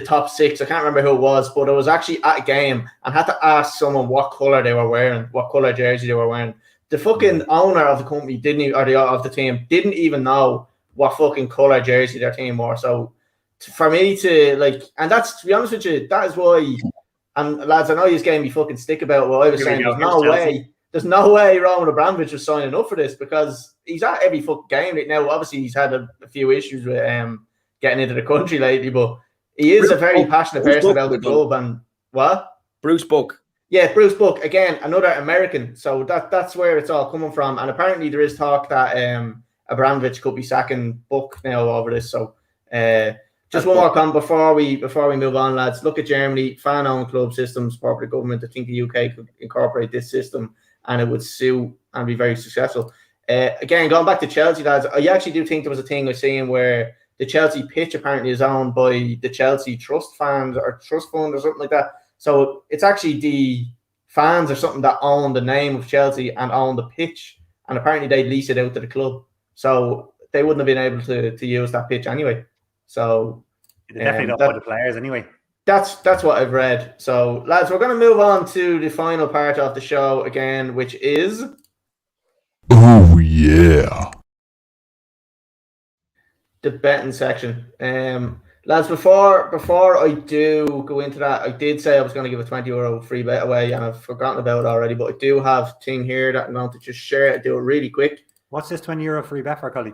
top six, I can't remember who it was, but it was actually at a game and had to ask someone what color they were wearing, what color jersey they were wearing. The fucking owner of the company of the team didn't even know what fucking color jersey their team wore. So for me to like, and that's, to be honest with you, that is why. And lads, I know you're getting me fucking stick about what I was saying. There's no way Roman Abramovich was signing up for this because he's at every fucking game right now. Obviously, he's had a few issues with getting into the country lately, but he is a very passionate person about the club. And what? Bruce Buck. Yeah, Bruce Buck, again, another American. So that's where it's all coming from. And apparently there is talk that Abramovich could be sacking Buck now over this. So just one more comment before we move on, lads. Look at Germany, fan-owned club systems, corporate government. I think the UK could incorporate this system and it would suit and be very successful. Again, going back to Chelsea, lads, I actually do think there was a thing I was seeing where the Chelsea pitch apparently is owned by the Chelsea Trust Fund or Trust Fund or something like that. So it's actually the fans or something that own the name of Chelsea and own the pitch. And apparently they lease it out to the club. So they wouldn't have been able to use that pitch anyway. So they definitely don't buy the players anyway. That's what I've read. So lads, we're going to move on to the final part of the show again, which is... Oh yeah. The betting section. Lads, before I do go into that, I did say I was going to give a €20 free bet away, and I've forgotten about it already. But I do have a thing here that I'm going to just share it, do it really quick. What's this €20 free bet for, Collie?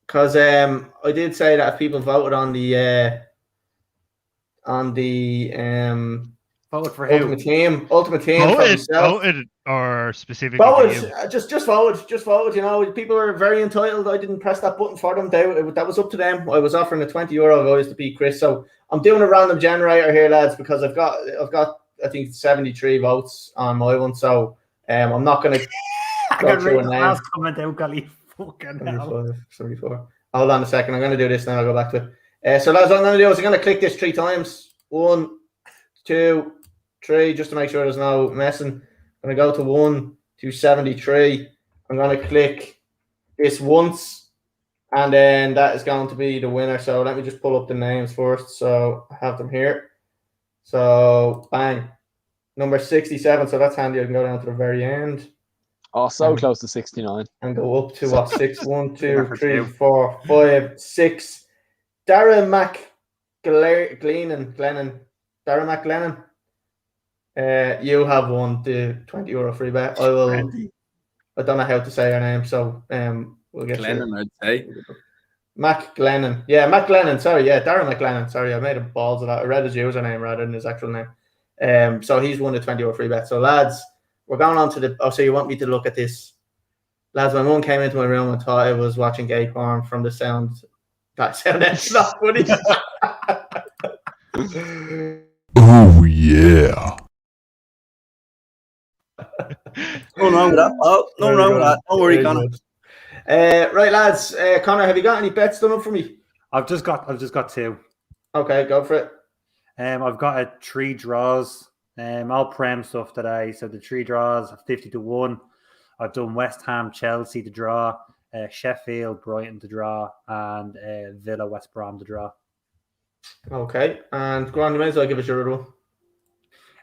Because I did say that if people voted on the voted for who? Ultimate team. Voted or specifically? Voted. Just voted. You know, people were very entitled. I didn't press that button for them. That was up to them. I was offering a €20 guys to beat Chris. So I'm doing a random generator here, lads, because I've got I think 73 votes on my one. So I'm not going to go through a name. Comment out, Collie. Fucking 74. Hold on a second. I'm going to do this, and I'll go back to it. So lads, what I'm going to do is I'm going to click this 3 times. 1, 2, 3, just to make sure there's no messing. I'm going to go to 1 to 73. I'm going to click this once, and then that is going to be the winner. So let me just pull up the names first. So I have them here. So bang, number 67. So that's handy. I can go down to the very end. Oh, so close to 69. And go up to what? 6, 1, 2, 3, 4, 5, 6. Darren McGlennon. Darren McGlennon. You have won the €20 free bet. I don't know how to say her name, so we'll get Glennon, I'd say. Mac Glennon. Yeah, Mac Glennon. Sorry, yeah, Darren McGlennon. Sorry, I made a balls of that. I read his username rather than his actual name. So he's won the €20 free bet. So lads, we're going on to the. Oh, so you want me to look at this, lads? My mum came into my room and thought I was watching gay porn from the sound. That sounded not funny. Oh yeah. Nothing wrong with that. Oh, nothing wrong with that. Don't worry, Connor. Right, lads. Connor, have you got any bets done up for me? I've just got 2. Okay, go for it. I've got 3 draws. All Prem stuff today. So the 3 draws, 50-1. I've done West Ham, Chelsea to draw, Sheffield, Brighton to draw, and Villa, West Brom to draw. Okay, and go on, you may as well give us your other one.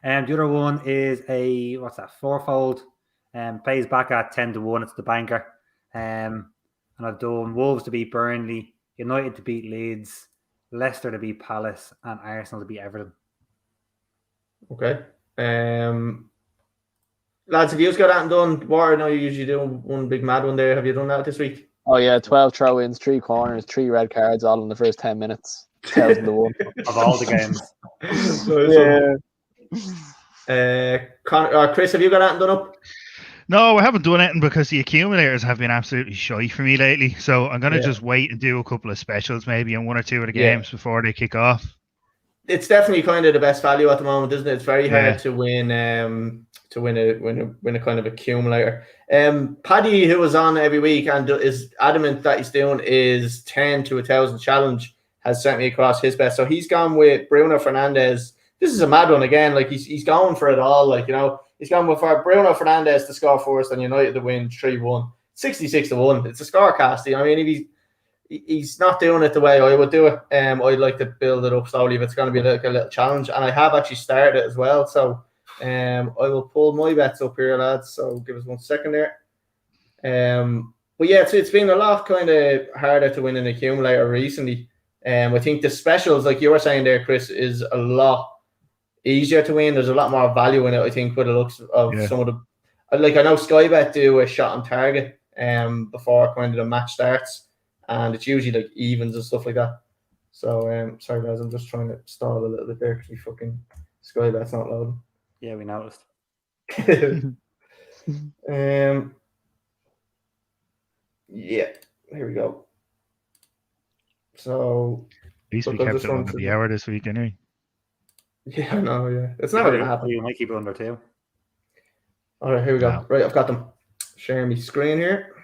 The other one is a fourfold. Pays back at 10-1. It's the banker. And I've done Wolves to beat Burnley, United to beat Leeds, Leicester to beat Palace, and Arsenal to beat Everton. Okay. Lads, have you got that done? What I know you usually do one big mad one there. Have you done that this week? Oh yeah, 12 throw-ins, 3 corners, 3 red cards, all in the first 10 minutes. 1,000-1 of all the games. Chris, have you got that done up? No, I haven't done anything because the accumulators have been absolutely shy for me lately. So I'm going to just wait and do a couple of specials maybe on 1 or 2 of the games before they kick off. It's definitely kind of the best value at the moment, isn't it? It's very hard to win a kind of accumulator. Paddy, who was on every week and is adamant that he's doing is 10 to 1,000 challenge, has sent me across his best. So he's gone with Bruno Fernandes. This is a mad one again. Like he's going for it all. Like, you know, he's gone with Bruno Fernandes to score first and United to win 3-1. 66-1. It's a scorecast. I mean, if he's not doing it the way I would do it, I'd like to build it up slowly if it's going to be like a little challenge. And I have actually started it as well. So I will pull my bets up here, lads. So give us 1 second there. But yeah, it's been a lot kind of harder to win an accumulator recently. I think the specials, like you were saying there, Chris, is a lot easier to win. There's a lot more value in it, I think, with the looks of some of the. Like I know Skybet do a shot on target before kind of the match starts, and it's usually like evens and stuff like that. So sorry guys, I'm just trying to stall a little bit there because we fucking Skybet's not loading. Yeah, we noticed. Yeah, here we go. So at least we kept it under the hour this week anyway. Yeah, I know, yeah. It's never going to happen. You might keep it under 2. All right, here we go. No. Right, I've got them. Sharing my screen here.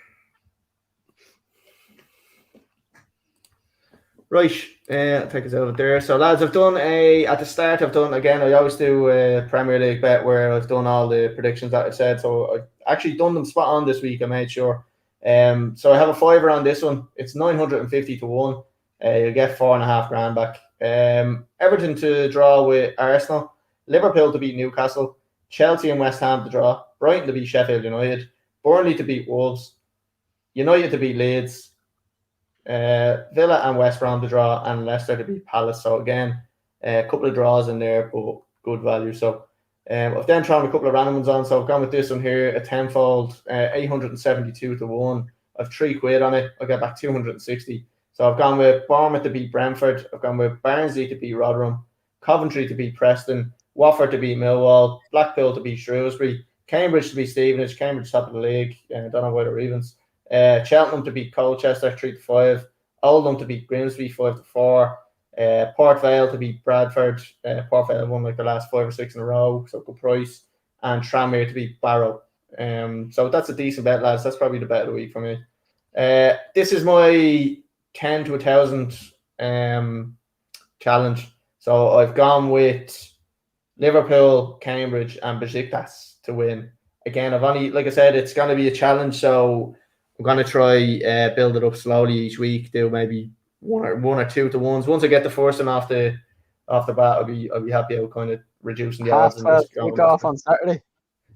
Right, take us over there. So, lads, at the start, I always do a Premier League bet where I've done all the predictions that I said. So, I've actually done them spot on this week, I made sure. So, I have a fiver on this one. It's 950-1. You'll get $4,500 back. Everton to draw with Arsenal, Liverpool to beat Newcastle, Chelsea and West Ham to draw, Brighton to beat Sheffield United, Burnley to beat Wolves, United to beat Leeds, Villa and West Brom to draw, and Leicester to beat Palace. So again, a couple of draws in there, but good value. So I've then thrown a couple of random ones on. So I've gone with this one here, a tenfold, 872-1. I've £3 on it. I'll get back 260. So I've gone with Bournemouth to beat Brentford. I've gone with Barnsley to beat Rotherham, Coventry to beat Preston, Watford to beat Millwall, Blackpool to beat Shrewsbury, Cambridge to beat Stevenage, Cambridge top of the league. I don't know why they're evens. Cheltenham to beat Colchester 3-5, Oldham to beat Grimsby 5-4, Port Vale to beat Bradford. Port Vale won like the last 5 or 6 in a row, so good price. And Tranmere to beat Barrow. So that's a decent bet, lads. That's probably the bet of the week for me. This is my 10 to 1,000 challenge. So I've gone with Liverpool, Cambridge, and Besiktas to win. Again, I've only, like I said, it's going to be a challenge, so I'm going to try build it up slowly each week. Do maybe one or two to ones. Once I get the first one off the bat, I'll be happy out kind of reducing the odds. Kick off on Saturday.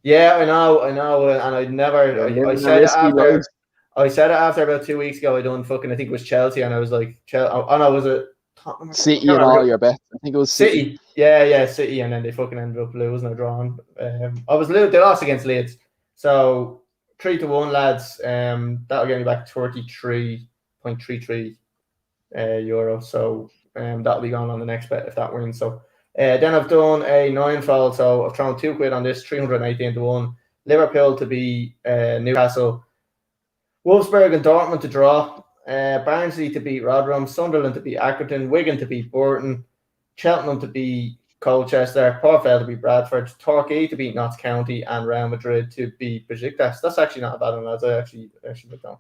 Yeah, I know, and I said it after about 2 weeks ago. I done fucking, I think it was Chelsea, and I was like, was it Tottenham? City and all your bets. think it was City. Yeah, City, and then they fucking ended up losing or drawing. They lost against Leeds. So 3-1, lads. That'll get me back 33.33 euro. So that'll be gone on the next bet if that wins. So then I've done a 9-fold. So I've thrown £2 on this, 318-1. Liverpool to beat Newcastle. Wolfsburg and Dortmund to draw. Barnsley to beat Rotherham. Sunderland to beat Accrington. Wigan to beat Burton. Cheltenham to beat Colchester. Port Vale to beat Bradford. Torquay to beat Notts County. And Real Madrid to beat Besiktas. That's actually not a bad one, lads. I actually looked down.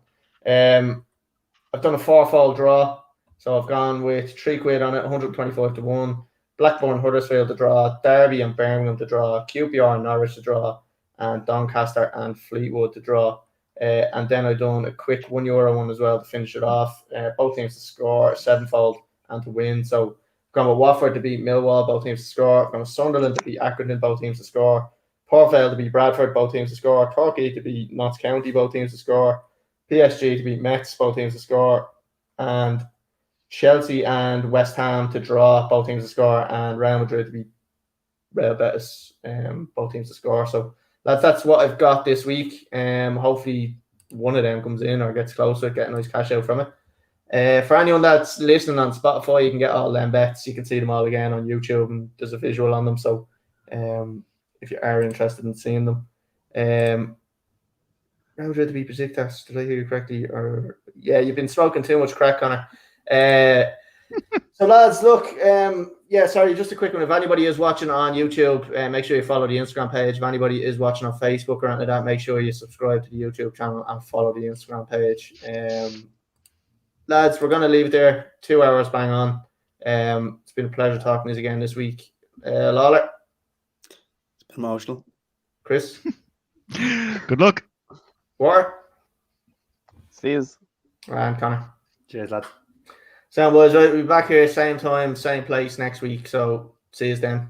I've done a 4-fold draw. So I've gone with £3 on it, 125-1. Blackburn, Huddersfield to draw. Derby and Birmingham to draw. QPR and Norwich to draw. And Doncaster and Fleetwood to draw. And then I've done a quick €1 one as well to finish it off. Both teams to score, 7-fold and to win. So I've gone with Watford to beat Millwall, both teams to score. I've gone with Sunderland to beat Accrington, both teams to score. Port Vale to beat Bradford, both teams to score. Torquay to beat Notts County, both teams to score. PSG to beat Metz, both teams to score. And Chelsea and West Ham to draw, both teams to score. And Real Madrid to beat Real Betis, both teams to score. So that's what I've got this week. Hopefully one of them comes in or gets closer, get a nice cash out from it. For anyone that's listening on Spotify, you can get all them bets. You can see them all again on YouTube, and there's a visual on them. So if you are interested in seeing them. Real Madrid to beat Besiktas, did I hear you correctly? Or yeah, you've been smoking too much crack, Connor. So lads, look, sorry, just a quick one. If anybody is watching on YouTube, make sure you follow the Instagram page. If anybody is watching on Facebook or anything like that, make sure you subscribe to the YouTube channel and follow the Instagram page. Lads, we're going to leave it there. 2 hours bang on. It's been a pleasure talking to you again this week. Lawler. It's been emotional. Chris. Good luck. War. See you. And Connor. Cheers, lads. Sound boys, right? We'll be back here same time, same place next week. So see you then.